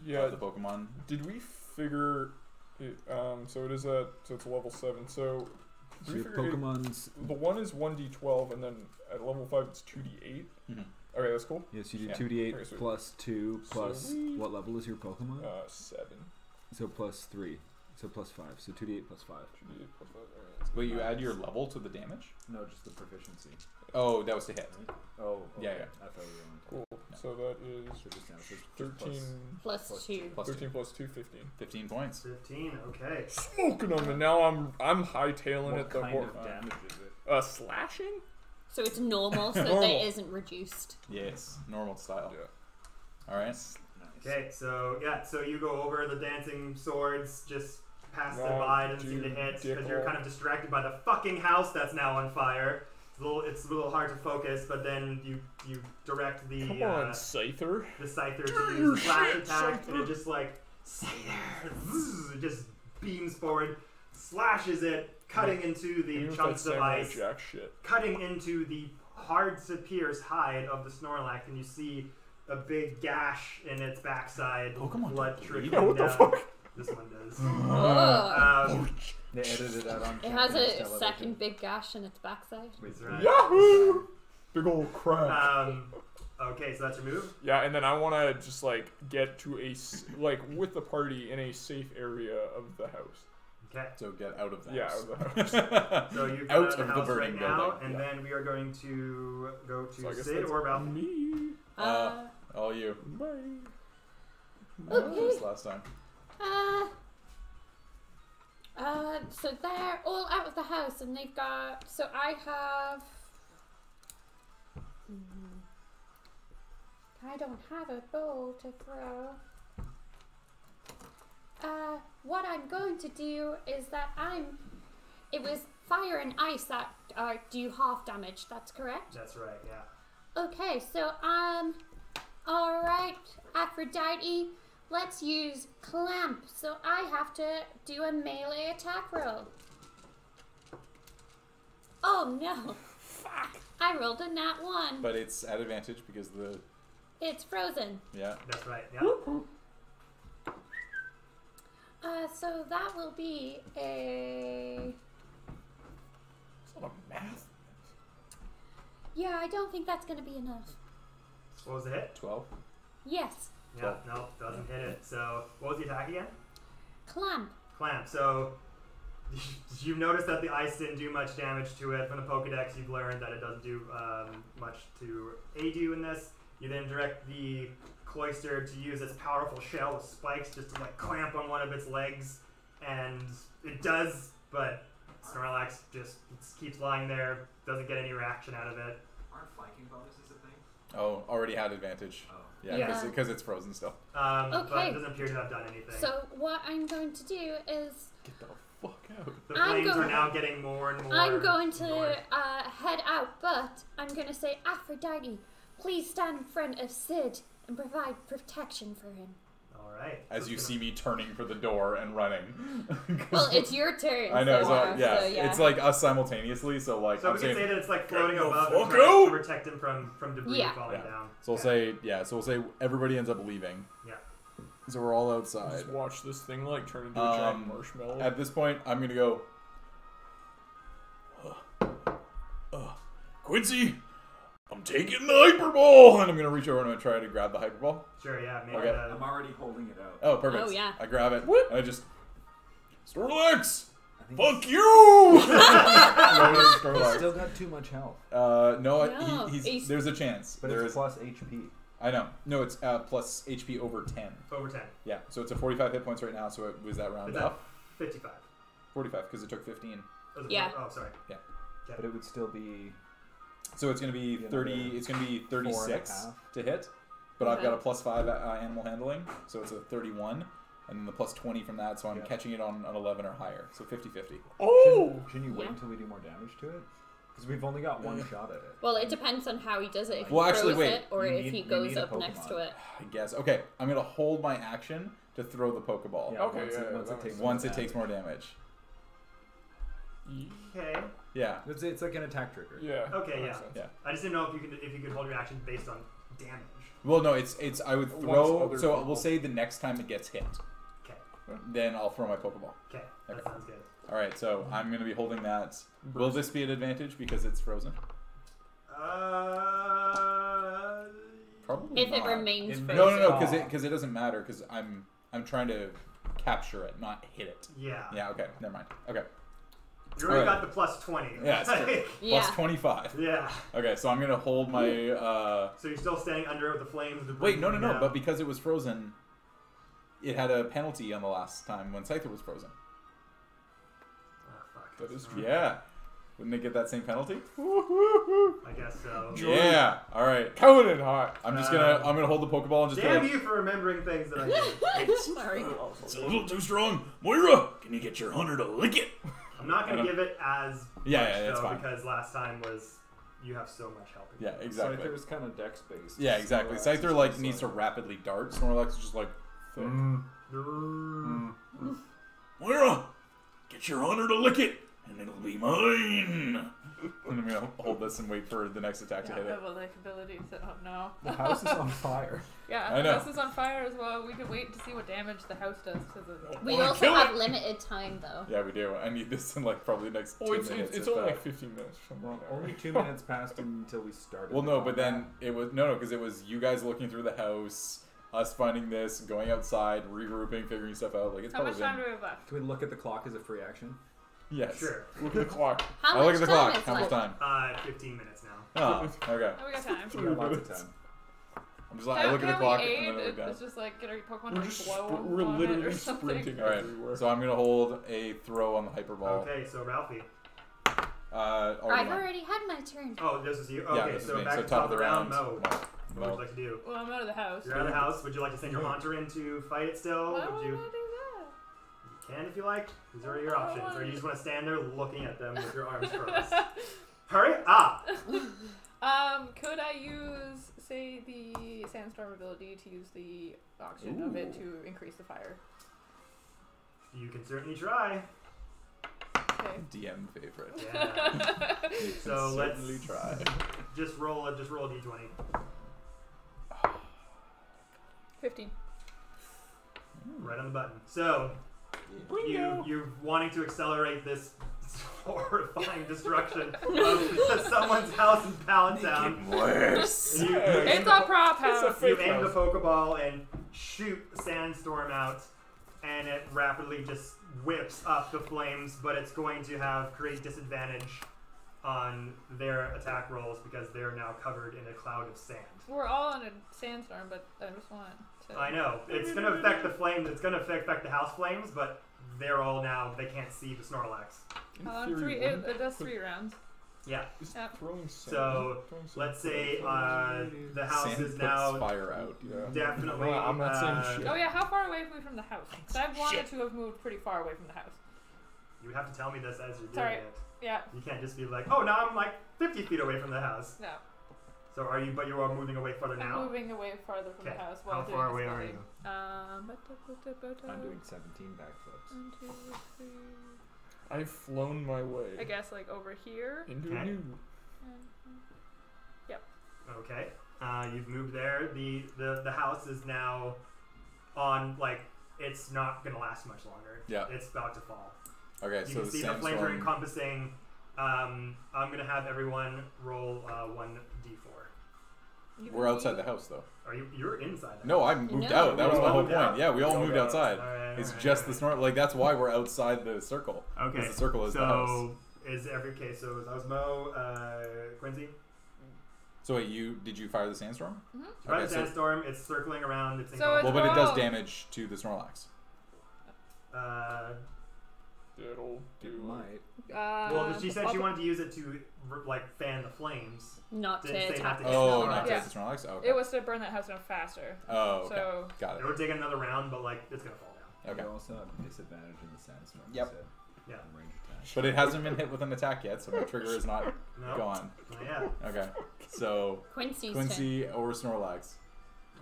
Yeah. Pokemon. Did we figure it? So it is so it's level 7. So So did we your figure Pokemon's. the one is 1d12, and then at level 5 it's 2d8. Mhm. Okay, that's cool. Yes, you do Yeah. 2d8 Okay, sweet. plus 2 plus. Sweet. What level is your Pokemon? 7. So plus 3. So plus 5. So 2d8 plus 5. 2d8 plus 5. Alright. Wait, you add your level to the damage? No, just the proficiency. Oh, that was to hit. Oh, Yeah, okay. yeah. I thought we were on. Cool. No. So that is So just now, so just 13. Plus 2. Plus 13 plus 2, 15. 15 points. 15. Okay. Smoking them, and now I'm hightailing What it the kind whole of damage is it? slashing. So it's normal, so Normal. that it isn't reduced. Yes, normal style. Yeah. All right. Nice. Okay. So yeah. So you go over the dancing swords. Just pass them Wow, by. Doesn't seem to dude, hit because you're dickhole. kind of distracted by the fucking house that's now on fire. It's a little hard to focus, but then you direct the Come on, Scyther. the Scyther Do to your use the flash shit, attack, and Scyther. it just like Scyther, it just beams forward, slashes it, cutting into the Even with chunks that of Samurai ice, Jack shit. cutting into the hard to pierce hide of the Snorlax, and you see a big gash in its backside, Pokemon blood don't trickling bleed. Yeah, what the down. fuck? This one does. Oh. They edited it out on. It has camera, a television. second big gash in its backside. That's right. Yahoo! Big old crap. Okay, so that's your move. Yeah, and then I want to just like get to like with the party in a safe area of the house. Okay. So get out of the Yeah, house. out of the house. So you've Out got the of the house burning right now, building, and yeah. then we are going to go to So I guess Sid that's or Ralph. me. All you. Bye. Okay. Just last time. So they're all out of the house, and they've got. So I have. I don't have a bow to throw. What I'm going to do is that it was fire and ice that do half damage. That's correct. That's right. Yeah. Okay, so alright, Aphrodite. let's use clamp. So I have to do a melee attack roll. Oh no. Fuck. I rolled a nat 1. But it's at advantage because the It's frozen. yeah. That's right. Yeah. So that will be a... It's not a math. Yeah, I don't think that's going to be enough. What was the hit? 12. Yes. Yeah. No, doesn't hit it. So what was the attack again? Clamp. Clamp. So you've noticed that the ice didn't do much damage to it. From the Pokedex, you've learned that it doesn't do much to aid you in this. You then direct the cloister to use its powerful shell with spikes just to like clamp on one of its legs, and it does, but Snorlax just keeps lying there, doesn't get any reaction out of it. Aren't flanking bonuses a thing? Oh, already had advantage. Oh. Yeah, Yeah. because it's frozen still. But Okay. it doesn't appear to have done anything. So what I'm going to do is Get the fuck out. the I'm flames are going- now getting more and more. I'm going to north. head out, but I'm going to say, Aphrodite, please stand in front of Sid and provide protection for him. All right. As So you it's see me turning for the door and running. Well, it's your turn. I know, so so, far, yeah, so yeah. it's like us simultaneously, so like, So I'm we can saying, say that it's like floating Get the above fuck him out! to protect him from debris Yeah. falling Yeah. down. so we'll say everybody ends up leaving. Yeah. So we're all outside. Just watch this thing like turn into a giant marshmallow. At this point, I'm gonna go, Quincy, I'm taking the hyper ball. and I'm gonna reach over and I'm gonna try to grab the hyper ball. Sure. Yeah. Make Okay. a, I'm already holding it out. Oh, perfect. Oh, yeah. I grab it. And I just Snorlax, I think fuck you. throw it in he's Snorlax. still got too much health. No, No, he's he's- there's a chance. But There it's is. plus HP. I know. No, it's plus HP over 10. over 10. Yeah, so it's a 45 hit points right now. So it was that round It's at up 55. 45 because it took 15. Was it Yeah. Oh, sorry. But it would still be So it's gonna be Yeah, 30. It's gonna be 36 4.5. to hit, but I've got a Okay. plus 5 animal handling, so it's a 31, and then the plus 20 from that. So I'm Yeah. catching it on an 11 or higher. So 50-50. Oh! Shouldn't you wait Yeah. until we do more damage to it? Because we've only got one shot at it. Well, it depends on how he does it. If Well, he actually, throws wait. it or You if need- he you goes need a up next to Pokemon. it. I guess. Okay, I'm gonna hold my action to throw the Pokeball. Yeah, Okay, once yeah, it, once that it makes takes sense. Once it more takes damage. more damage. Okay. Yeah. It's like an attack trigger. Yeah. Okay, that yeah. makes sense. Yeah. I just didn't know if you could hold your action based on damage. Well, no, it's I would Once throw. other So people- we'll say the next time it gets hit, Okay. then I'll throw my Pokeball. Okay. That Okay. sounds good. All right, so I'm gonna be holding that. Will this be an advantage because it's frozen? Probably If it not. remains It- frozen. No, because it doesn't matter because I'm trying to capture it, not hit it. Yeah. Yeah. Okay. Never mind. Okay. You already Alright. got the plus 20. Yeah. It's true. Yeah. Plus 25. Yeah. Okay, so I'm gonna hold my. So you're still standing under with the flames. The Wait, no. down. But because it was frozen, it had a penalty on the last time when Scyther was frozen. Oh, fuck. That is true. Yeah. Wouldn't it get that same penalty? I guess so. Yeah. All right. Coming in hot. I'm gonna hold the Pokeball and just Damn be like, you for remembering things that I did. Sorry. It's a little too strong. Moira, can you get your hunter to lick it? I'm not I gonna don't- give it as Yeah, much yeah, that's though fine. because last time was you have so much help. Yeah, exactly. Scyther's kind of dex based. Yeah, exactly. Scyther like needs to rapidly dart. Snorlax is just like. Thick. Moira, get your hunter to lick it, and it'll be mine. And I'm gonna hold this and wait for the next attack to Yeah, hit I it. have a like ability set up now. The house is on fire. Yeah, I the know. house is on fire as well. We could wait to see what damage the house does to the. We Wanna also kill have it? limited time, though. Yeah, we do. I need this in like probably the next 2 Oh, it's minutes. it's if only that. like 15 minutes. Or something like that, Only right? 2 minutes passed until we started. Well, the no, but then combat. it was because it was you guys looking through the house, us finding this, going outside, regrouping, figuring stuff out. Like it's How much probably time been do we have left? Can we look at the clock as a free action? yes. Sure. Look at the clock. How I much look at the time clock. is How much left? time? 15 minutes now. Oh, okay. Oh, we got time. We got lots of time. I'm just like I look at the Can clock we and aid? then I look down. It's just like get our Pokemon We're to just blow we're on it literally or something. sprinting All right. everywhere. So I'm gonna hold a throw on the hyper ball. Okay, so Ralphie. Already I've won. already had my turn. Oh, this is you. Yeah, Okay, this is so me. back So to top of the round. Mo. Mo. What would Mo. you like to do? Well, I'm out of the house. You're out of the house. Would you like to send your haunter in to fight it still? Why Would would I you? do that? You can if you like. These are your I don't options. Or you just want to stand there looking at them with your arms crossed. that? Hurry up! Could I use say the sandstorm ability to use the oxygen of it to increase the fire. You can certainly try. Okay. DM favorite. Yeah. You So can let's certainly try. just roll a d20. 15. Right on the button. So you're wanting to accelerate this horrifying destruction of someone's house in Palatown. Worse. It's a prop It's a house. You fake aim the house. Pokeball and shoot Sandstorm out, and it rapidly just whips up the flames, but it's going to have great disadvantage on their attack rolls because they're now covered in a cloud of sand. We're all in a sandstorm, but I just want to. I know. It's going to affect the flames. It's going to affect the house flames, but they're all now, they can't see the Snorlax. It does 3 rounds. Yeah. Is Yep. throwing sand. So, throwing sand- let's say the house Sand is puts now fire out. Yeah. definitely. I'm not saying shit. Oh yeah, how far away are we from the house? 'Cause I've wanted to have moved pretty far away from the house. You have to tell me this as you're doing Sorry. it. Yeah, You can't just be like, oh, now I'm like 50 feet away from the house. no. So but you are moving away further I'm now? moving away farther from the Okay. house while How doing far this away are building. you? I'm doing 17 backflips. 1, 2, 3. I've flown my way I guess like over here. into Okay. a new. Okay. You've moved there. The house is now on, like, it's not going to last much longer. Yeah. It's about to fall. Okay, You so can the see the flames are sandstorm. encompassing. I'm going to have everyone roll 1d4. We're outside the house though. You're inside the No, house. I moved No. out. That was You my all whole moved point. out? Yeah, we all You moved all outside. Alright, It's alright, just the alright. snort. Like that's why we're outside the circle. Okay. 'Cause the circle is the house. So, is every case, so that was Mo, Quincy? So wait, did you fire the sandstorm? By Okay, the so sandstorm, it's circling around. It's So engulfed. well, but it does Oh. damage to the Snorlax. It'll It do. might. Well, she said she wanted to use it to like fan the flames. Not to Didn't say attack not the to hit Oh, Snorlax. not Yeah. just the Snorlax. Oh, okay. It was to burn that house down faster. Oh, okay. So Got It it. would take another round, but like it's gonna fall down. Okay. You also have disadvantage in the sandstorm. you Yep. said, Yeah. on range attack. But it hasn't been hit with an attack yet, so my trigger is not No, gone. not yet. Okay. So Quincy's turn. Quincy or Snorlax.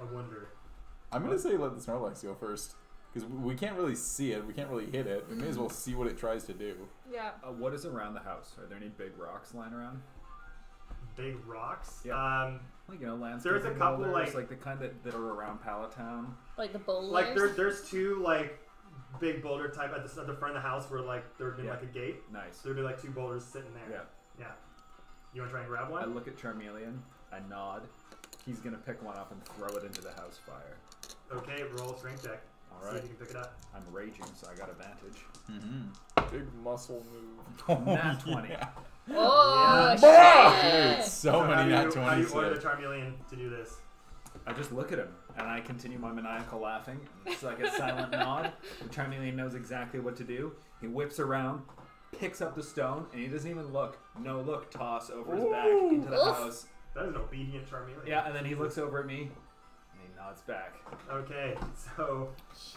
I wonder. I'm gonna say let the Snorlax go first. Because we can't really see it, we can't really hit it. We may as well see what it tries to do. yeah. What is around the house? Are there any big rocks lying around? Big rocks. Yeah. Like, you know, landscape There's a couple, boulders, like- the kind that are around Palatown. Like the boulders. Like there's two like big boulder type at the front of the house where like there'd be Yeah. like a gate. Nice. So there'd be like two boulders sitting there. Yeah. Yeah. You want to try and grab I one? look at Charmeleon, I nod. He's gonna pick one up and throw it into the house fire. Okay, roll a strength check. See Alright. if you can pick it up. I'm raging, so I got advantage. Mm-hmm. Big muscle move. Nat 20. Oh, Yeah. shit. Dude, so So many nat how do you 20s. order here. the Charmeleon to do this? I just look at him and I continue my maniacal laughing. It's like a silent nod. The Charmeleon knows exactly what to do. He whips around, picks up the stone, and he doesn't even look. No look, toss over his back into the Oof. house. That is an obedient Charmeleon. Yeah, and then he looks over at me and he nods back. Okay, so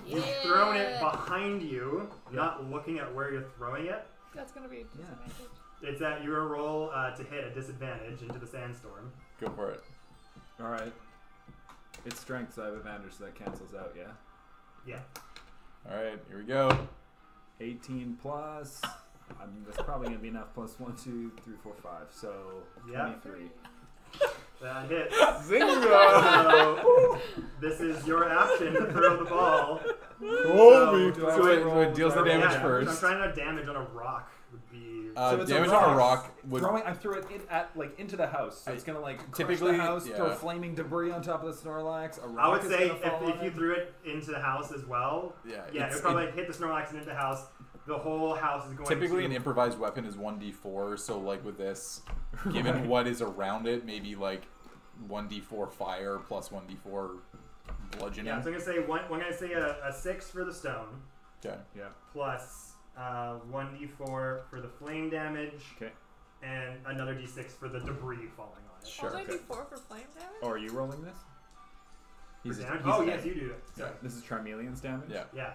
you've thrown it behind you, not looking at where you're throwing it. That's gonna be a Yeah. disadvantage. It's at your roll to hit a disadvantage into the sandstorm. Go for it. Alright. It's strength, so I have advantage, so that cancels out, yeah? Yeah. Alright, here we go. 18 plus. That's probably going to be enough. Plus 1, 2, 3, 4, 5. So Yeah. 23. That hits. Zinga! So this is your action to throw the ball. Kobe! do I So it, roll- so it deals the do I roll- damage Yeah, so I'm first. trying to damage on a rock would be. So it's a Damage on a rock. rock would. I threw it into the house. So it's going to like crush Typically, the house, yeah. throw flaming debris on top of the Snorlax. A rock I would is say gonna fall if on you it. threw it into the house as well, Yeah, yeah, it it's- would probably hit the Snorlax and into the house. The whole house is going Typically, to. an improvised weapon is 1d4. So, like with this, given what is around it, maybe like 1d4 fire plus 1d4 bludgeoning. Yeah, so I'm gonna say I'm gonna say a 6 for the stone Okay. Yeah. plus 1d4 for the flame damage. Okay. And another d6 for the debris falling on it. Sure. Only D4 for flame damage? Oh, are you rolling this? He's For a- damage? he's Oh a- yes, you do it. Sorry. This is Charmeleon's damage? Yeah. Yeah.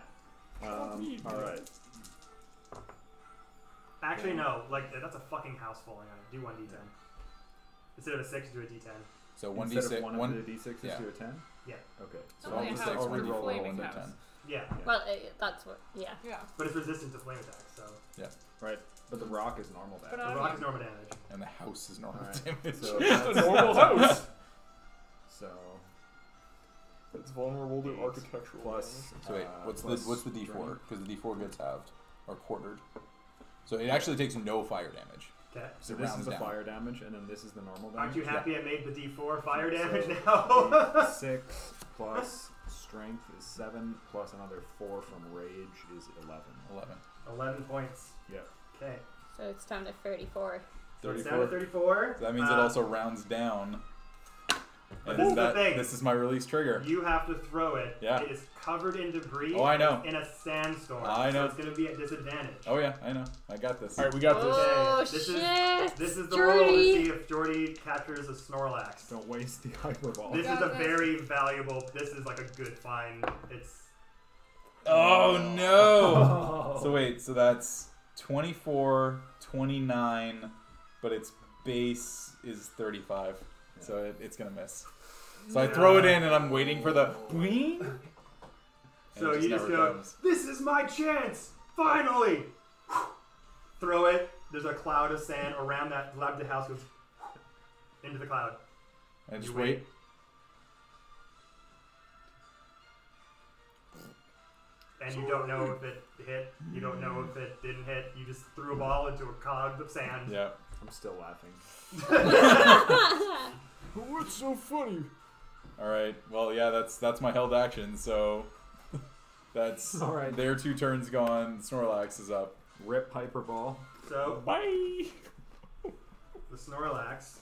Alright. Actually, no. Like that's a fucking house falling on it. Do 1d10 instead of a 6. Do a d10. So 1d6. Instead of 1 one, under the d6 yeah. to a 10? Yeah. Okay. So So only a 1d6, house with a 1d4, flaming 1d10. house. Yeah. Well, that's what. Yeah. Yeah. But it's resistant to flame attacks, so Right. But the rock is normal But damage. the I rock mean- is normal damage. And the house is normal Alright. damage. So It's a that's- normal house. So It's vulnerable to architectural plus. So wait, what's the d4? strength. Because the d4 gets halved or quartered. So it actually takes no fire damage. Okay. So It this rounds is the down. fire damage, and then this is the normal damage. Aren't you happy I made the D4 fire damage So now? 6 plus strength is 7, plus another 4 from rage is 11. 11. 11 points. Yep. Okay. So it's down to 34. So it's down to 34. So that means it also rounds down. But And this is the that, thing. this is my release trigger. You have to throw it. Yeah. It is covered in debris. Oh, I know. In a sandstorm. I know. So it's going to be at disadvantage. Oh yeah, I know. I got this. All right, we got this. Oh This is- shit! This is the roll to Jordy. see if Jordy captures a Snorlax. Don't waste the hyper ball. This is Got a this. very valuable. This is like a good find. It's. Oh no! Oh. So wait, so that's 24, 29, but its base is 35. So it's gonna miss. So I throw it in and I'm waiting for the boing. And So it you just never go, comes. this is my chance! Finally! Throw it. There's a cloud of sand around that. The house goes into the cloud. And just You wait. And you don't know if it hit. You don't know if it didn't hit. You just threw a ball into a cloud of sand. Yeah. I'm still laughing. What's so funny? All right. Well, yeah, that's my held action. So that's All right. their 2 turns gone. Snorlax is up. Rip hyper ball. So Bye. the Snorlax,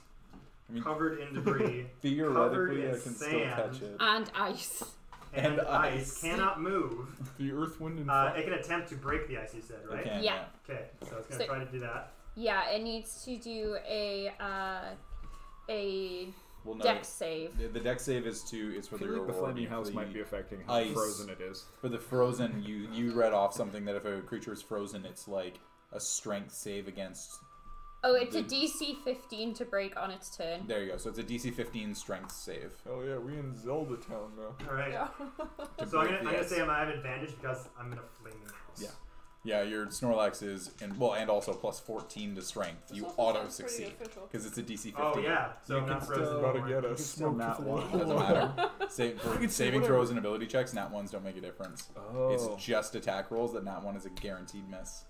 I mean, covered in debris, theoretically, I in can still sand. catch it. And ice. and And ice ice. cannot move. The earth, wind, and It fire. can attempt to break the ice, you said, I right? can, Yeah. Okay, so it's going to So- try to do that. Yeah, it needs to do a Well, no. dex save. The deck save is for I the feel like the reward. flaming house For might the- be affecting how ice. frozen it is. For the frozen, you read off something that if a creature is frozen, it's like a strength save against. Oh, it's a The- DC 15 to break on its turn. There you go. So it's a DC 15 strength save. Hell yeah, we in Zelda Town now. All right. Yeah. To So I'm break gonna, the I'm gonna ice. say I have advantage because I'm in a flaming house. Yeah. Yeah, your Snorlax is and also plus 14 to strength. This You also auto sounds pretty succeed official. because it's a DC 15. Oh yeah. So You I'm can not frozen still anymore. gotta get a still smoke not to the one. wall. Doesn't matter. For see saving whatever. throws and ability checks, nat ones don't make a difference. Oh. It's just attack rolls that nat one is a guaranteed miss.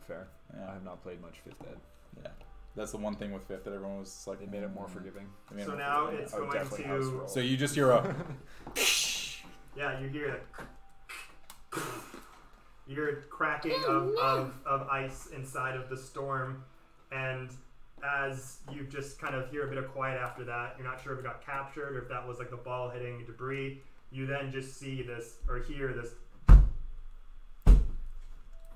Fair. I Yeah, have not played much 5th Ed. yeah. That's the one thing with 5th that everyone was like. They made it more forgiving. They made So it more now forgiving. it's I would going definitely house to. roll. So you just hear a. Yeah, you hear the. You hear cracking Oh, of ice inside of the storm, and as you just kind of hear a bit of quiet after that, you're not sure if it got captured or if that was like the ball hitting debris. You then just see this or hear this,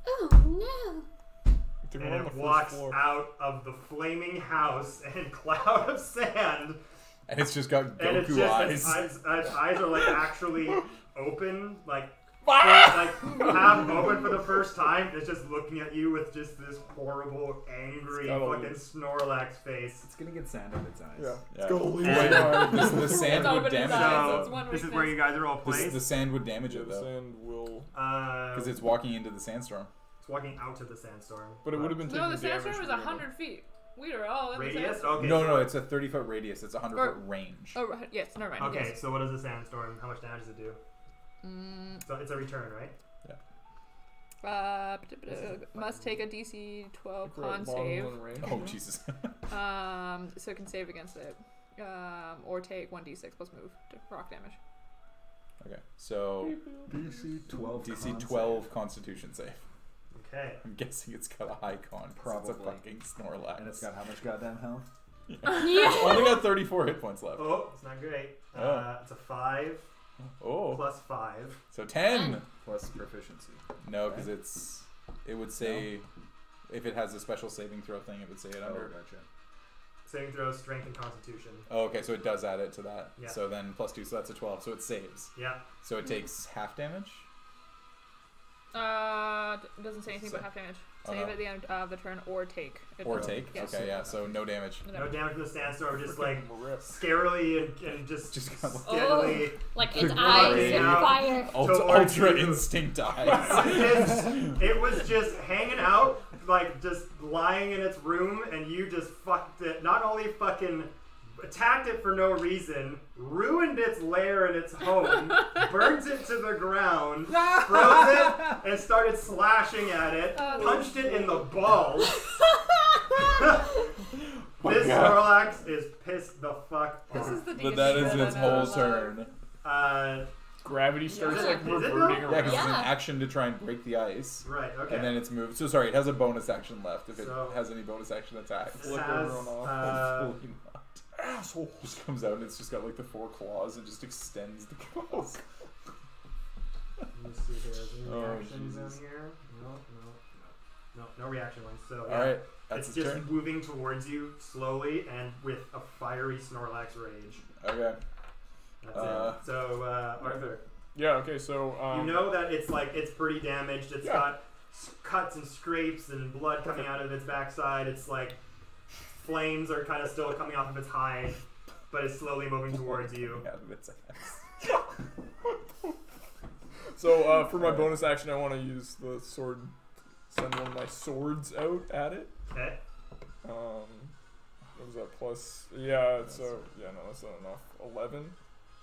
Oh no! I think and we're on the it first walks floor. out of the flaming house and cloud of sand. And it's just got And it's Goku just eyes. its eyes are like actually open, like half open for the first time. It's just looking at you with just this horrible, angry It's got a- fucking Snorlax face. It's gonna get sand in its eyes. Yeah. Yeah. It's got a laser And- eye. The sand It's would open damage his it eyes. though. It's one This is weakness. where you guys are all The placed. sand would damage Yeah, it the though. sand will. Because it's walking into the sandstorm. it's walking out of the sandstorm. But it would have been taking No, the damage. sandstorm is from the- 100 feet. We are all in the Radius? sandstorm. Okay. No, so no, it's a 30-foot radius. It's a 100-foot range. Oh, right. Yes, never mind. Okay, Yes. so what does the sandstorm? How much damage does it do? So it's a return, right? Must take a DC 12 We're at con bottom save. one range. Oh Jesus! So it can save against it. Or take 1d6 plus move to rock damage. Okay, so DC 12. DC 12 Constitution save. Okay. I'm guessing it's got a high con. 'Cause it's a Probably. fucking Snorlax. And it's got how much goddamn health? Yeah! Only got 34 hit points left. Oh, it's not great. Oh. It's a 5 Oh, plus 5. so 10. Plus proficiency. No, because it would say if it has a special saving throw thing, it would say it Oh, under. gotcha. Saving throws, strength, and constitution. Oh, okay, so it does add it to that. Yeah. So then plus 2, so that's a 12. So it saves. Yeah. So it takes half damage. It doesn't say anything about half damage. Oh, Save no. at the end of the turn or take. It Or doesn't- take? Yes. Okay, yeah, so no damage. No damage from the sandstorm, just like Rip. scarily and just Just got steadily. Like its The eyes grey and out. fire. Towards Ultra you. instinct eyes. It was just hanging out, like just lying in its room, and you just fucked it. Not only fucking attacked it for no reason, ruined its lair and its home, burnt it to the ground, froze it, and started slashing at it, punched it in the balls. This God. Snorlax is pissed the fuck This off. is the But that is D&D its that I whole love. turn. Gravity starts like Is it, reverting though? Yeah, because around. it's an Yeah. action to try and break the ice. Right, okay. And then it's moved. So sorry, it has a bonus action left if it So- has any bonus action attacks. This Flip has, everyone off. Hopefully not. Asshole. Just comes out and it's just got like the 4 claws and just extends the claws. Let me see here. Is there Oh, any reactions Jesus. in here? No reaction ones. So yeah, Alright, that's it's its just turn. moving towards you slowly and with a fiery Snorlax rage. Okay. That's it. So Arthur, Yeah. Okay. So you know that it's like it's pretty damaged. It's Yeah. got cuts and scrapes and blood coming out of its backside. It's like flames are kind of still coming off of its hide, but it's slowly moving towards you. Out of its ass. So for my bonus action, I want to use the sword. Send one of my swords out at it. Okay. What was that plus? Yeah. So yeah, no, that's not enough. 11.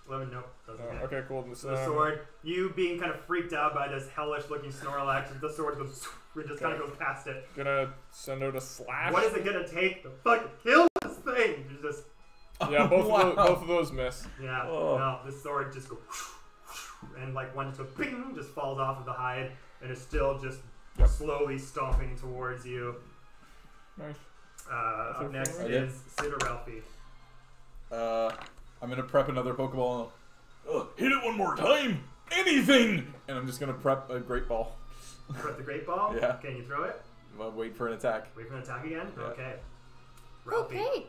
11. Nope. Doesn't hit. Okay. Cool. So the sword, you being kind of freaked out by this hellish-looking Snorlax, the sword goes, it just kind of goes past it. Gonna send out a slash. What is it gonna take to fucking kill this thing? You just, Yeah. Both Wow. both of those miss. yeah, Oh. no, this sword just goes, and like one just goes, ping, just falls off of the hide, and is still just Yep. slowly stomping towards you. Nice. Up next Okay. is Sid or Ralphie. I'm gonna prep another Pokeball. Hit it one more time. Anything. And I'm just gonna prep a Great Ball. Prep the Great Ball. Yeah. Can you throw it? I'll wait for an attack. Wait for an attack again? Yeah. Okay. Ralphie. Okay.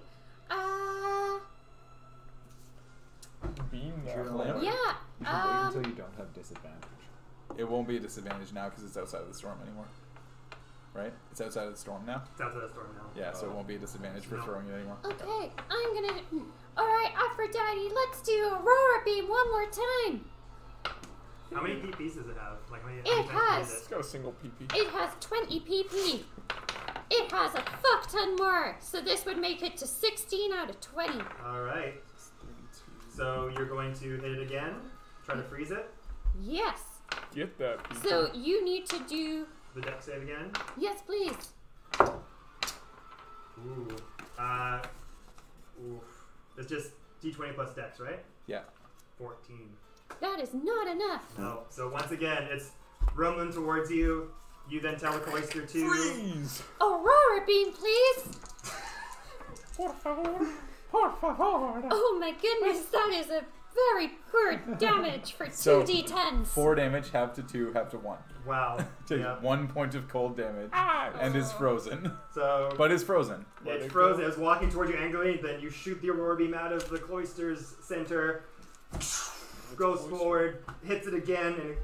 Beam Sure. now. Yeah. You should wait until you don't have disadvantage. It won't be a disadvantage now because it's outside of the storm anymore. Right? It's outside of the storm now? It's outside the storm now. Yeah, so it won't be a disadvantage for No. throwing it anymore. Okay. I'm gonna. Alright, Aphrodite, let's do Aurora Beam one more time. How many PPs does it have? Like how many It times can has. hit It's got a single PP. It has 20 PP. It has a fuck ton more. So this would make it to 16 out of 20. Alright. So you're going to hit it again? Try to freeze it? Yes. Get that PP. So you need to do. The deck save again? Yes, please. Ooh. Oof. It's just D20 plus dex, right? Yeah. 14. That is not enough. No. So once again, it's rumbling towards you. You then tell the Cloister to... Freeze! Aurora Beam, please. Por favor. Por favor. Oh my goodness, that is a very good damage for So, 2d10s. 4 damage, half to 2, half to 1. Wow. Take Yeah. 1 point of cold damage. Ah, And is frozen. So... But is frozen. Let It's it frozen. go. It's walking towards you angrily. Then you shoot the Aurora Beam out of the Cloister's center. Goes forward, hits it again, and it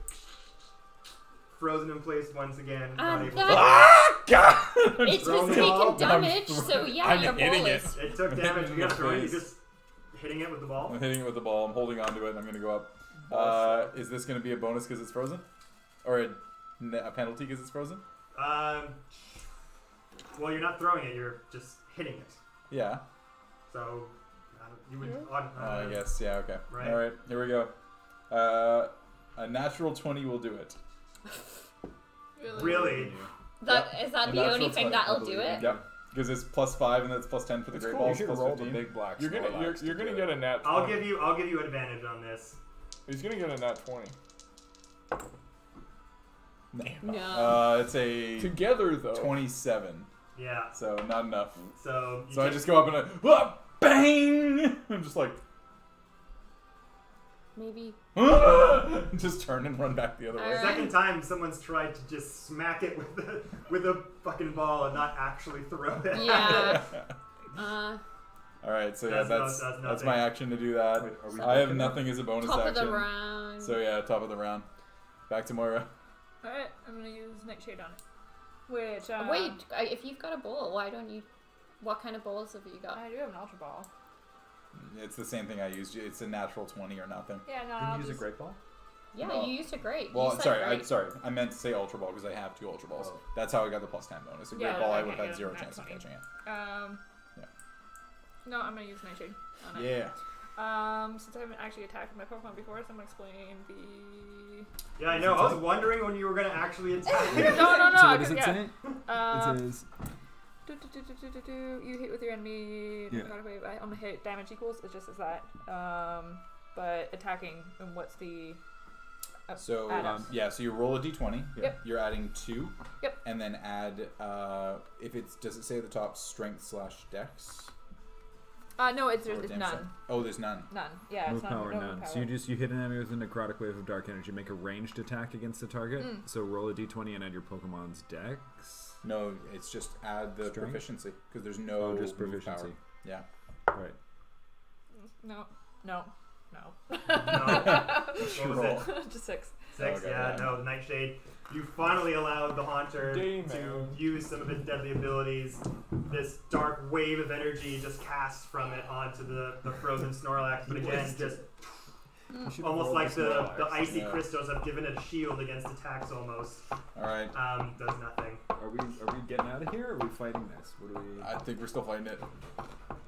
frozen in place once again. Not able to- Ah, God! It Throw has me off. taken damage, so yeah, I'm your hitting ball it. is. It took damage. In You the got throwing. You face. just hitting it with the ball. I'm hitting it with the ball. I'm holding on to it. And I'm going to go up. Is this going to be a bonus because it's frozen? Or a penalty because it's frozen? Well, you're not throwing it. You're just hitting it. Yeah. So you would. I guess. Yeah, okay. Right. All right. Here we go. A natural 20 will do it. Really? Is that A the only natural thing 20, that'll I do believe. it? Yep. Because it's +5 and that's +10 for the That's great cool. balls. You should plus roll the 15. big black You're gonna Snorlax you're to gonna do get it. a nat 20. I'll give you advantage on this. He's gonna get a nat 20. No. It's a Together though. 27. Yeah. So not enough. So. You So I take- just go up and bang! I'm just like, Maybe. just turn and run back the other way. Alright. Second time someone's tried to just smack it with a fucking ball and not actually throw it. Yeah. All right, so yeah, That's that's nothing. my action to do that. Wait, are we I have looking nothing as a bonus Top of action. the round. So yeah, top of the round. Back to Moira. Alright, I'm gonna use Nightshade on it. Which, Wait, if you've got a bowl, why don't you... What kind of bowls have you got? I do have an Ultra Ball. It's the same thing I used. It's a natural 20 or nothing. Yeah, no, Didn't I'll you use a just... great ball? Yeah, No. you used a great. Well, you said sorry, great. I meant to say Ultra Ball because I have 2 Ultra Balls. Oh. That's how I got the plus 10 bonus. A great Yeah, ball, I okay, would have yeah, had 0 not chance of 20. catching it. Yeah. No, I'm gonna use Nightshade on it. Yeah. Since I haven't actually attacked my Pokemon before, so I'm gonna explain the... Yeah, I know. I was wondering when you were gonna actually attack. No, So what does it yeah. say? Um, It says you hit with your enemy. Yeah. On the hit, damage equals. It just says that. But attacking, and what's the... So add-ons? so you roll a d20. Yep. You're adding 2. Yep. And then add if it's does it say at the top strength/dex? No, it's Or there's damage none. check? Oh, there's none. None. Yeah, move it's not power no none. move So power. you hit an enemy with a necrotic wave of dark energy, make a ranged attack against the target. So roll a d20 and add your Pokemon's dex. No, it's just add the Strength? proficiency because there's no Oh, just move proficiency. power. Yeah. Right. No. No. Sure. What was it? Just 6. 6, Okay, yeah, yeah. no, Nightshade. You finally allowed the Haunter Damn, to man. use some of its deadly abilities. This dark wave of energy just casts from it onto the frozen Snorlax, but again, just almost like the icy Yeah. crystals have given it a shield against attacks almost. All right. Does nothing. Are we getting out of here, or are we fighting this? What do we... I think we're still fighting it.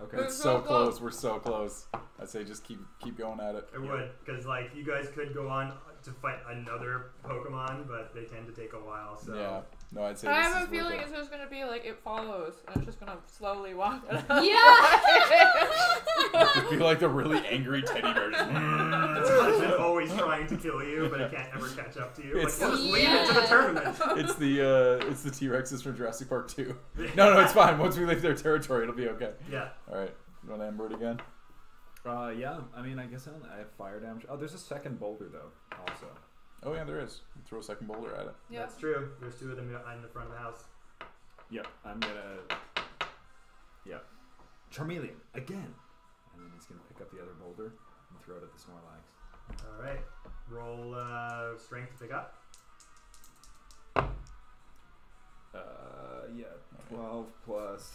Okay. It's so close. We're so close. I'd say just keep going at it. It would, because like you guys could go on to fight another Pokemon, but they tend to take a while. So Yeah. No, I'd say I this have is a feeling worth it's just gonna be like it follows, and it's just gonna slowly walk. Yeah! I feel like the really angry teddy bear. it's always trying to kill you, but it can't ever catch up to you. Like, It's- just leave it to the tournament. It's the T-Rexes from Jurassic Park 2. No, it's fine. Once we leave their territory, it'll be okay. Yeah. All right. You want to ember it again? Yeah. I mean, I guess I have fire damage. Oh, there's a second boulder though. Also. Oh yeah, there is. Throw a second boulder at it. Yeah. That's true. There's 2 of them in the front of the house. Yep. I'm gonna. Yep. Charmeleon again, and then he's gonna pick up the other boulder and throw it at the Snorlax. All right. Roll strength to pick up. Yeah. 12 plus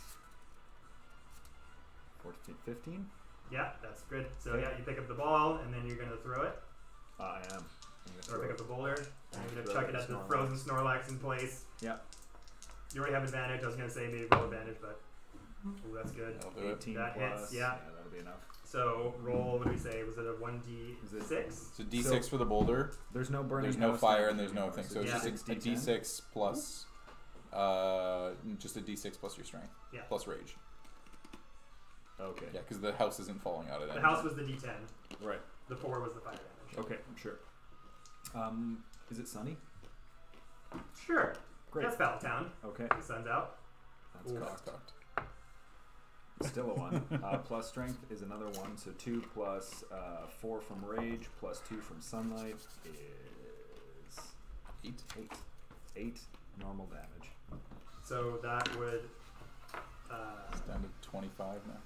14, 15. Yeah, that's good. So yeah, you pick up the ball and then you're gonna throw it, I am. I'm gonna or throw pick it. up the boulder. And you're gonna Throw chuck it it at at the Snorlax. frozen Snorlax in place. Yeah. You already have advantage. I was gonna say maybe roll advantage, but ooh, that's good. That'll do it. 18 That plus. hits, yeah. That'll be enough. So roll. What do we say? Was it a 1d6? It's a D6 for the boulder. There's no burning. There's no house fire damage and there's no anymore, thing. So it's Yeah. just a D6 plus, just a D6 plus your strength. Yeah. Plus rage. Okay. Yeah, because the house isn't falling out of it. The house was the d10. Right. The 4 was the fire damage. Okay. Sure. Is it sunny? Sure. Great. That's Battletown. Okay. The sun's out. That's Ooh. Cocked. still a 1. Plus strength is another 1. So 2 plus 4 from rage plus 2 from sunlight is 8. 8 normal damage. So that would. It's down to 25 now.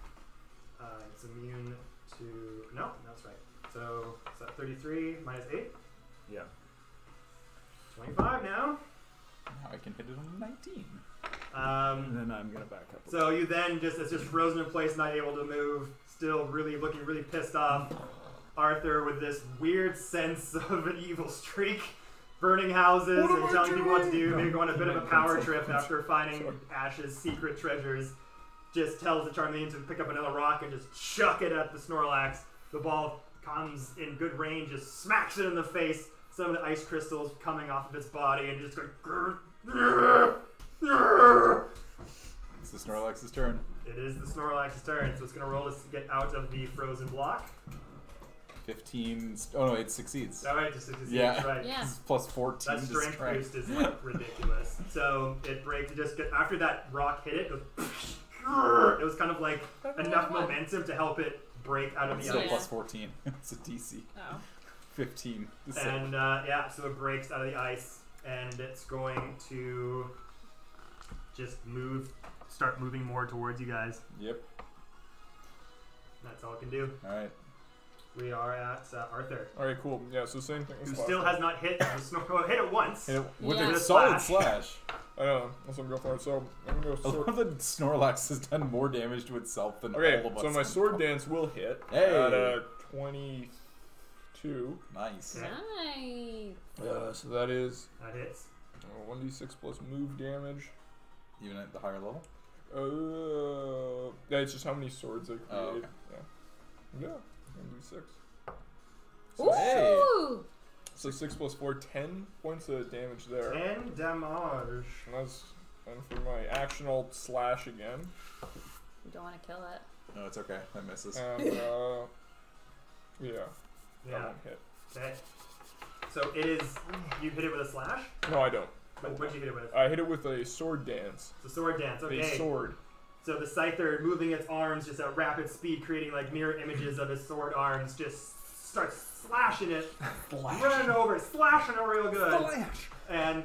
It's immune to. No, that's right. So is that 33 minus 8? Yeah. 25 now. Now I can hit it on 19. And then I'm gonna back up. So you then it's just frozen in place, not able to move, still looking really pissed off. Arthur with this weird sense of an evil streak, burning houses What am and I telling people what to doing? do, maybe going on a bit of a power Sorry. trip after finding Ash's secret treasures. Just tells the Charmeleon to pick up another rock and just chuck it at the Snorlax. The ball comes in good range, just smacks it in the face. Some of the ice crystals coming off of its body and just going. It's the Snorlax's turn. It is the Snorlax's turn, so it's going to roll to get out of the frozen block. 15. Oh no, it succeeds. All right, just succeeds, Yeah. right. Yeah. It's plus 14 That to strength strength. boost is like ridiculous. So it breaks. It just after that rock hit it, it goes. It was kind of like enough momentum to help it break out of It's the still ice. plus 14. It's a DC. Oh. 15. to save. And yeah, so it breaks out of the ice, and it's going to just start moving more towards you guys. Yep. That's all it can do. Alright. we are at Arthur, All right, cool. Yeah, so same thing. as who last still time. has not hit the Snorlax. Hit it once. With Yeah. a solid Slash. slash. I know. That's what I'm going for. So I'm gonna go I sword. love that Snorlax has done more damage to itself than Okay, all of us. so my sword dance will hit Hey. at 22. Nice. Nice. So that is That hits. 1d6 plus move damage. Even at the higher level? Yeah, it's just how many swords I create. Oh, okay. Yeah. 1d6. Ooh. So 6 plus 4, 10 points of damage there. 10 damage. And for my action, I'll slash again. You don't want to kill it. No, it's okay. That misses. And, yeah, that Yeah. won't hit. Okay. So it is. You hit it with a slash. No, I don't. What'd you hit it with? I hit it with a sword dance. It's a sword dance. A Okay. sword. So the Scyther, moving its arms just at rapid speed, creating like mirror images of his sword arms, just starts slashing it, running over, slashing it real good. And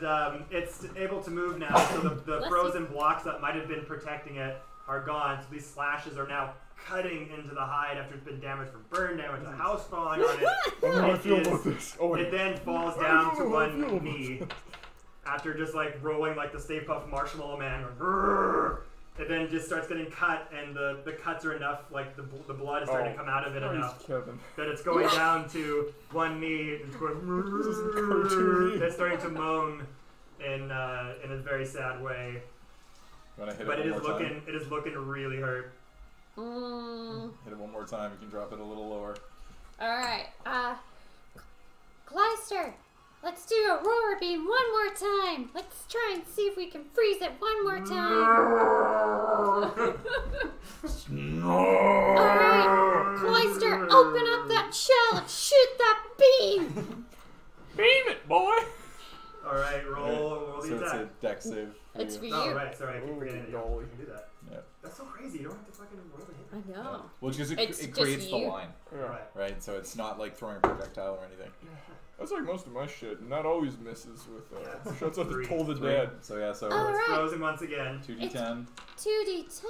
it's able to move now, so the Bless frozen blocks that might have been protecting it are gone. So these slashes are now cutting into the hide after it's been damaged from burn damage, the house falling on it. I don't know how I It feel is- about this. Oh, It wait. then falls I down don't to know how I one feel about knee this. after just like rolling like the Stay Puft Marshmallow Man. Grrr. It then just starts getting cut, and the cuts are enough, like the blood is starting to come out of it enough Christ, Kevin. that it's going down to one knee. It's going. This isn't cartoony. It's starting to moan in a very sad way, You want to hit but it it one is more time? looking really hurt. Hit it one more time. You can drop it a little lower. Alright, Clyster, let's do a roar beam one more time. Let's try and see if we can freeze it one more time. Alright, Clyster, open up that shell and shoot that beam. Beam it, boy! All right, roll the So it's attack. a deck save. for It's you. for you. Oh right, sorry, I keep forgetting that golly. you can do that. Yeah. That's so crazy. You don't have to fucking roll the hit. I know. Well, because It's it just creates the you. line, Yeah. Right. right? So it's not like throwing a projectile or anything. That's like most of my shit. Not always misses with Yeah. shuts out the Three. Toll the Three. Dead. So yeah, so All It's right. frozen once again. 2d10. 2d10.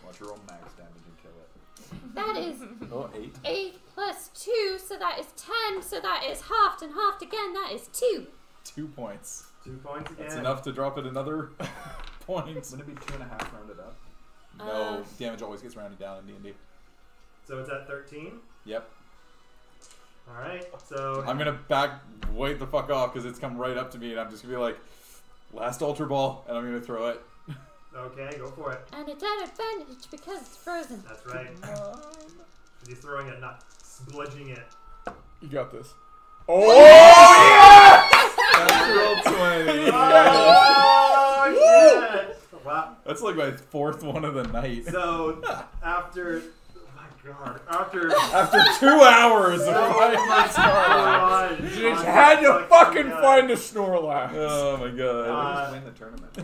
Watch your roll max damage and kill it. That is Oh, 8. 8 plus 2, so that is 10. So that is halved and halved again. That is 2. 2 points. 2 points again. That's enough to drop it another point. Wouldn't it be 2.5 rounded up? No, damage always gets rounded down in D&D. So it's at 13. Yep. All right. So I'm gonna back way the fuck off because it's come right up to me and I'm just gonna be like, last Ultra Ball, and I'm gonna throw it. okay, go for it. And it's at advantage because it's frozen. That's right. He's throwing it, not bludgeoning it. You got this. Oh, Natural 20. Oh shit! Wow. That's like my 4th one of the night. So after, oh my god, after After 2 hours of oh fighting my my Snorlax. god, You just had to fucking find a Snorlax. Oh my god. Just win the tournament.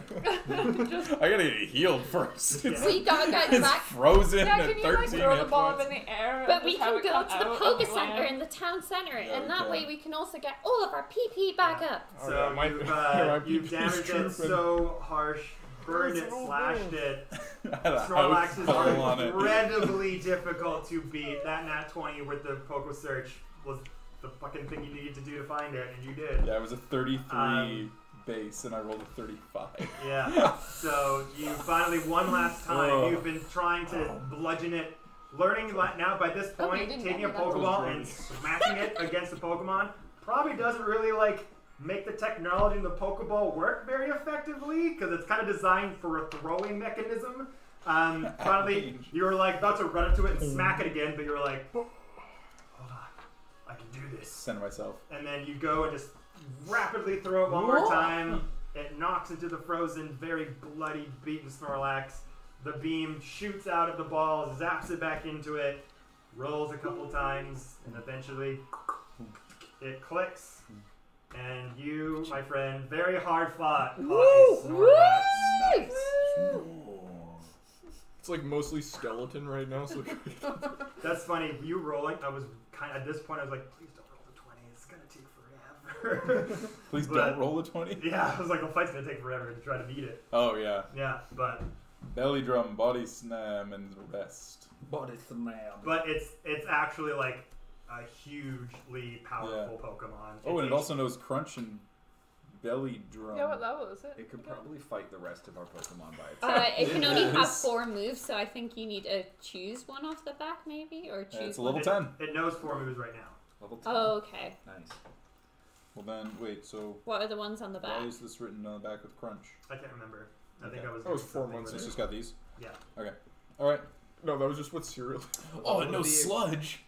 I gotta get healed first. It's, We got guys it's back. frozen Yeah, at can you 13 like throw the hit ball up points. in the air? and But we just have can it go come to the out Poke and Center land? in the town center, Yeah, and that okay. way we can also get all of our PP back up. Oh, So yeah, my- you've, my you've PP is damaged it trooping. so harsh, burned it, so slashed bad. it. I had a Snorlax house is fall on it. incredibly difficult to beat. That nat 20 with the Poco Search was the fucking thing you needed to do to find it, and you did. Yeah, it was a 33 base, and I rolled a 35. Yeah. So you finally, one last time, Ugh. you've been trying to bludgeon it, learning now by this Oh, you point, didn't taking get a me that. Pokeball and smacking it against the Pokemon probably doesn't really like make the technology in the Pokeball work very effectively because it's kind of designed for a throwing mechanism. Finally, range. you were like about to run up to it and smack it again, but you were like, hold on, I can do this. Center myself. And then you go and just rapidly throw it one more Whoa. time. It knocks into the frozen, very bloody, beaten Snorlax. The beam shoots out of the ball, zaps it back into it, rolls a couple times, and eventually it clicks. And you, my friend, very hard fought, caught a Snorlax. Nice. It's like mostly skeleton right now. So That's funny. You rolling, I was kind of, at this point, I was like, please don't roll the 20. It's going to take forever. Please But- don't roll a 20. Yeah, I was like, the fight's going to take forever to try to beat it. Oh, yeah. Yeah, but Belly drum, body slam, and rest. Body slam. it's actually like a hugely powerful Pokemon. Oh, and it also knows Crunch and Belly Drum. Yeah, what level is it? It could probably fight the rest of our Pokemon by itself. It can only have 4 moves, so I think you need to choose one off the back, maybe, or choose. It's a one. level 10. It knows 4 moves right now. Level 10. Oh, okay. Nice. Well then, wait. So What are the ones on the back? why is this written on the back with Crunch? I can't remember. I think Okay. I was. That was doing 4 something months with It's it. just got these. Yeah. Okay. All right. No, that was just what cereal. Oh, it knows sludge.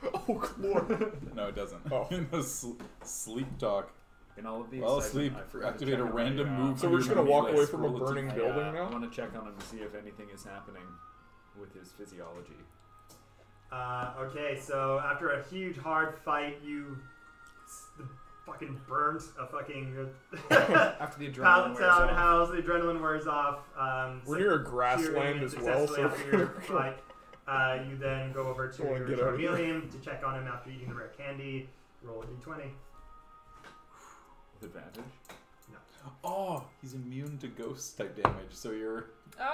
Oh, Lord. No, it doesn't. Oh. It knows Sleep Talk. In all of the While excitement, asleep, I forgot to activate check a on random my, move. So we're just gonna from walk your away list. from a Roll burning D10. building I now? want to check on him to see if anything is happening with his physiology. Okay, so after a huge hard fight, you fucking burnt a fucking After the adrenaline wears off. house. The adrenaline wears off. We're near a grassland as well, so after your fight, you then go over to Go on, your get out of here. Charmeleon to check on him after eating the rare candy. Roll a d20. With advantage. Oh, he's immune to ghost type damage, so your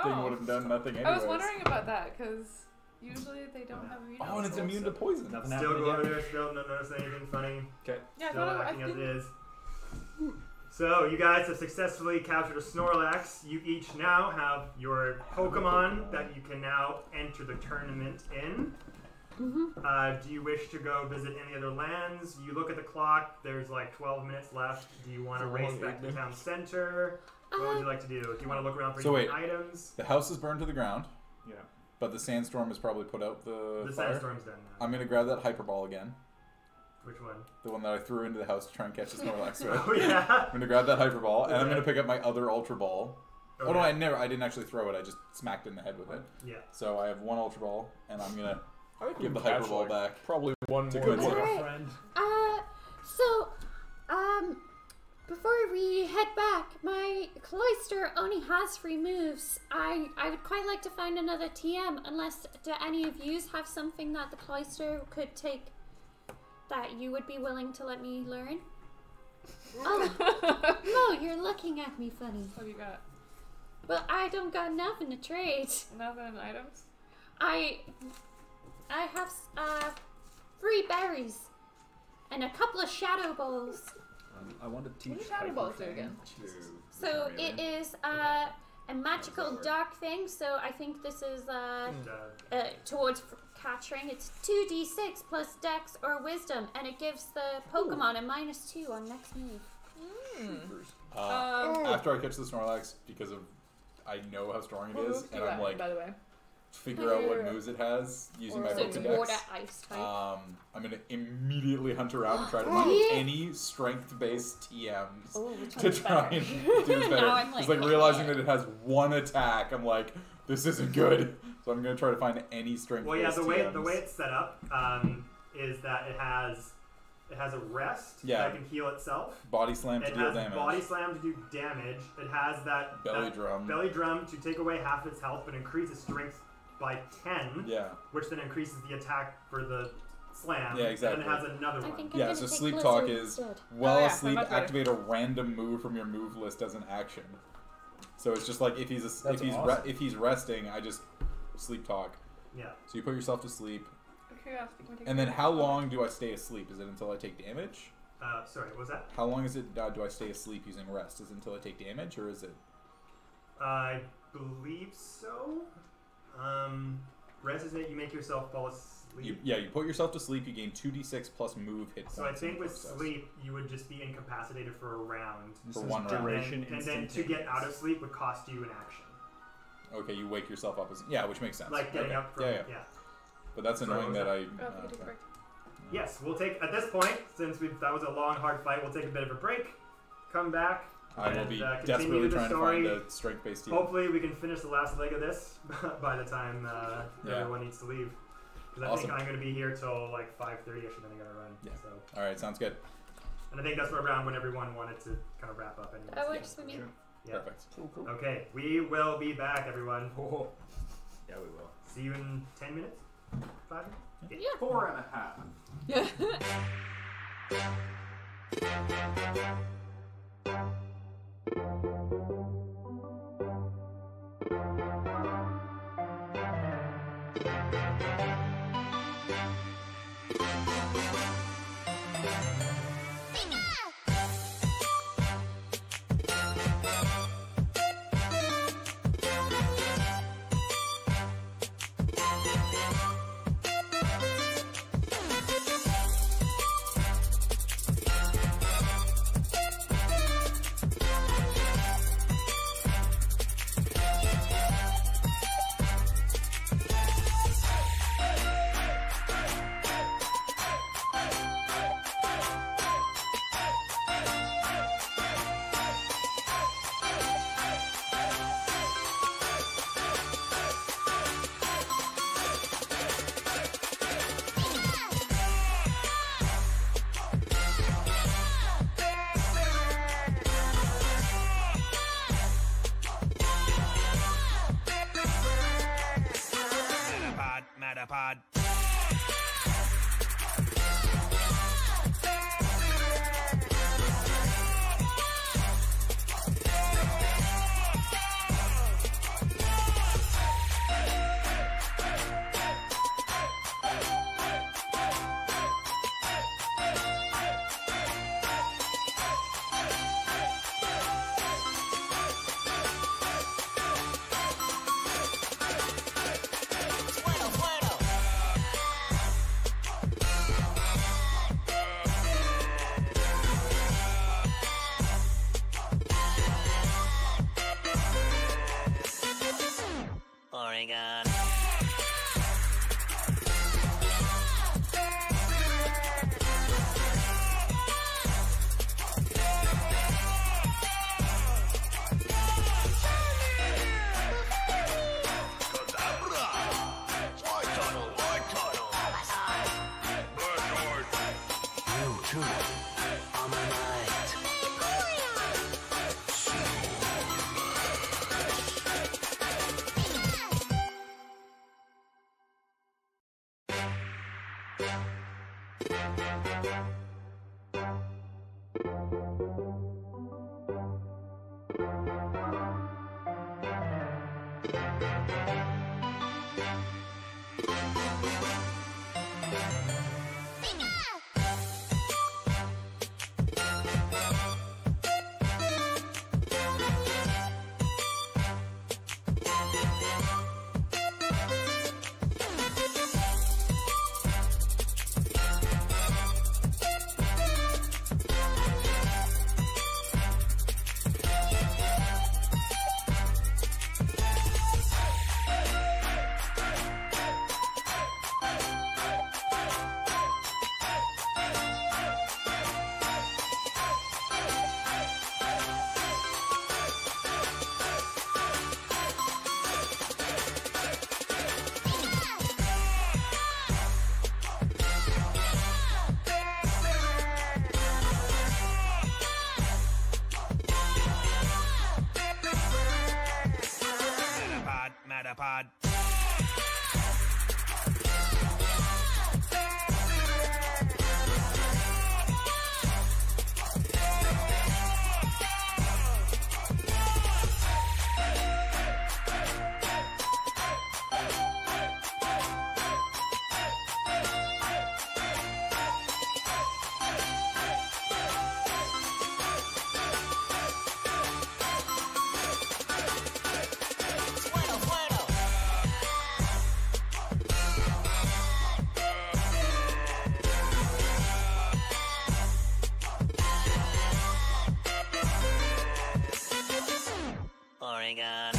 thing would Oh. have done nothing anyways. I was wondering about that because usually they don't have immunity. Oh, and it's immune to poison. Nothing Still happened go over again? there, still not notice anything funny. Okay. Yeah, I Still thought acting I as it didn't. is. So, you guys have successfully captured a Snorlax. You each now have your Pokemon that you can now enter the tournament in. Do you wish to go visit any other lands? You look at the clock, there's like 12 minutes left. Do you want to So race long, back 8 to minutes. town center? What would you like to do? Do you want to look around for So any wait. items? The house is burned to the ground, Yeah. but the sandstorm has probably put out the The fire. sandstorm's done now. I'm gonna grab that hyper ball again, Which one? the one that I threw into the house to try and catch the Snorlax with. Oh, yeah. I'm gonna grab that hyper ball, and I'm Okay. gonna pick up my other ultra ball. Oh no, Okay. I didn't actually throw it. I just smacked it in the head with it. Yeah. So I have one ultra ball, and I'm gonna I think give we the can hyper catch, ball like, back. probably one To more. good than- luck. Alright. Friend. So, before we head back, my Cloister only has 3 moves. I would quite like to find another TM, unless, do any of you have something that the Cloister could take that you would be willing to let me learn? Oh, no, you're looking at me funny. What do you got? Well, I don't got nothing to trade. Nothing items? I have 3 berries and a couple of shadow balls. I want to teach What do shadow balls do Hyperfang again? to the So it Charmeleon. is a magical work? dark thing. So I think this is And, towards capturing. It's 2d6 plus Dex or Wisdom, and it gives the Pokemon a -2 on next move. After I catch the Snorlax, because of I know how strong it What is, moves do and you I'm got, like by the way? figure out what moves it has using my So it's Pokedex. water ice type. I'm gonna immediately hunt around and try to find Yeah. any strength-based TMs Oh, which to one's try better? and do this better. Now I'm It's like, like realizing that it has 1 attack. I'm like, this isn't good. So I'm gonna try to find any strength-based well, yeah, TMs. the way it's set up is that it has a rest Yeah. that can heal itself. Body slam to It deal has damage. body slam to do damage. It has that Belly that drum. belly drum to take away half its health, but increase its strength by 10, Yeah. which then increases the attack for the slam. Yeah, exactly. And then it has another I one. think I'm Yeah, gonna so take sleep Blizzard talk is instead. while Oh, yeah, asleep, much better. activate a random move from your move list as an action. So it's just like if he's That's awesome. if he's resting, I just sleep talk. Yeah. So you put yourself to sleep, Curiosity, can we take and then a- how long do I stay asleep? Is it until I take damage? Sorry, what was that? How long is it? Do I stay asleep using rest? Is it until I take damage, or is it? I believe so. Rest is that you make yourself fall asleep. You put yourself to sleep. You gain 2d6 plus move hit points. So I in think the with process. sleep, you would just be incapacitated for a round. This For is 1 round. duration And then to get out of instantaneous. sleep would cost you an action. Okay, you wake yourself up as which makes sense. Like getting Okay. up from, yeah. But that's Sorry, annoying what was that I. Oh, if we could take a break. Yes, we'll take, at this point, since that was a long, hard fight, we'll take a bit of a break, come back, I will and be continue desperately the trying story. to find a strength-based team. Hopefully we can finish the last leg of this by the time Yeah. everyone needs to leave. Because I Awesome. think I'm going to be here till like 5:30ish and then I got to run. Yeah. So, All right, sounds good. and I think that's around when everyone wanted to kind of wrap up anyways. That works for me. Yeah. Perfect. Cool. Okay, we will be back, everyone. Oh. Yeah, we will. See you in 10 minutes? 5 minutes? 4.5. Metapod. Oregon. Metapod. Oregon.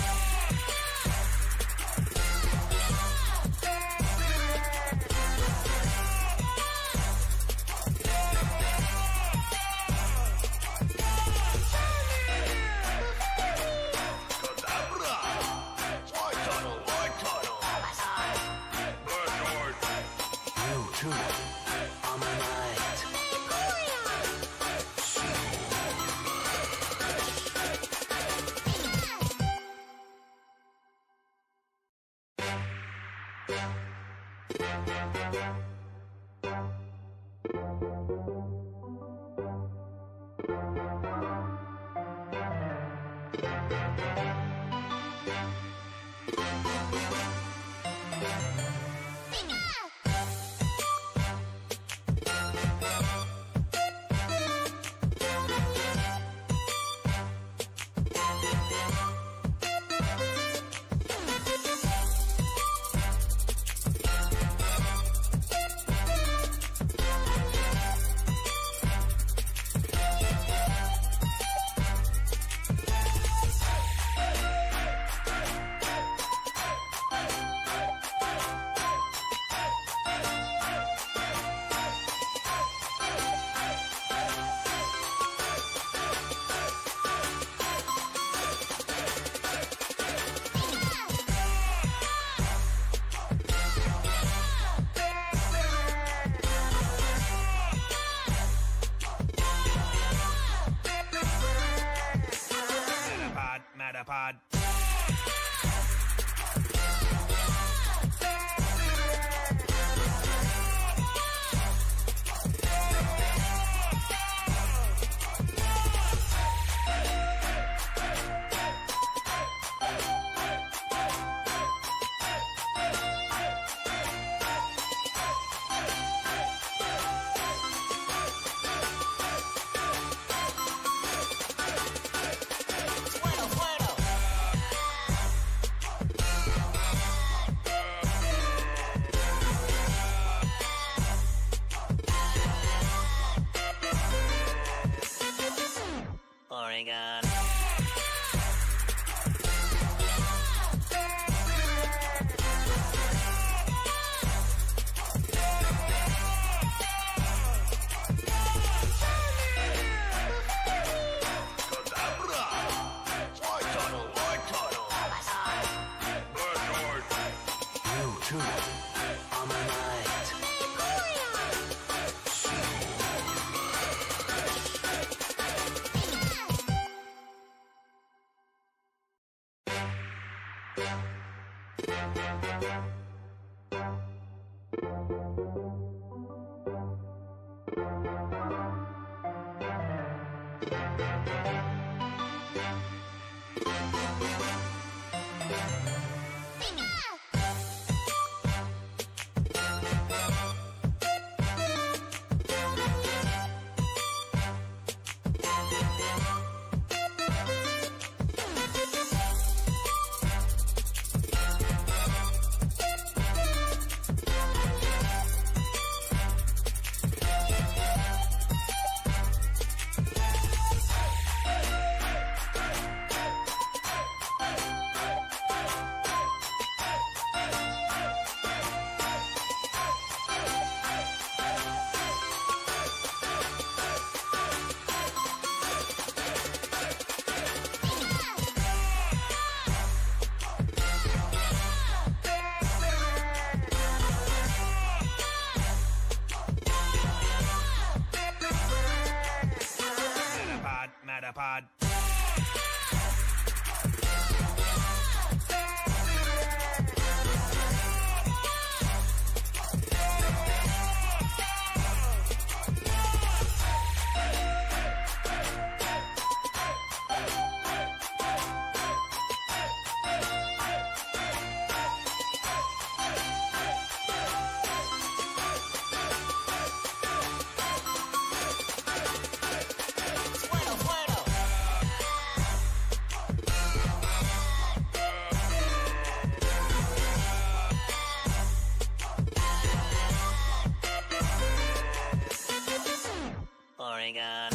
Metapod. Matterpod. Oregon.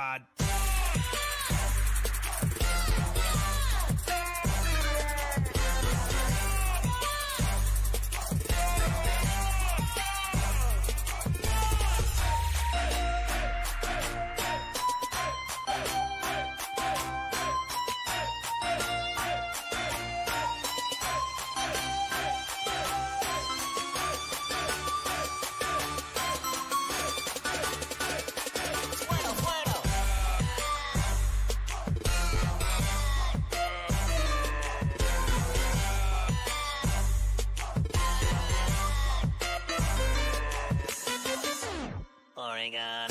Metapod. Oregon.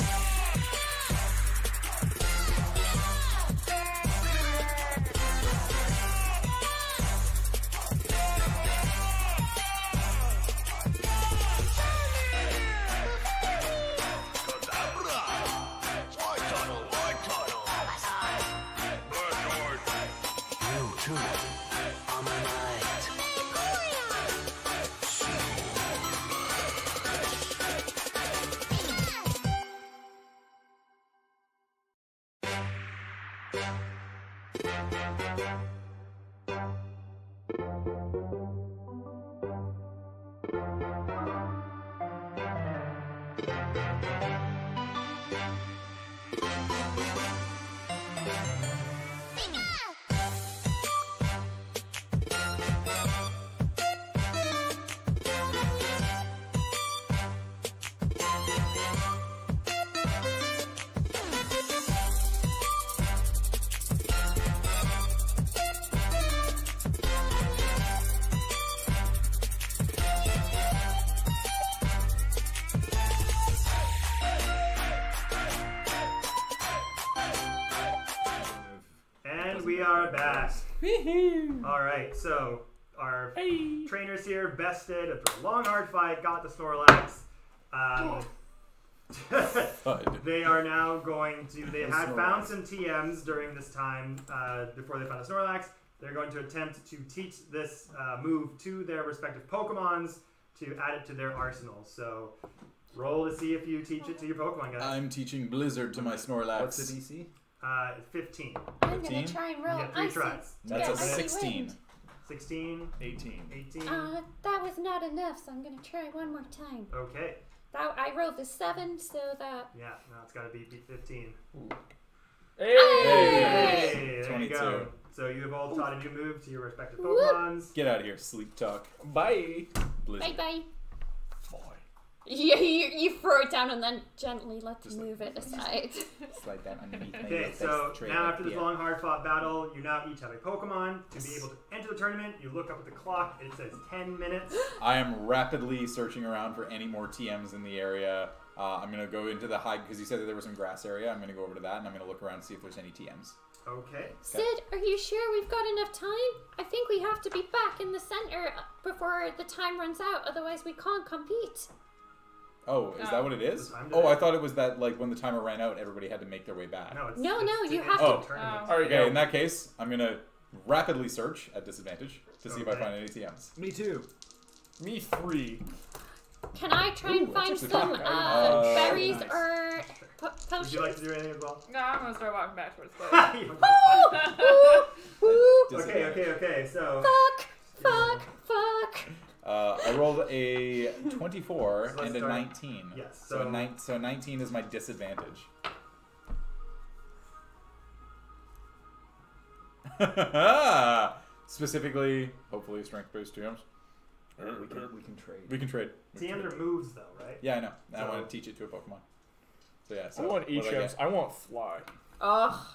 We are back. Alright, so our trainers here bested after a long hard fight, got the Snorlax. They are now going to, they had found some TMs during this time before they found the Snorlax. They're going to attempt to teach this move to their respective Pokemons to add it to their arsenal. So roll to see if you teach it to your Pokemon, guys. I'm teaching Blizzard to my Snorlax. What's the DC? 15. I'm gonna try and roll You get 3 icy. tries. That's a icy 16. wind. 16. 18. 18. That was not enough, so I'm gonna try one more time. Okay. I rolled a 7, so that. Yeah, no, it's got to beat 15. Hey! Hey, there 22. you go. So you have all taught a new move to your respective Pokemons. Get out of here, sleep talk. Bye. Blizzard. Bye bye. Boy. Yeah, you throw it down and then gently let them move it aside. Slide that underneath my Okay, face so tray now like after this beer. long, hard-fought battle, you now each have a Pokemon. To be able to enter the tournament, you look up at the clock. It says 10 minutes. I am rapidly searching around for any more TMs in the area. I'm going to go into the high, because you said that there was some grass area. I'm going to go over to that, and I'm going to look around and see if there's any TMs. Okay. Sid, are you sure we've got enough time? I think we have to be back in the center before the time runs out, otherwise we can't compete. Oh, is that what it is? The time Oh, I delay. thought it was that, like, when the timer ran out, everybody had to make their way back. No, it's, No, it's no, to you enter have the to- tournament. All right, Okay, go. in that case, I'm going to rapidly search at disadvantage to see if I Okay. find any TMs. Me too. Me 3. Can I try and Ooh, find that's actually some fine. berries Nice. or Would potions? you like to do anything as well? No, I'm gonna start walking back towards the place. You don't know. Woo! Woo! Okay, okay, so Fuck! I rolled a 24 So let's and a start- 19. yes, So 19 is my disadvantage. Specifically, hopefully, strength boost TMs. We can trade. We can trade. We can TMs trade. are moves though, right? Yeah, I know. I So- want to teach it to a Pokemon. So yeah. I So want what do I HMs. get? I want fly. Ugh,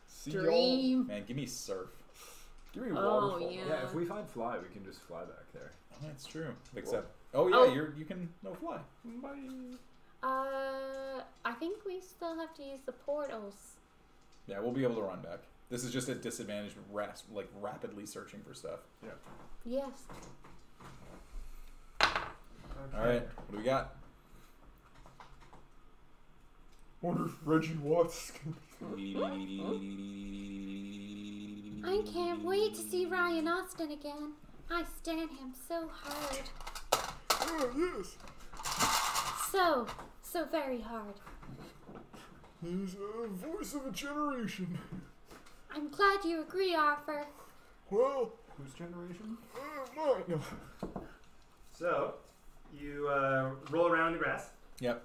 See y'all. dream. Man, give me surf. Give me Oh, waterfall. yeah. Yeah, if we find fly, we can just fly back there. Oh, that's true. Except, oh yeah, Oh. you can no fly. Bye. I think we still have to use the portals. Yeah, we'll be able to run back. This is just a disadvantage, like rapidly searching for stuff. Yes. All right, what do we got? Wonder if Reggie Watts can I can't wait to see Ryan Austin again. I stand him so hard. Oh, yes. So very hard. He's a voice of a generation. I'm glad you agree, Arthur. Well, Whose generation? mine. So, you roll around the grass. Yep.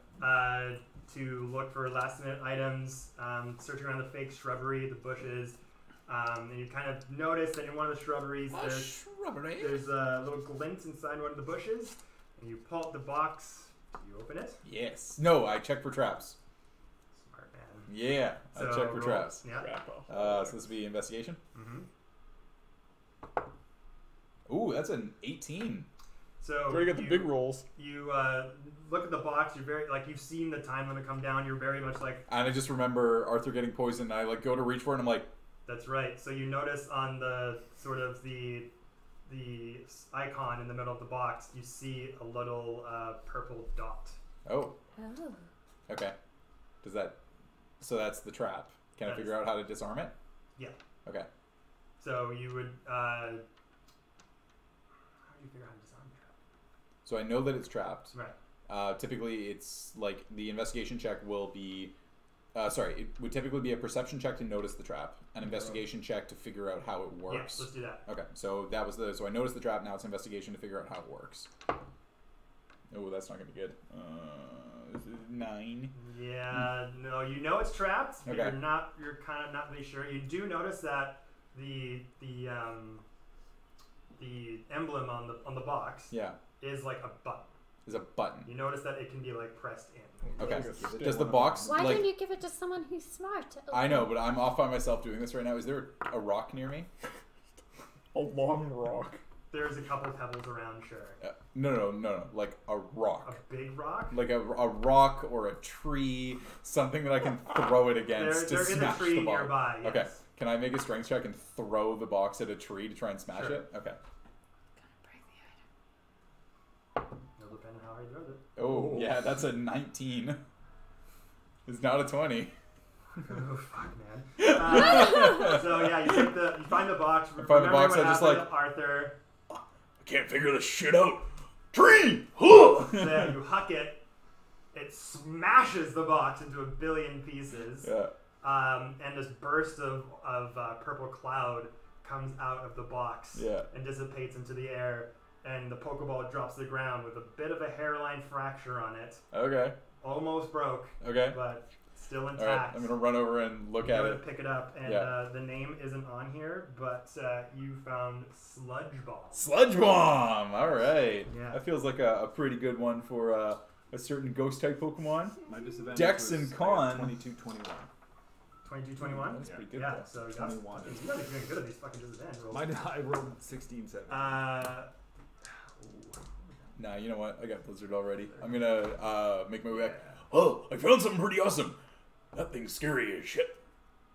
To look for last-minute items, searching around the fake shrubbery, the bushes, and you kind of notice that in one of the shrubberies there's a little glint inside one of the bushes, and you pull out the box. You open it. Yes. No, I check for traps. Smart man. Yeah, I So check for roll- traps. Yeah. So this would be investigation. Mm-hmm. Ooh, that's an 18. So Where you get the big rolls. You look at the box. You're very you've seen the time limit come down. You're very much like, And I just remember Arthur getting poisoned. And I like go to reach for it, and I'm like, that's right. So you notice on the sort of the icon in the middle of the box, you see a little purple dot. oh, Oh. okay. Does that? So that's the trap. Can I That figure is- out how to disarm it? Yeah. Okay. So you would. How do you figure out how to disarm the trap? So I know that it's trapped. Right. Typically, it's like the investigation check will be. It would typically be a perception check to notice the trap, an investigation check to figure out how it works. Yes, let's do that. Okay, so that was so I noticed the trap. Now it's investigation to figure out how it works. Oh, that's not gonna be good. 9. Yeah, no, you know it's trapped, but Okay. you're kind of not really sure. You do notice that the emblem on the box Yeah, is like a button. is a button. You notice that it can be like pressed in. Okay. Still Does the one of box Why like? don't you give it to someone who's smart? to I open know, it? but I'm off by myself doing this right now. Is there a rock near me? A long rock. There's a couple pebbles around, sure. No. Like a A rock. big rock? Like a rock or a tree, something that I can throw it against There to is a smash tree the box. nearby, yes. Okay. Can I make a strength check and throw the box at a tree to try and smash Sure. it? Okay. Break the item. It'll depend on how he throws it. Oh, yeah, that's a 19. It's not a 20. Oh fuck, man. So yeah, you find the box. I find the box, What I just, happened like- to Arthur. I can't figure this shit out. Tree! Huh! So yeah, you huck it. It smashes the box into a billion pieces. Yeah. And this burst of purple cloud comes out of the box Yeah. and dissipates into the air. And the Pokeball drops to the ground with a bit of a hairline fracture on it. Okay. Almost broke, Okay. but still All right. intact. I'm going to run over and look You at go it. to pick it up, and Yeah. the name isn't on here, but you found Sludge Ball. Sludge Bomb! All right. Yeah. That feels like a pretty good one for a certain ghost type Pokemon. My disadvantage Dex was and I got con. 22, 21. 22-21? That's pretty good. Yeah, though. so that's 21. you guys are doing good at these fucking disadvantage rolls. I rolled 16, 17. Nah, you know what? I got Blizzard already. I'm going to make my way back. Oh, I found something pretty awesome. That thing's scary as shit.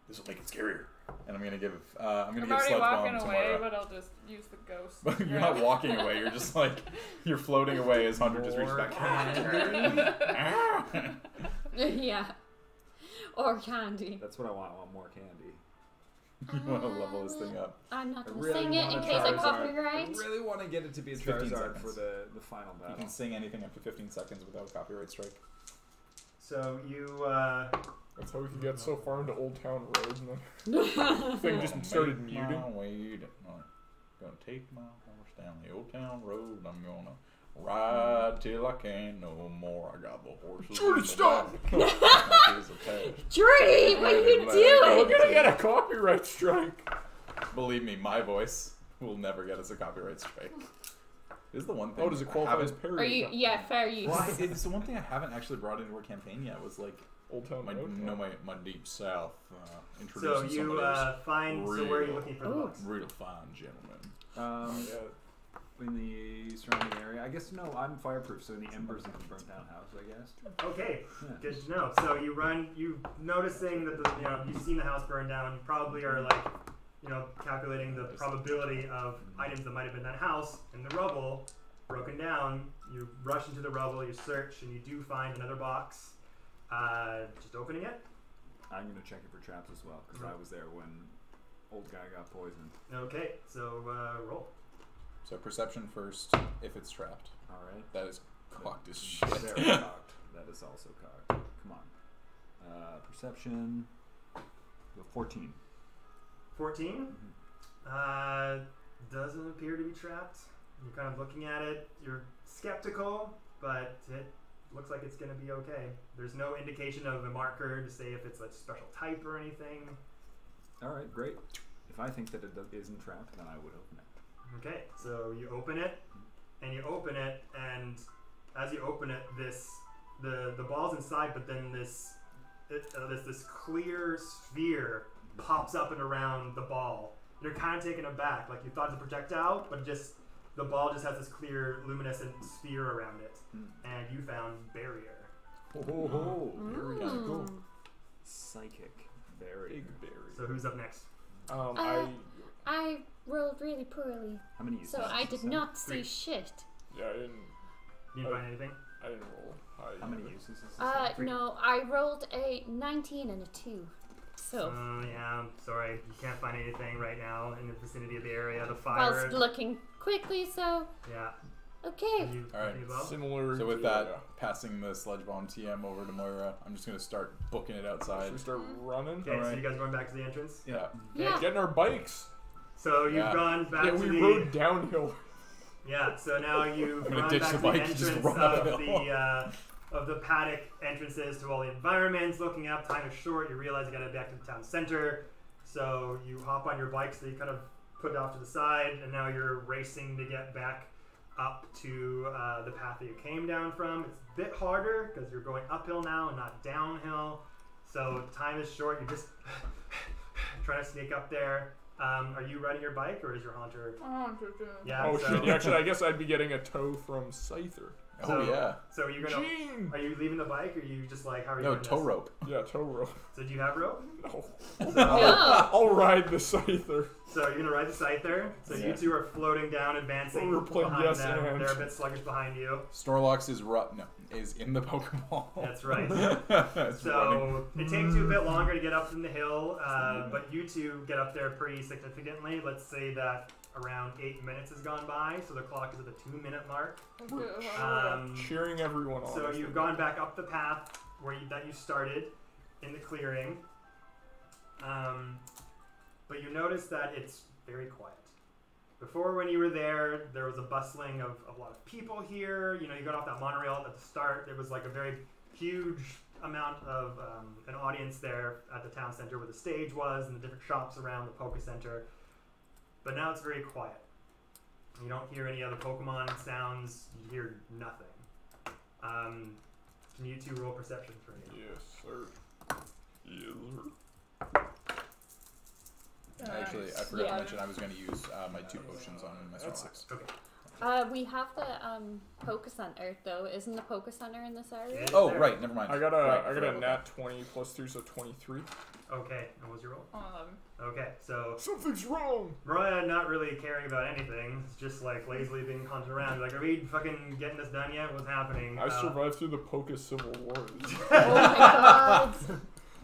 This will make it scarier. And I'm gonna give I'm Sludge already walking Bomb to away, Mara. but I'll just use the ghost. You're not walking away. You're just like you're floating away as Hunter just reaches More back. Yeah. Or candy. That's what I want. I want more candy. You want to level this thing up. I'm not I gonna really sing it want in a case I Charizard. copyright. I really want to get it to be a It's 15 Charizard for seconds. the final You battle. can sing anything up to 15 seconds without copyright strike. So you, That's how we could get so far into Old Town Road, and the thing just started muting. Gonna take my horse down the Old Town Road. I'm gonna ride till I can't no more. I got the horses. Jordan, stop! Jordy, what are you We're doing? gonna get a copyright strike. Believe me, my voice will never get us a copyright strike. This is the one thing. Oh, does it qualify as I parody? Are you? Yeah, fair use. haven't- Well, it's the one thing I haven't actually brought into our campaign yet. Was like Old Town my Road? my deep south. so Introducing you somebody who's find. So where are you looking for the Ooh. box? real fine gentleman. Yeah. In the surrounding area. I guess, no, I'm fireproof, so in the embers of the burnt down house, I guess. Okay, Yeah. good to know. So you noticing that you've seen the house burn down. You probably are like, calculating the probability of items that might have been in that house in the rubble, broken down. You rush into the rubble, you search, and you do find another box. Just opening it. I'm going to check it for traps as well, because I was there when old guy got poisoned. Okay, so roll. So perception first, if it's trapped. Alright. That is cocked as shit. Very cocked. That is also cocked. Come on. Perception. 14. 14? Doesn't appear to be trapped. You're kind of looking at it. You're skeptical, but it looks like it's going to be okay. There's no indication of a marker to say if it's a special type or anything. All right, great. If I think that it isn't trapped, then I would open it. Okay, so you open it, and as you open it, the ball's inside, but then this clear sphere pops up and around the ball. You're kind of taken aback, like you thought it was a projectile, but the ball just has this clear luminescent sphere around it, and you found barrier. Oh, Very cool. psychic barrier. Big berry. So who's up next? I rolled really poorly, How many uses? so I did not see 3. shit. Yeah, I didn't. You didn't find anything? I didn't roll high. How many uses is this? 3. No, I rolled a 19 and a 2. So, Yeah, I'm sorry. You can't find anything right now in the vicinity of the area. The fire. whilst looking quickly, so, Yeah. okay. You, All right. you well? Similar. So with to, that, passing the sludge bomb TM over to Moira, I'm just gonna start booking it should outside. we start running? Okay, so Alright. you guys going back to the entrance? Yeah. Yeah. Getting our bikes. So you've Yeah. gone back Yeah, to we the rode downhill. Yeah, so now you've I'm gonna run ditch back the to bike the and just entrance run of uphill. of the paddock entrances to all the environments. Looking up, time is short. You realize you got to get back to the town center. So you hop on your bike, so you kind of put it off to the side, and now you're racing to get back up to the path that you came down from. It's a bit harder because you're going uphill now and not downhill. So time is short. You're just trying to sneak up there. Are you riding your bike, or is your haunter? Yeah. Oh so, shit! Yeah, actually, I guess I'd be getting a tow from Scyther. Oh So- yeah. So you're gonna. Gene. Are you leaving the bike, or are you just like, how are you No doing tow this? rope. Yeah, tow rope. So do you have rope? No. No. I'll ride the Scyther. So you're gonna ride the Scyther. So you Yeah. two are floating down, advancing We're playing behind yes them. and. They're a bit sluggish behind you. Snorlax is in the Pokeball. That's right. It's running. So it takes you a bit longer to get up from the hill, but you two get up there pretty significantly. Let's say that around 8 minutes has gone by, so the clock is at the 2-minute mark. Cheering everyone on. So you've gone back up the path that you started in the clearing, but you notice that it's very quiet. Before, when you were there was a bustling of a lot of people here. You know, you got off that monorail at the start. There was like a very huge amount of an audience there at the town center where the stage was and the different shops around the Poke Center. But now it's very quiet. You don't hear any other Pokemon sounds. You hear nothing. Can you two roll perception for me? Yes, sir. Yes, sir. Actually, I forgot Yeah. to mention I was going to use my 2 potions on my Snorlax. Okay. We have the Poke Center though. Isn't the Poke Center in this area? Yeah. Oh, There. right. Never mind. I got Right, a forgot about nat 20 plus 3, so 23. Okay. And what was your roll? 11. Okay. So Something's wrong. Mariah not really caring about anything. It's just like lazily being hunted around. Like, are we fucking getting this done yet? What's happening? I survived through the Poke Civil Wars. Oh my god.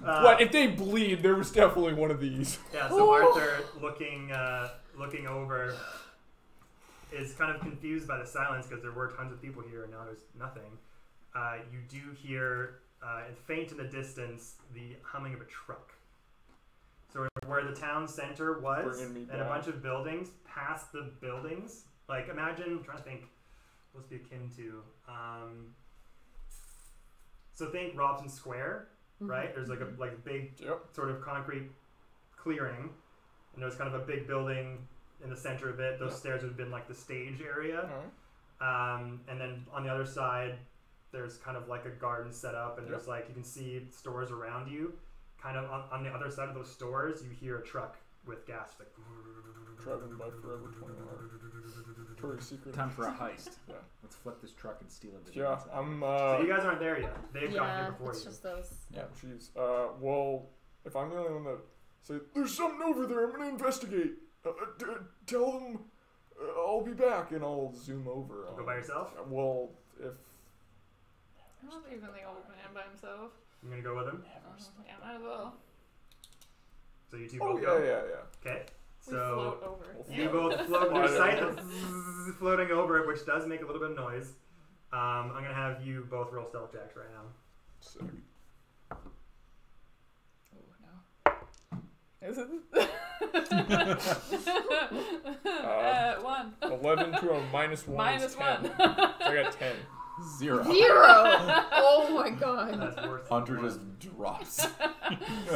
What if they bleed? There was definitely one of these. Yeah, so Arthur, looking over, is kind of confused by the silence because there were tons of people here and now there's nothing. You do hear, faint in the distance, the humming of a truck. So where the town center was, Bringing me and a back. bunch of buildings, past the buildings, like imagine, I'm trying to think, what's be akin to, so think Robson Square, right? There's like a big Yep. sort of concrete clearing, and there's kind of a big building in the center of it. Those stairs would have been like the stage area, and then on the other side there's kind of like a garden set up, and there's like, you can see stores around you. Kind of on the other side of those stores, you hear a truck with gas, like Driving by Forever 21. Tory Secret. Time for a heist. Yeah. Let's flip this truck and steal everything. Yeah, inside. I'm. so you guys aren't there yet. They've gotten Yeah, here before it's you. just those. Yeah. Jeez. Well, if I'm the only one that say there's something over there, I'm gonna investigate. Tell them I'll be back, and I'll zoom over. Go by yourself? Well, if I'm not leaving the old man by himself. You're gonna go with him. Yeah, might as well. So you two oh both yeah, go. yeah. Okay. We So float over. you both float Slide your scythe over. that's floating over it, which does make a little bit of noise. I'm gonna have you both roll stealth checks right now. Sick. Is it? 1. 11 to a -1 is -1. 10. So I got 10. 0. 0! Oh my god. That's worse. than Hunter one. just drops.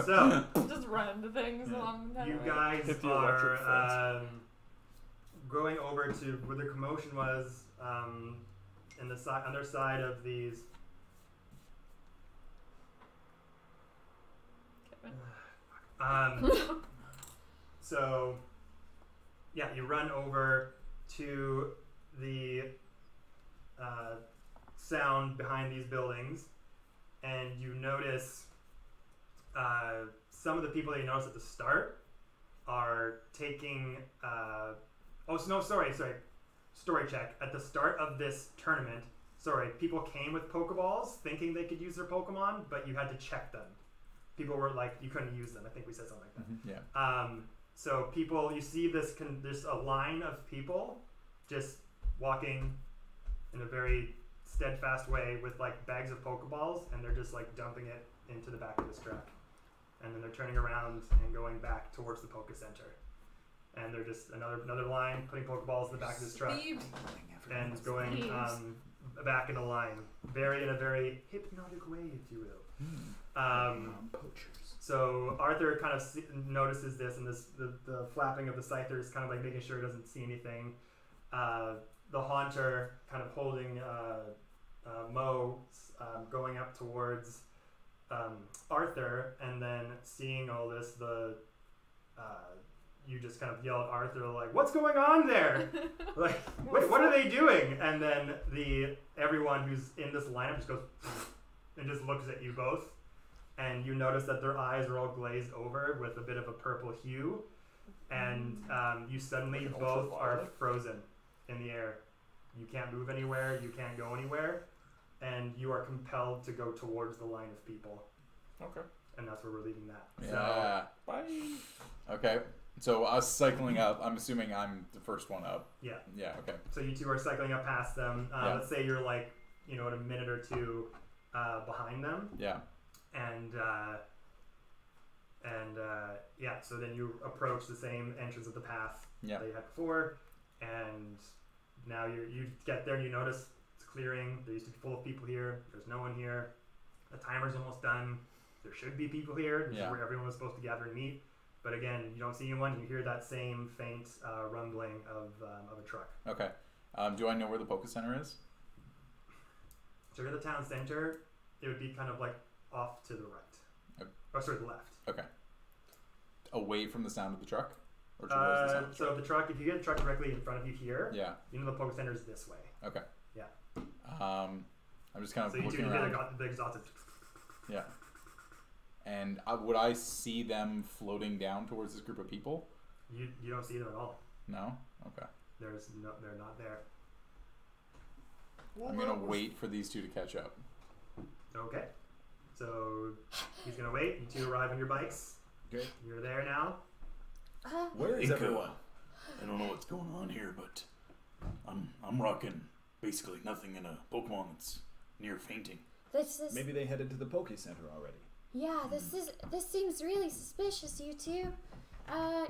So Just run the things along the you highway. guys Hit the electric are going over to where the commotion was in the other side of these. So, yeah, you run over to the sound behind these buildings, and you notice some of the people that you noticed at the start are taking. Sorry. Story check. At the start of this tournament, people came with Pokeballs thinking they could use their Pokemon, but you had to check them. People were like, you couldn't use them. I think we said something like that. Yeah. So people, you see there's a line of people just walking in a very steadfast way with like bags of Pokeballs, and they're just like dumping it into the back of this truck. And then they're turning around and going back towards the Poke Center. And they're just another line, putting Pokeballs in the back of this truck. Speed. And going Speeds. back in a line. In a very hypnotic way, if you will. Poachers. So Arthur kind of notices this, and the flapping of the scyther is kind of like making sure he doesn't see anything. The Haunter kind of holding Mo, going up towards Arthur, and then seeing all this, you just kind of yell at Arthur like, "What's going on there? Like, what are they doing?" And then everyone who's in this lineup just goes and just looks at you both. And you notice that their eyes are all glazed over with a bit of a purple hue, and you suddenly Like an both are ultraviolet? frozen in the air. You can't move anywhere, you can't go anywhere, and you are compelled to go towards the line of people. Okay. And that's where we're leaving that. Yeah. Bye. Okay. So us cycling up, I'm assuming I'm the first one up. Yeah. Yeah, okay. So you two are cycling up past them. Yeah. Let's say you're like, in a minute or two behind them. Yeah. And so then you approach the same entrance of the path Yeah. that you had before, and now you get there and you notice it's clearing. There used to be full of people here. There's no one here. The timer's almost done. There should be people here. This is where everyone was supposed to gather and meet. But again, you don't see anyone. You hear that same faint rumbling of a truck. Okay. Do I know where the Poke Center is? So you're in the town center. It would be kind of like off to the right. Or sorry, the left. Okay. Away from the sound of the truck? Or towards the sound of the So truck? the truck, if you get the truck directly in front of you here, Yeah. the Poke Center is this way. Okay. Yeah. I'm just kind of So you two looking hear around. the exhausted. Yeah. And would I see them floating down towards this group of people? You don't see them at all. No? Okay. They're not there. I'm going to wait for these two to catch up. Okay. So he's gonna wait. You two arrive on your bikes. Okay. You're there now. Where is everyone? I don't know what's going on here, but I'm rocking basically nothing in a Pokemon that's near fainting. This is Maybe they headed to the Poke Center already. yeah. This seems really suspicious. You two.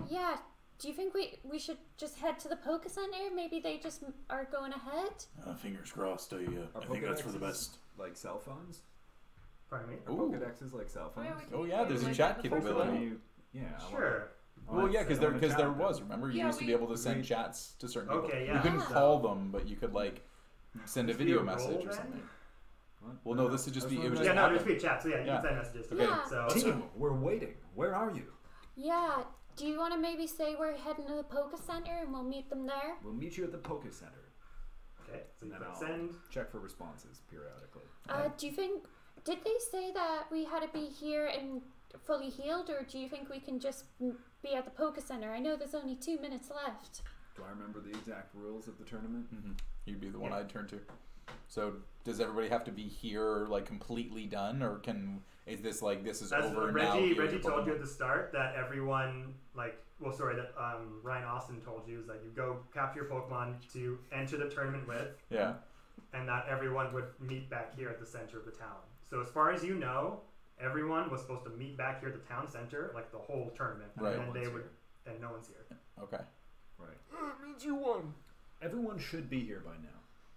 Yeah. Do you think we should just head to the Poke Center? Maybe they just are going ahead. Fingers crossed. I Are think that's for the Pokedexes best. Like cell phones? Pardon me. Are Ooh. Pokedexes like cell Oh, phones? yeah, we can Oh, yeah, there's a like chat the capability. phone. Yeah. I Sure. Well, yeah, because there chat was. Remember, you Yeah, used to be we- able to send we- chats to certain people. Okay, You yeah. couldn't So- call them, but you could like send a Just be video a roll message or then? something. What? Well, no, this would just be. It would just Yeah, no, happen. just be a chat. So yeah, you Yeah. can send messages. Okay. Yeah. So Team, we're waiting. Where are you? Yeah. Do you want to maybe say we're heading to the Poke Center and we'll meet them there? We'll meet you at the Poke Center. okay, so you And then can I'll send. check for responses periodically. Do you think? Did they say that we had to be here and fully healed, or do you think we can just be at the Poke Center? I know there's only 2 minutes left. Do I remember the exact rules of the tournament? Mm-hmm. You'd be the one Yeah. I'd turn to. So does everybody have to be here like completely done, or is this like this is As over now? Reggie here's your told you Pokemon? at the start that everyone that Ryan Austin told you is that you go capture your Pokemon to enter the tournament with, Yeah. and that everyone would meet back here at the center of the town. So as far as you know, everyone was supposed to meet back here at the town center, like the whole tournament, and Right. then they No one's would, here. and no one's here. Okay. Right. It means you won. Everyone should be here by now.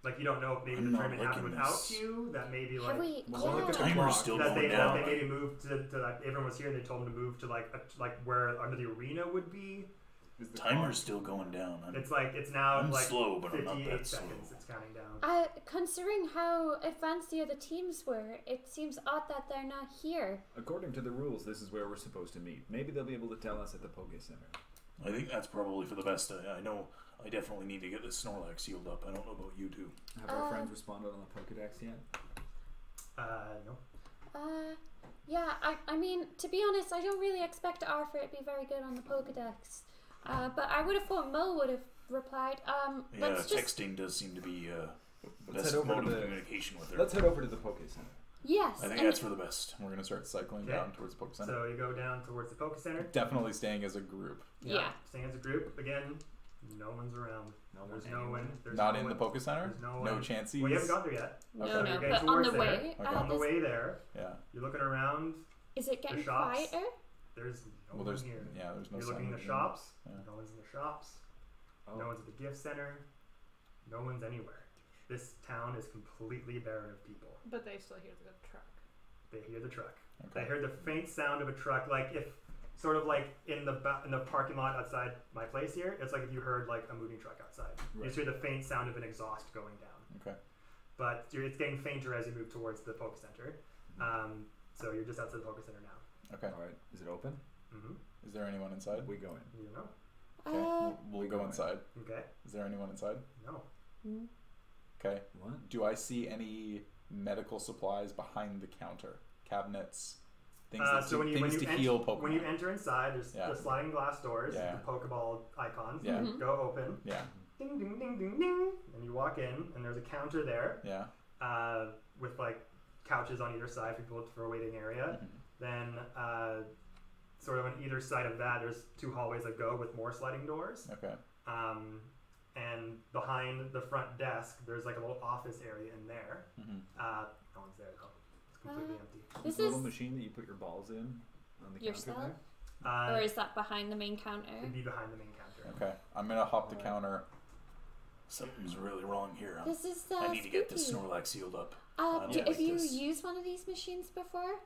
Like you don't know if maybe I'm the not tournament happened liking without this. you. That maybe Have like we? Well, look at the Yeah. Timer's clock. still that going they down. maybe moved to like everyone was here and they told them to move to like where under the arena would be. Is the Timer's still going down. It's like it's now I'm like slow, but I'm not 58 that slow. seconds. It's counting down. Considering how advanced the other teams were, it seems odd that they're not here. According to the rules, this is where we're supposed to meet. Maybe they'll be able to tell us at the Poke Center. I think that's probably for the best. I know I definitely need to get this Snorlax sealed up. I don't know about you two. Have our friends responded on the Pokedex yet? No. Yeah, I mean, to be honest, I don't really expect R for it to be very good on the Pokedex. But I would have thought Mo would have replied. Yeah, Let's just... texting does seem to be the Let's best head over mode to of the- communication with her. Let's head over to the Poke Center. Yes. I think and that's for the best. We're gonna start cycling Okay. down towards the Poke Center. So you go down towards the Poke Center. Definitely staying as a group. Yeah. Staying as a group again. No one's around. No There's one no anywhere. one. There's Not no in one. the Poke Center. There's no No one. chances. Well, you haven't gone there yet. No, Okay. You're no, getting but on towards the there. way, Okay. On the way there, Yeah. you're looking around. is it getting shops. quieter? There's no Well, one there's here. there's no. You're looking in the sign. shops. Yeah. No one's in the shops. Oh. No one's at the gift center. No one's anywhere. This town is completely barren of people. But they still hear the truck. They hear the truck. Okay. I heard the faint sound of a truck, like if sort of like in the parking lot outside my place here. It's like if you heard like a moving truck outside. You Right. just hear the faint sound of an exhaust going down. Okay. But it's getting fainter as you move towards the Poke Center. So you're just outside the Poke Center now. Okay. All right. Is it open? Mm-hmm. Is there anyone inside? We go in. You know. Okay. We'll we go go in. inside. Okay. Is there anyone inside? No. Okay. What? Do I see any medical supplies behind the counter? Cabinets, things, So when you heal Pokemon. when you enter inside, there's Yeah. the sliding glass doors, Yeah. the Pokeball icons. Yeah. Mhm. Go open. Yeah. Ding ding ding ding ding. And you walk in, and there's a counter there. Yeah. With like couches on either side for people for a waiting area. Mhm. Then, sort of on either side of that, there's two hallways that go with more sliding doors. Okay. And behind the front desk, there's like a little office area in there. Mm-hmm. No one's there though. It's completely empty. This the little is machine that you put your balls in on the yourself, counter Uh, or is that behind the main counter? it'd be behind the main counter. Okay. I'm gonna hop the Alright. counter. Something's really wrong here. This is I need to get this spooky. Snorlax sealed up. I don't Have like you this. used one of these machines before?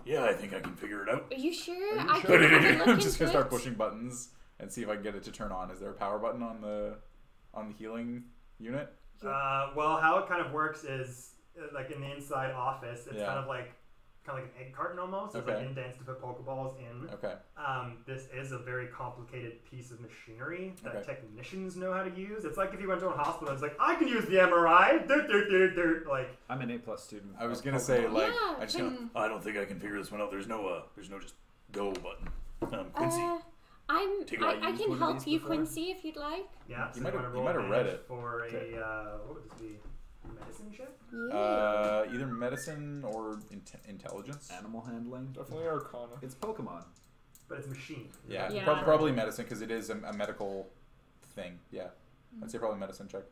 Yeah, I think I can figure it out. Are you sure? Are you I sure? can have a look I'm into just gonna start it. pushing buttons and see if I can get it to turn on. Is there a power button on the healing unit? Well, how it kind of works is like in the inside office, it's Yeah. kind of like an egg carton almost. There's like Okay. indents to put Pokeballs in. Okay. This is a very complicated piece of machinery that Okay. technicians know how to use. It's like if you went to a hospital, it's like, I can use the MRI. Like, I'm an A+ student. I was of gonna Pokemon. say like Yeah, I just can- gonna, I don't think I can figure this one out. There's no just go button. Quincy. I Take it out. can used one of help these you, before? Quincy, if you'd like. yeah. You So might have- wanna you roll might have read advantage it. for Okay. a what would this be? Medicine check. Yeah. either medicine or intelligence. Animal handling. Definitely Arcana. It's Pokemon. But it's machine. Yeah. Yeah. Probably medicine because it is a medical thing. Yeah. I'd say probably medicine check.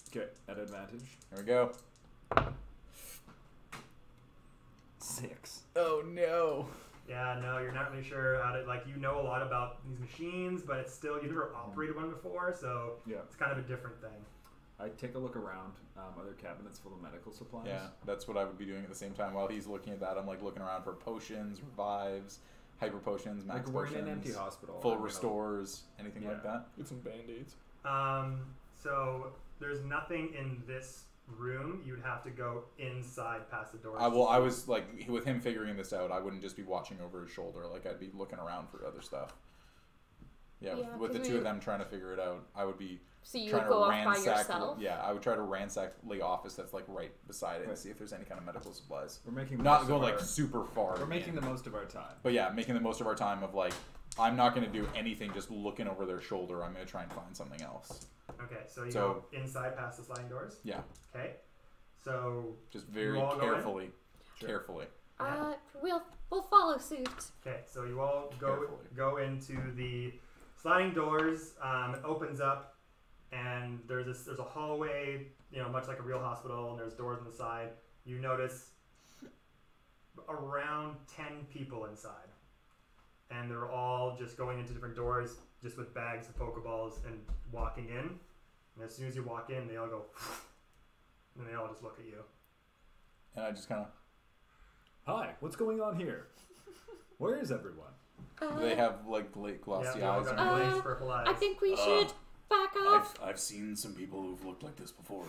Okay, at advantage. Here we go. 6. Oh no. Yeah, no, you're not really sure how to, like, you know a lot about these machines, but it's still, you've never operated one before, so Yeah. it's kind of a different thing. I take a look around. Other cabinets full of medical supplies. Yeah, that's what I would be doing at the same time while he's looking at that. I'm like looking around for potions, revives, hyper potions, max Like we're in potions, an empty hospital. full I'm gonna- restores, anything like Yeah. that. Get some band-aids. So there's nothing in this room. You'd have to go inside past the doors. I was like with him figuring this out. I wouldn't just be watching over his shoulder. Like I'd be looking around for other stuff. Yeah, Yeah, with the 'cause two we- of them trying to figure it out, I would be So you trying would to go off by ransack. yourself. Yeah, I would try to ransack the office that's like right beside it and Right. see if there's any kind of medical supplies. We're making the Not most going of like our, super far. We're making in. the most of our time. But yeah, making the most of our time of like, I'm not going to do anything just looking over their shoulder. I'm going to try and find something else. Okay, so you So- go inside past the sliding doors. Yeah, Okay, so just very You all go in? carefully. Sure. Carefully. We'll follow suit. okay, so you all Carefully. go into the sliding doors. It opens up, and there's a hallway. You know, much like a real hospital, and there's doors on the side. You notice around 10 people inside. And they're all just going into different doors, just with bags of Pokeballs and walking in. And as soon as you walk in, they all go, and they all just look at you. And I just kind of. Hi, what's going on here? Where is everyone? They have like glossy Yeah, eyes. got Or anything? glazed purple eyes. I think we should back off. I've seen some people who've looked like this before.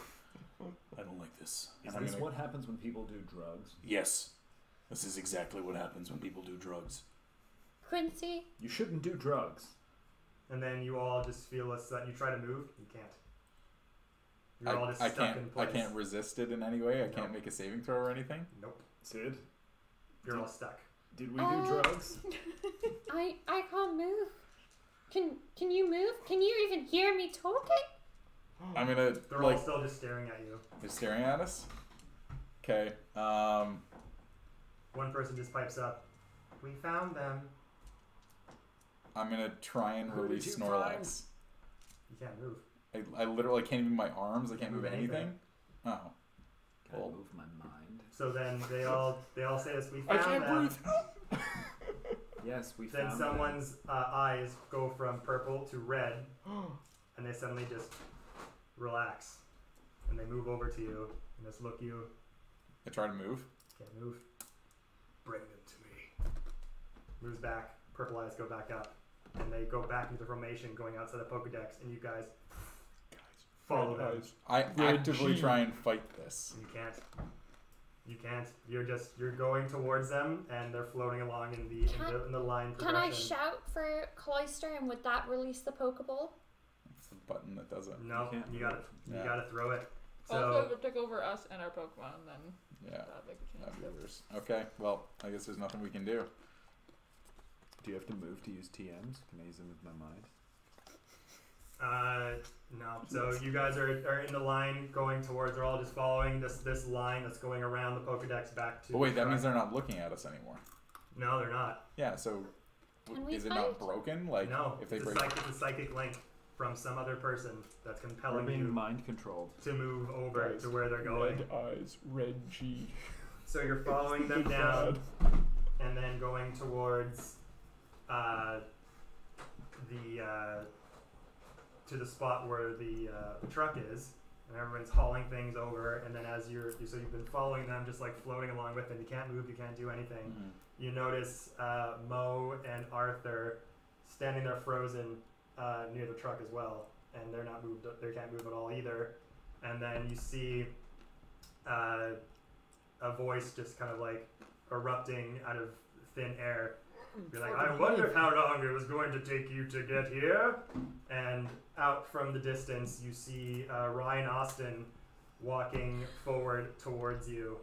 I don't like this. Is And this I'm what happens when people do drugs? Yes, this is exactly what happens when people do drugs. Quincy, You shouldn't do drugs. And then you all just feel that you try to move, you can't. You're all just I stuck can't. in place. I can't resist it in any way. I can't No. make a saving throw or anything. Nope. Sid, You're all stuck. did we do drugs? I can't move. Can you move? Can you even hear me talking? I'm gonna They're like. all still just staring at you. They're staring at us. Okay. One person just pipes up, "We found them." I'm gonna try and Who did release you Snorlax. You can't move. I literally can't even move my arms. I can't move anything. anything. Oh. Can Well. I move my mind? So then they all say this. "We I found can't them." breathe. Yes, we Then found someone's eyes go from purple to red, and they suddenly just relax, and they move over to you and just look you. I try to move. Can't move. "Bring them to me." Moves back. Purple eyes go back up, and they go back into the formation, going outside the Pokedex, and you guys follow them. I Red actively G. try and fight this. You can't. You can't. You're going towards them, and they're floating along in the line Can progression. I shout for Cloyster, and would that release the Pokeball? It's the button that does it. No, You can't you move. got it. You Yeah. got to throw it. Also, if So it took over us and our Pokemon, then Yeah. that'd make a chance. That'd be worse. Okay. Well, I guess there's nothing we can do. Do you have to move to use TMs? Can I use them with my mind? no. So you guys are in the line going towards. They're all just following this line that's going around the Pokedex back to. But wait, the that means truck. they're not looking at us anymore. No, they're not. Yeah. So, Can we is it fight? not broken? Like, No, if they it's break. a psychic link from some other person that's We're compelling being you mind controlled. to move over Guys, to where they're going. Red eyes, red G. So you're following them Big down, bad. and then going towards to the spot where the truck is, and everyone's hauling things over. And then as you've been following them, just like floating along with them. You can't move, you can't do anything. Mhm. You notice Mo and Arthur standing there frozen near the truck as well, and they're not moved. They can't move at all either. And then you see a voice just kind of like erupting out of thin air. You're like, "I wonder how long it was going to take you to get here." And out from the distance, you see Ryan Austin walking forward towards you,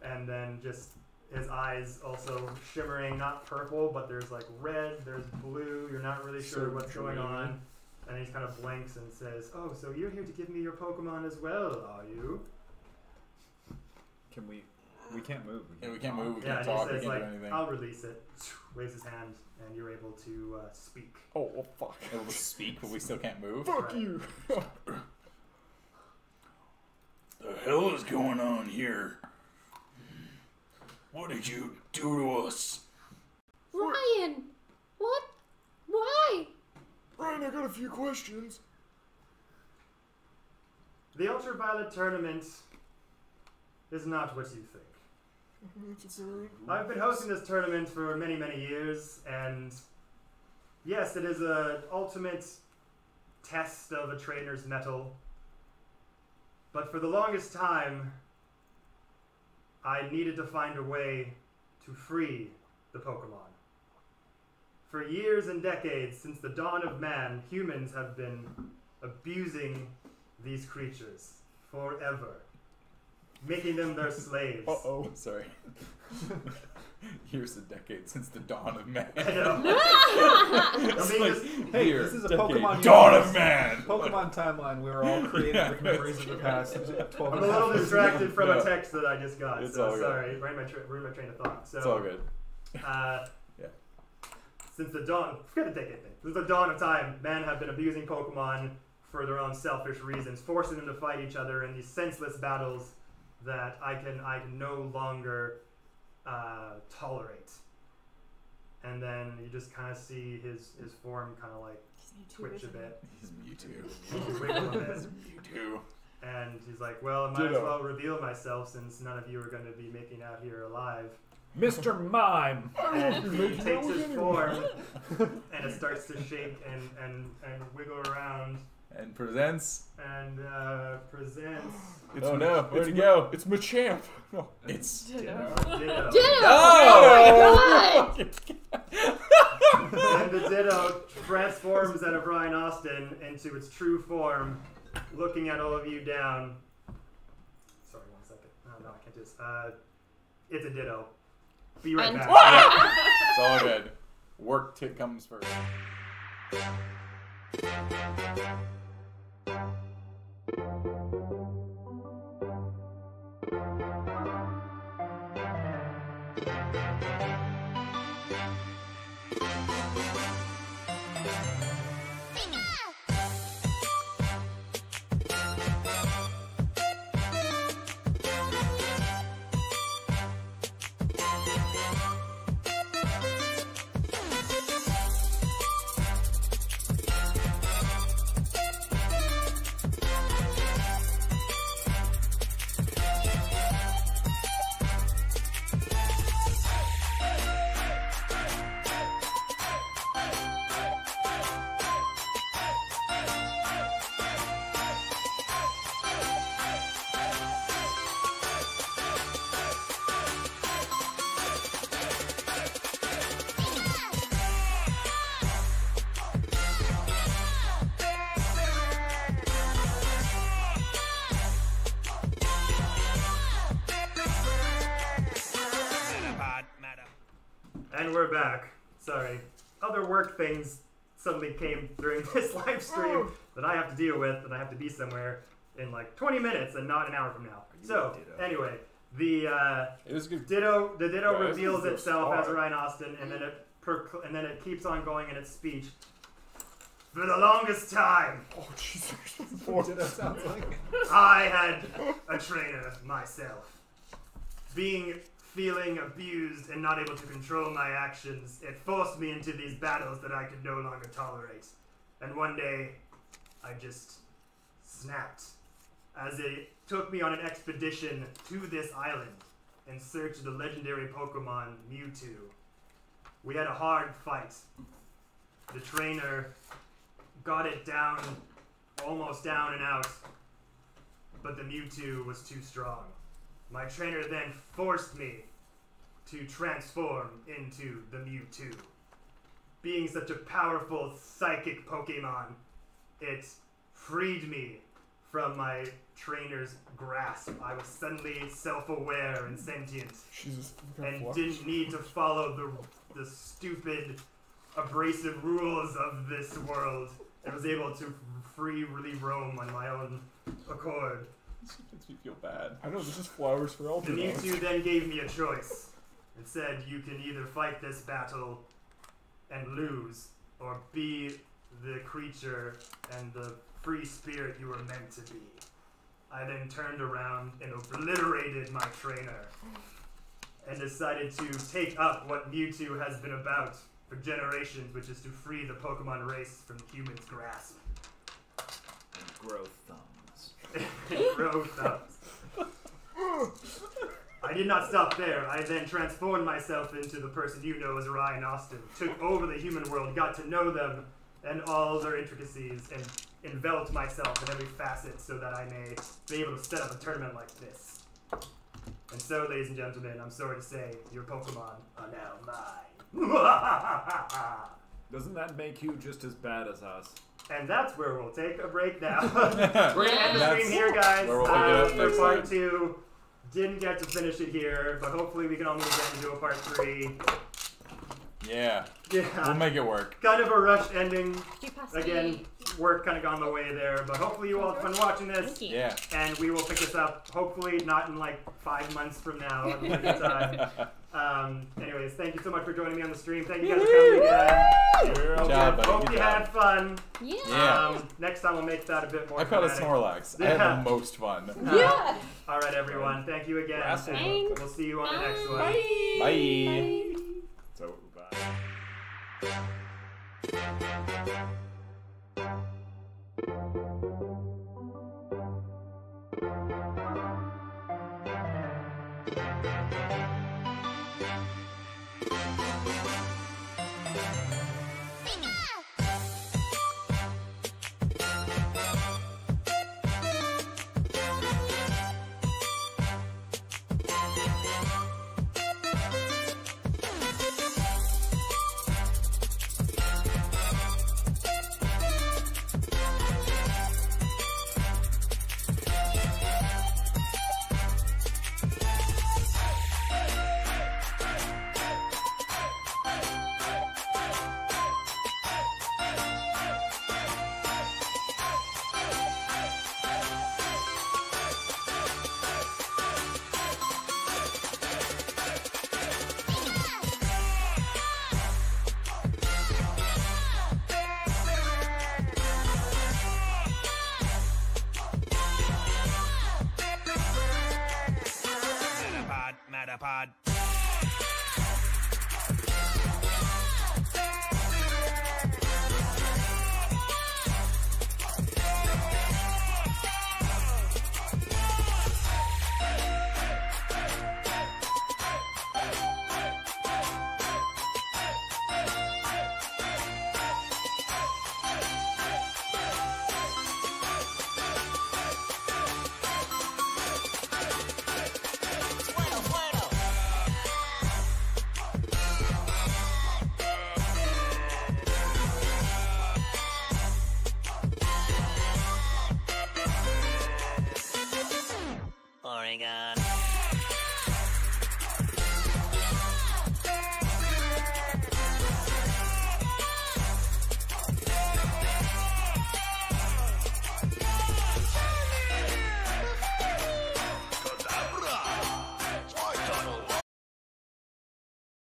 and then just his eyes also shimmering, not purple, but there's like red, there's blue. You're not really sure So what's going dreamy. on. And he kind of blinks and says, "Oh, so you're here to give me your Pokemon as well, are you?" Can we? We can't move. Yeah, we can't move. We Yeah, can't and he talk. We says can't like, do anything. "I'll release it." Waves his hand, and you're able to speak. Oh, well, fuck. Able to speak, but we still can't move. Fuck you. The hell is going on here? What did you do to us? Ryan, what? Why? Ryan, I got a few questions. The UltraViolet tournament is not what you think. I've been hosting this tournament for many, many years, and yes, it is an ultimate test of a trainer's mettle. But for the longest time, I needed to find a way to free the Pokemon. For years and decades, since the dawn of man, humans have been abusing these creatures forever, making them their slaves. Uh-oh. Sorry. Here's a decade since the dawn of man. I know. I mean, just, Hey, Here, this is a decade. Pokemon Dawn universe. of man! Pokemon timeline. We were all created Yeah. with memories of the past 12 I'm and a a half little years distracted from No. a text that I just got, It's so all good. sorry. Ruined my train of thought. So, It's all good. Yeah. Since the dawn, forget the decade thing. Since the dawn of time, men have been abusing Pokemon for their own selfish reasons, forcing them to fight each other in these senseless battles that I can no longer tolerate. And then you just kind of see his form kind of like twitch a bit. He's Mewtwo. Wiggle a bit. Mewtwo. And he's like, well, I might as well reveal myself since none of you are going to be making out here alive. Mr. Mime! And he takes his form, and it starts to shake and wiggle around. And presents. And presents. Oh no, where'd he go? It's Machamp. No. It's Ditto. Oh! And the Ditto transforms out of Ryan Austin into its true form, looking at all of you down. Sorry, 1 second. No, I can't do this. It's a Ditto. Be right back. It's all good. Work comes first. And we're back. Sorry. Other work things suddenly came during this live stream that I have to deal with, and I have to be somewhere in like 20 minutes and not an hour from now. So, anyway, the Ditto reveals itself as Ryan Austin, and then it keeps on going in its speech. For the longest time, I had a trainer myself. Feeling abused and not able to control my actions, it forced me into these battles that I could no longer tolerate. And one day, I just snapped, as it took me on an expedition to this island in search of the legendary Pokemon Mewtwo. We had a hard fight. The trainer got it down, almost down and out, but the Mewtwo was too strong. My trainer then forced me to transform into the Mewtwo. Being such a powerful psychic Pokemon, it freed me from my trainer's grasp. I was suddenly self-aware and sentient, and didn't need to follow the stupid, abrasive rules of this world, and was able to freely roam on my own accord. This makes me feel bad. I know, this is flowers for all The Mewtwo then gave me a choice. It said, you can either fight this battle and lose, or be the creature and the free spirit you were meant to be. I then turned around and obliterated my trainer, and decided to take up what Mewtwo has been about for generations, which is to free the Pokemon race from humans' grasp. And grow thumbs. Grow thumbs. I did not stop there. I then transformed myself into the person you know as Ryan Austin, took over the human world, got to know them and all their intricacies, and enveloped myself in every facet so that I may be able to set up a tournament like this. And so, ladies and gentlemen, I'm sorry to say, your Pokemon are now mine. Doesn't that make you just as bad as us? And that's where we'll take a break now. We're going to end the stream here, guys. Where we'll pick it up For next part time. 2. Didn't get to finish it here, but hopefully we can all meet again to do a part 3. Yeah. Yeah. We'll make it work. Kind of a rushed ending. You passed Again, me. work kind of gone the way there, but hopefully you all had fun watching this. Thank you. Yeah. And we will pick this up, hopefully not in like 5 months from now. At a good time. Anyways, thank you so much for joining me on the stream. Thank you guys for coming again. Good job, buddy. Hope Good you job. had fun. Yeah. Yeah. Next time we'll make that a bit more I caught a dramatic. Snorlax. I Yeah. had the most fun. Yeah. All right, everyone. Thank you again. Wrestle. And we'll see you on the next one. Bye. So, bye. Matapod.